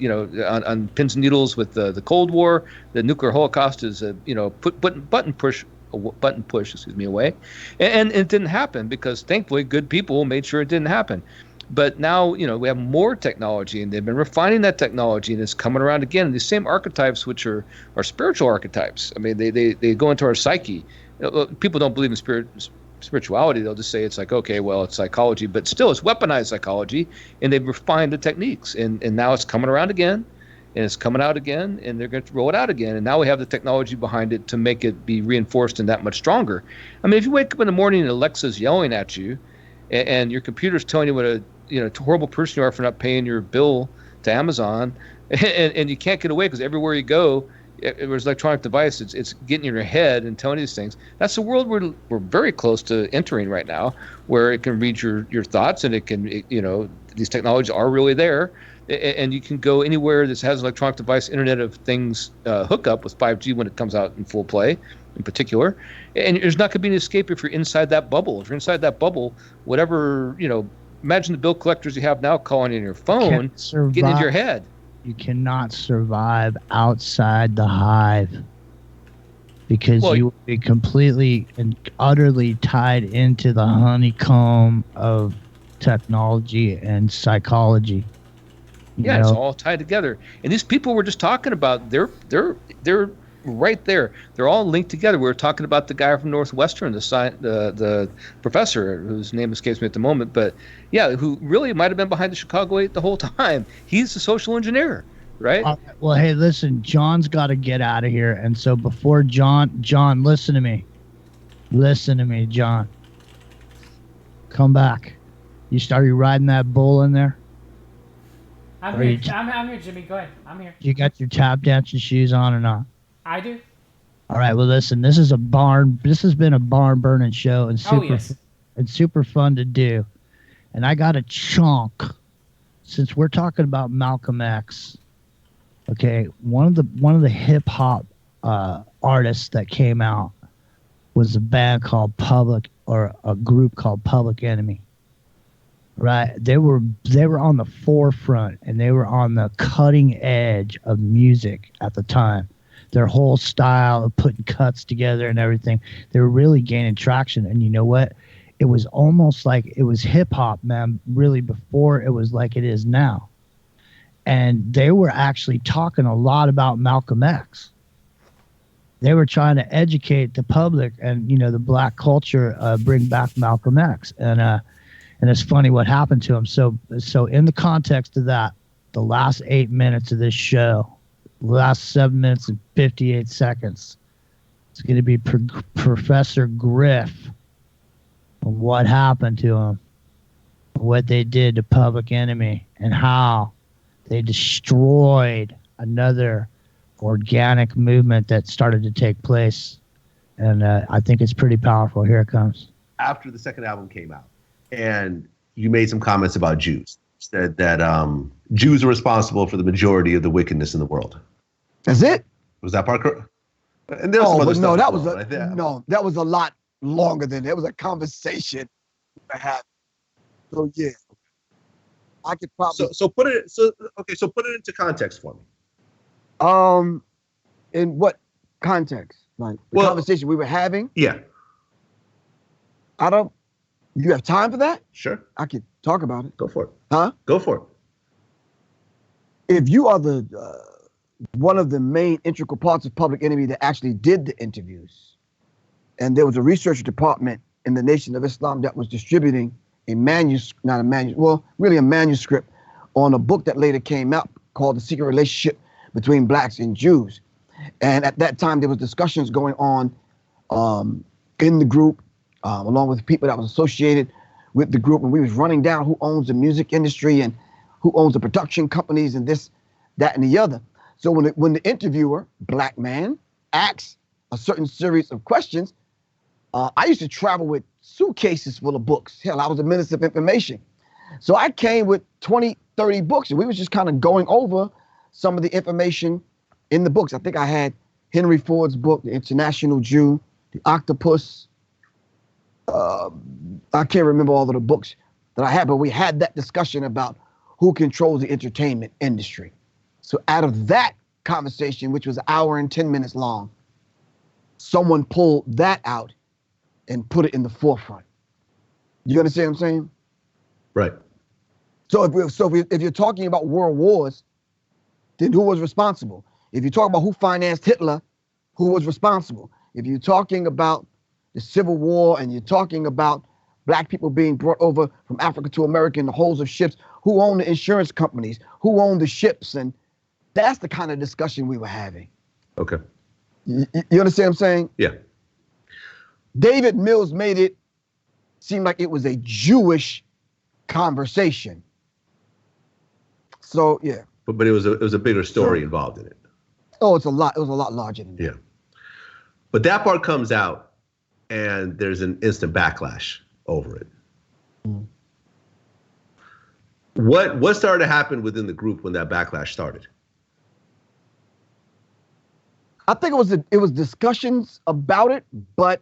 on pins and needles with the Cold War. The nuclear holocaust is, button push away. And it didn't happen because thankfully good people made sure it didn't happen. But now, we have more technology, and they've been refining that technology, and it's coming around again. And these same archetypes, which are spiritual archetypes. I mean, they go into our psyche. People don't believe in spirituality. They'll just say it's like, okay, well, it's psychology, but still it's weaponized psychology, and they've refined the techniques, and now it's coming around again, and it's coming out again, and they're going to roll it out again, and now we have the technology behind it to make it be reinforced and that much stronger. I mean, if you wake up in the morning and Alexa's yelling at you, and your computer's telling you what a horrible person you are for not paying your bill to Amazon, and you can't get away because everywhere you go, it was electronic device. It's getting in your head and telling you these things. That's the world we're very close to entering right now, where it can read your thoughts, and these technologies are really there, and you can go anywhere that has electronic device, Internet of Things hookup with 5G when it comes out in full play, in particular. And there's not going to be an escape if you're inside that bubble. If you're inside that bubble, whatever imagine the bill collectors you have now calling in your phone, getting into your head. You cannot survive outside the hive because you will be completely and utterly tied into the honeycomb of technology and psychology. Yeah, it's all tied together. And these people we're just talking about, they're right there. They're all linked together. We were talking about the guy from Northwestern, the professor whose name escapes me at the moment, but yeah, who really might have been behind the Chicago 8 the whole time. He's a social engineer, right? Well, hey, listen, John's got to get out of here, and so before John, listen to me, John. Come back. You riding that bull in there? I'm here, Jimmy. Go ahead. I'm here. You got your tap dancing shoes on or not? I do. All right. Well, listen. This has been a barn burning show, and super fun to do. And I got a chunk. Since we're talking about Malcolm X, okay. One of the hip hop artists that came out was a band called a group called Public Enemy. Right. They were on the forefront, and they were on the cutting edge of music at the time. Their whole style of putting cuts together and everything, they were really gaining traction. And you know what? It was almost like it was hip hop, man, really before it was like it is now. And they were actually talking a lot about Malcolm X. They were trying to educate the public and, the black culture, bring back Malcolm X. And it's funny what happened to him. So in the context of that, the last 8 minutes of this show, last 7 minutes and 58 seconds, it's going to be Professor Griff on what happened to him, what they did to Public Enemy, and how they destroyed another organic movement that started to take place. And I think it's pretty powerful. Here it comes. After the second album came out, and you made some comments about Jews, said that Jews are responsible for the majority of the wickedness in the world. That's it? Was that part correct? And there was some other stuff that was a lot longer than that. It was a conversation I had. So yeah, I could probably put it into context for me. In what context? Like the conversation we were having? Yeah. You have time for that? Sure. I could talk about it. Go for it. Huh? Go for it. If you are the one of the main integral parts of Public Enemy that actually did the interviews, and there was a research department in the Nation of Islam that was distributing a manuscript, really a manuscript on a book that later came out called The Secret Relationship Between Blacks and Jews. And at that time, there was discussions going on in the group, along with people that was associated with the group. And we was running down who owns the music industry and who owns the production companies and this, that, and the other. So when the interviewer, black man, asks a certain series of questions, I used to travel with suitcases full of books. Hell, I was a minister of information. So I came with 20, 30 books, and we was just kind of going over some of the information in the books. I think I had Henry Ford's book, The International Jew, The Octopus. I can't remember all of the books that I had, but we had that discussion about who controls the entertainment industry. So out of that conversation, which was an hour and 10 minutes long, someone pulled that out and put it in the forefront. You understand what I'm saying? Right. So if you're talking about world wars, then who was responsible? If you're talking about who financed Hitler, who was responsible? If you're talking about the Civil War and you're talking about black people being brought over from Africa to America in the hulls of ships, who owned the insurance companies? Who owned the ships? And that's the kind of discussion we were having. Okay. You understand what I'm saying? Yeah. David Mills made it seem like it was a Jewish conversation. So yeah. But it was a bigger story involved in it. Oh, it was a lot larger than that. Yeah. But that part comes out and there's an instant backlash over it. Mm. What started to happen within the group when that backlash started? I think it was discussions about it, but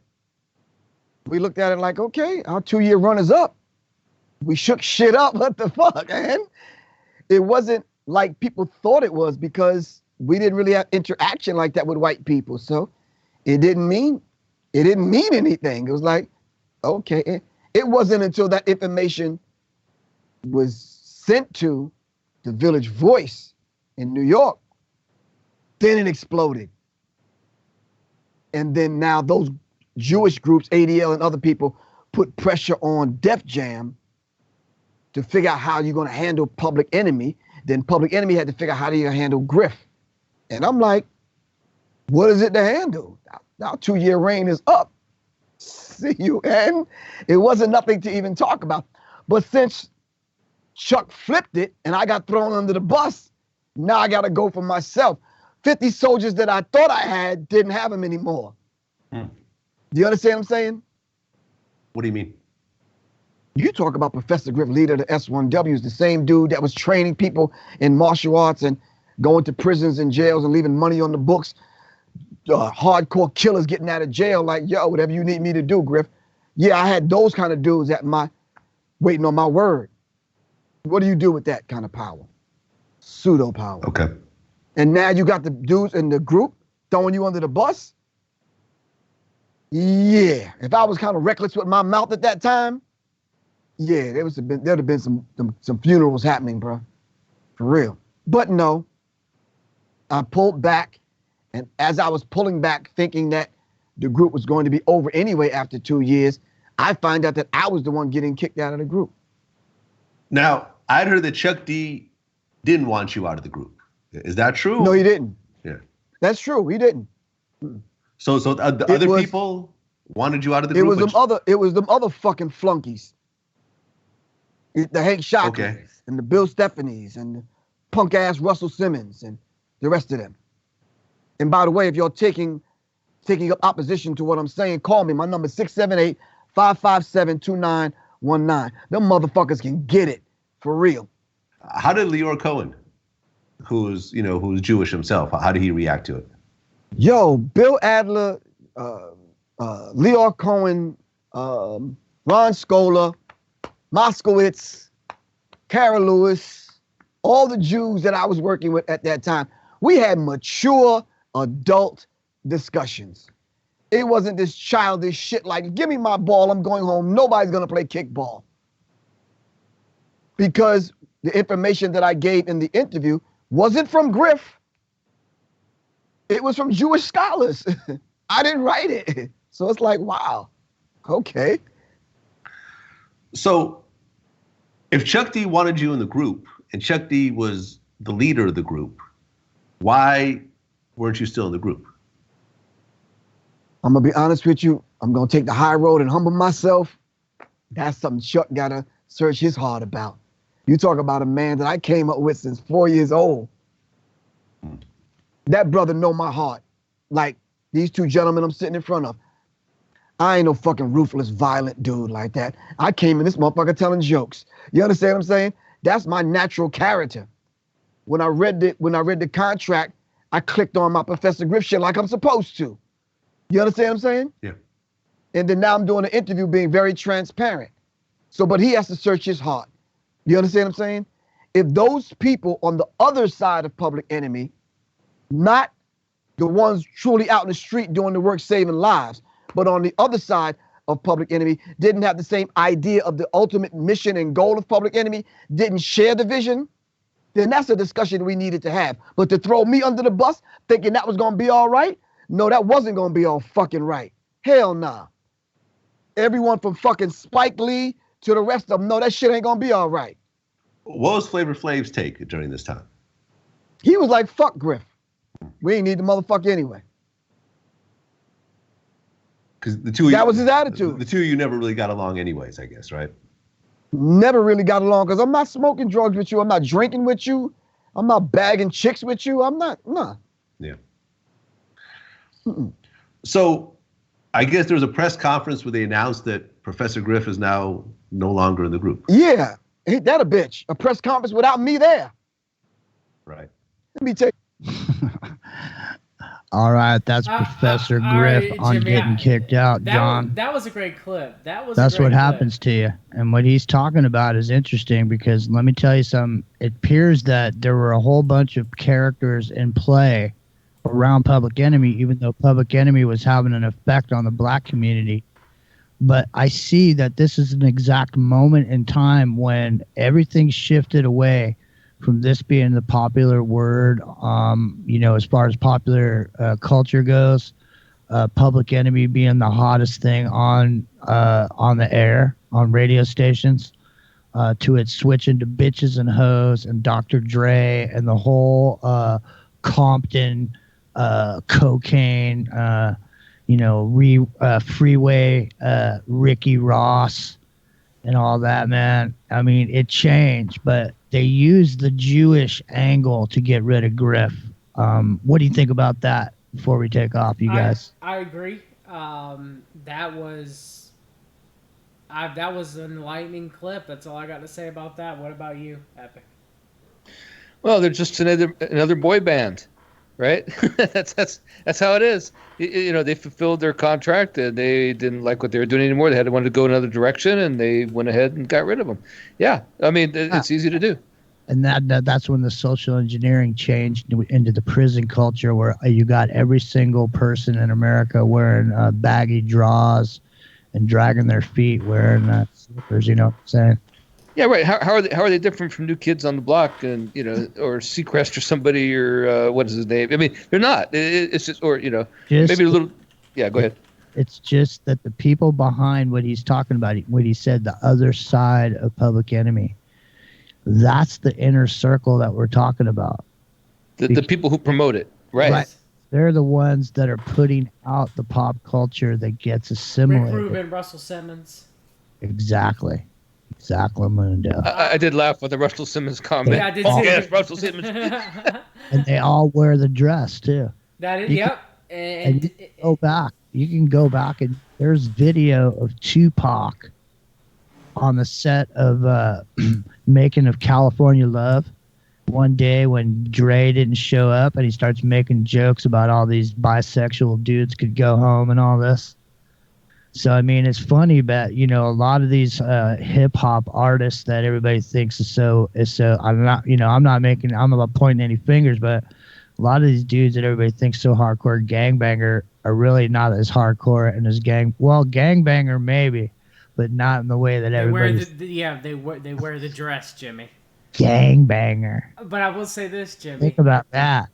we looked at it like, okay, our 2-year run is up. We shook shit up. What the fuck, man? It wasn't like people thought it was because we didn't really have interaction like that with white people. So it didn't mean anything. It was like, okay. It wasn't until that information was sent to the Village Voice in New York, then it exploded. And then now those Jewish groups, ADL and other people, put pressure on Def Jam to figure out how you're going to handle Public Enemy. Then Public Enemy had to figure out how do you handle Griff. And I'm like, what is it to handle? Now 2-year reign is up. See you, and it wasn't nothing to even talk about. But since Chuck flipped it and I got thrown under the bus, now I got to go for myself. 50 soldiers that I thought I had didn't have them anymore. Do you understand what I'm saying? What do you mean? You talk about Professor Griff, leader of the S1Ws, the same dude that was training people in martial arts and going to prisons and jails and leaving money on the books. Hardcore killers getting out of jail like, yo, whatever you need me to do, Griff. Yeah, I had those kind of dudes waiting on my word. What do you do with that kind of power? Pseudo power. Okay. And now you got the dudes in the group throwing you under the bus? Yeah. If I was kind of reckless with my mouth at that time, yeah, there'd have been some funerals happening, bro. For real. But no, I pulled back. And as I was pulling back, thinking that the group was going to be over anyway after 2 years, I find out that I was the one getting kicked out of the group. Now, I'd heard that Chuck D didn't want you out of the group. Is that true? No, he didn't. Yeah. That's true. He didn't. So the other people wanted you out of the group? It was them other fucking flunkies. The Hank Shockley's and the Bill Stephanies and the punk ass Russell Simmons and the rest of them. And by the way, if you're taking up opposition to what I'm saying, call me. My number is 678-557-2919. Them motherfuckers can get it for real. How did Leor Cohen, who's Jewish himself, how did he react to it? Yo, Bill Adler, Leor Cohen, Ron Scola, Moskowitz, Kara Lewis, all the Jews that I was working with at that time We had mature adult discussions. It wasn't this childish shit like, give me my ball, I'm going home. Nobody's going to play kickball. Because the information that I gave in the interview wasn't from Griff. It was from Jewish scholars. I didn't write it. So it's like, wow, okay. So if Chuck D wanted you in the group and Chuck D was the leader of the group, why weren't you still in the group? I'm going to be honest with you. I'm going to take the high road and humble myself. That's something Chuck got to search his heart about. You talk about a man that I came up with since 4 years old. That brother know my heart. Like these two gentlemen I'm sitting in front of. I ain't no fucking ruthless, violent dude like that. I came in this motherfucker telling jokes. You understand what I'm saying? That's my natural character. When I read the contract, I clicked on my Professor Griff shit like I'm supposed to. You understand what I'm saying? Yeah. And then now I'm doing an interview being very transparent. So, but he has to search his heart. You understand what I'm saying? If those people on the other side of Public Enemy, not the ones truly out in the street doing the work saving lives, but on the other side of Public Enemy, didn't have the same idea of the ultimate mission and goal of Public Enemy, didn't share the vision, then that's a discussion we needed to have. But to throw me under the bus, thinking that was going to be all right, no, that wasn't going to be all fucking right. Hell nah. Everyone from fucking Spike Lee to the rest of them, no, that shit ain't going to be all right. What was Flavor Flav's take during this time? He was like, fuck Griff. We ain't need the motherfucker anyway. Because the two of you, that was his attitude. The two of you never really got along anyways, I guess, right? Never really got along because I'm not smoking drugs with you. I'm not drinking with you. I'm not bagging chicks with you. I'm not, nah. Yeah. So I guess there was a press conference where they announced that Professor Griff is now no longer in the group. Yeah. Ain't that a bitch? A press conference without me there. Right. Let me tell you. All right, that's Professor Griff right, on Jimmy, getting kicked out, John. That was a great clip. That's what happens to you. And what he's talking about is interesting because let me tell you something. It appears that there were a whole bunch of characters in play around Public Enemy, even though Public Enemy was having an effect on the black community. But I see that this is an exact moment in time when everything shifted away from this being the popular word, as far as popular culture goes, Public Enemy being the hottest thing on the air, on radio stations, to it switching to Bitches and Hoes and Dr. Dre and the whole Compton cocaine, freeway, Ricky Ross and all that, man. I mean, it changed, but they used the Jewish angle to get rid of Griff. What do you think about that before we take off, you guys? I agree. That was an enlightening clip. That's all I got to say about that. What about you, Epic? Well, they're just another boy band, right? that's how it is. They fulfilled their contract and they didn't like what they were doing anymore. They wanted to go another direction and they went ahead and got rid of them. Yeah, I mean it's easy to do. And that's when the social engineering changed into the prison culture, where you got every single person in America wearing baggy draws and dragging their feet, wearing slippers. You know what I'm saying? Yeah, right. How are they different from New Kids on the Block and or Seacrest or somebody or what is his name? I mean, they're not. It's just maybe a little. Yeah, go ahead. It's just that the people behind what he's talking about, what he said, the other side of Public Enemy, that's the inner circle that we're talking about. The people who promote it, right? They're the ones that are putting out the pop culture that gets assimilated. Rick Rubin, Russell Simmons. Exactly, Mundo. I did laugh with the Russell Simmons comment. Yeah, I did too. Yes, Russell Simmons. And they all wear the dress too. That is, You can go back and there's video of Tupac on the set of Making of California Love one day when Dre didn't show up and he starts making jokes about all these bisexual dudes could go home and all this. So, I mean, it's funny, but, a lot of these hip hop artists that everybody thinks is so, I'm not pointing any fingers, but a lot of these dudes that everybody thinks so hardcore gangbanger are really not as hardcore and as gangbanger maybe, but not in the way that They wear everybody's they wear the dress, Jimmy. gangbanger. But I will say this, Jimmy. Think about that.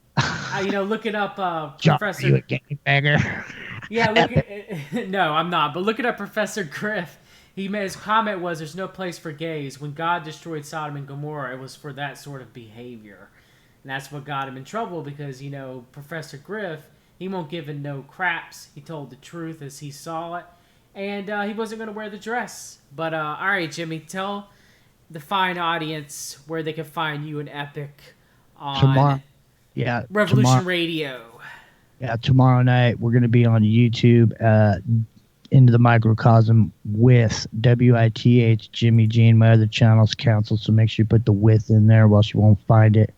Looking up John, Professor. are you a gangbanger? Yeah, look at, no, I'm not. But looking at Professor Griff, his comment was, "There's no place for gays. When God destroyed Sodom and Gomorrah, it was for that sort of behavior, and that's what got him in trouble because Professor Griff, he won't give in no craps. He told the truth as he saw it, and he wasn't going to wear the dress. But all right, Jimmy, tell the fine audience where they can find you and Epic on Tomorrow, yeah, Revolution Radio. Yeah, tomorrow night we're going to be on YouTube, Into the Microcosm with WITH Jimmy Jean. My other channel's canceled, so make sure you put the with in there, or else you won't find it.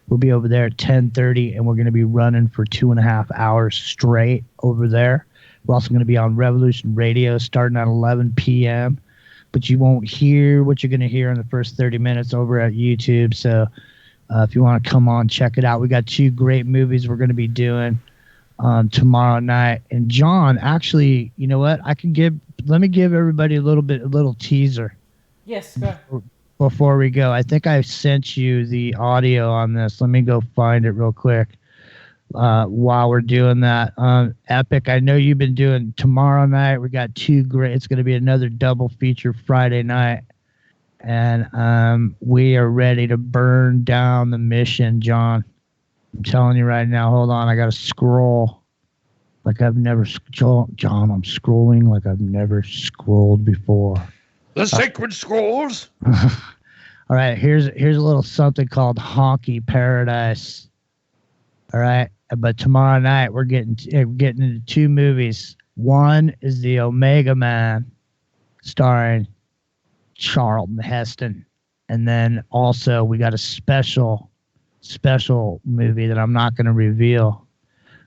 We'll be over there at 10:30, and we're going to be running for 2.5 hours straight over there. We're also going to be on Revolution Radio starting at 11 p.m., but you won't hear what you're going to hear in the first 30 minutes over at YouTube. So if you want to come on, check it out. We got 2 great movies we're going to be doing tomorrow night. And John, actually, you know what? Let me give everybody a little teaser. Yes, go ahead. Before we go, I think I sent you the audio on this. Let me go find it real quick while we're doing that. Epic, I know you've been doing tomorrow night. We got 2 great. It's going to be another double feature Friday night. And we are ready to burn down the mission, John. I'm telling you right now. Hold on. I got to scroll like I've never... John, I'm scrolling like I've never scrolled before. The sacred scrolls. All right, here's a little something called Honky Paradise. All right, but tomorrow night we're getting into 2 movies. One is the Omega Man, starring Charlton Heston, and then also we got a special movie that I'm not going to reveal.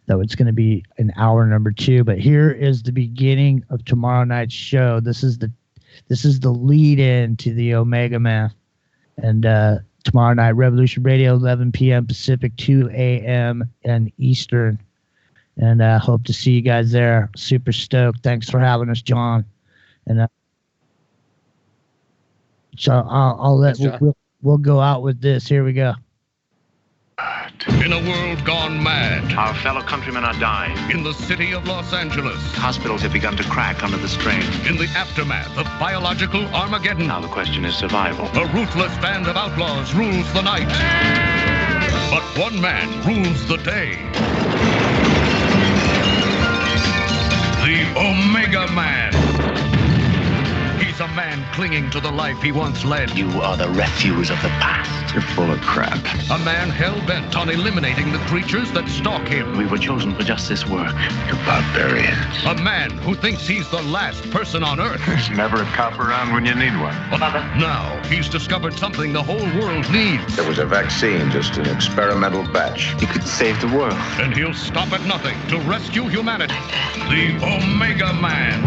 Though it's going to be in hour number 2. But here is the beginning of tomorrow night's show. This is the lead in to the Omega Man. And tomorrow night, Revolution Radio, 11 p.m. Pacific, 2 a.m. and Eastern. And I hope to see you guys there. Super stoked. Thanks for having us, John. And so I'll let we'll go out with this. Here we go. In a world gone mad, our fellow countrymen are dying. In the city of Los Angeles, hospitals have begun to crack under the strain. In the aftermath of biological Armageddon, now the question is survival. A ruthless band of outlaws rules the night. But one man rules the day. The Omega Man. He's a man clinging to the life he once led. You are the refuse of the past. You're full of crap. A man hell-bent on eliminating the creatures that stalk him. We were chosen for just this work. You barbarians. A man who thinks he's the last person on Earth. There's never a cop around when you need one. Now, he's discovered something the whole world needs. There was a vaccine, just an experimental batch. He could save the world. And he'll stop at nothing to rescue humanity. The Omega Man.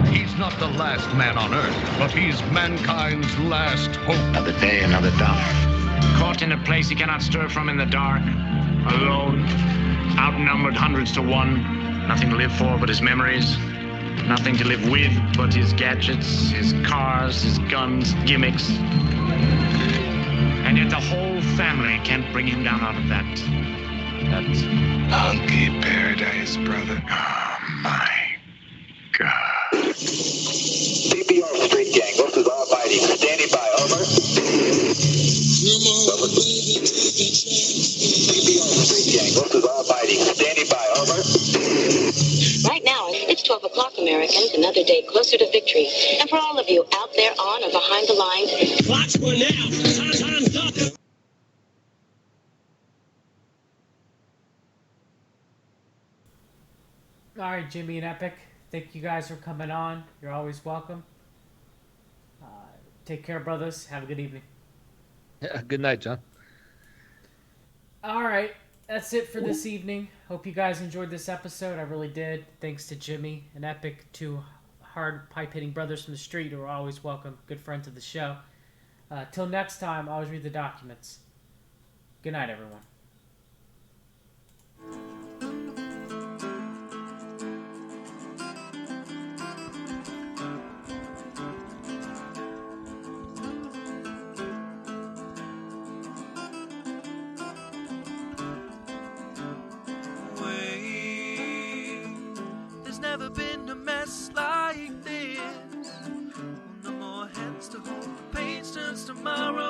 He's not the last man on Earth, but he's mankind's last hope. Another day, another dollar. Caught in a place he cannot stir from in the dark. Alone. Outnumbered hundreds to 1. Nothing to live for but his memories. Nothing to live with but his gadgets, his cars, his guns, gimmicks. And yet the whole family can't bring him down out of that Honky paradise, brother. Oh, my God. CPR street gang, this is all biting. Standing by, over. CPR street gang, this is all biting. Standing by, over. Right now, it's 12 o'clock, Americans. Another day closer to victory. And for all of you out there on or behind the lines, watch for now. All right, Jimmy and Epic. Thank you guys for coming on. You're always welcome. Take care, brothers. Have a good evening. Yeah, good night, John. All right. That's it for this evening. Hope you guys enjoyed this episode. I really did. Thanks to Jimmy and Epic, 2 hard pipe-hitting brothers from the street who are always welcome. Good friends of the show. Till next time, always read the documents. Good night, everyone. never been a mess like this. No more hands to hold, the page turns tomorrow.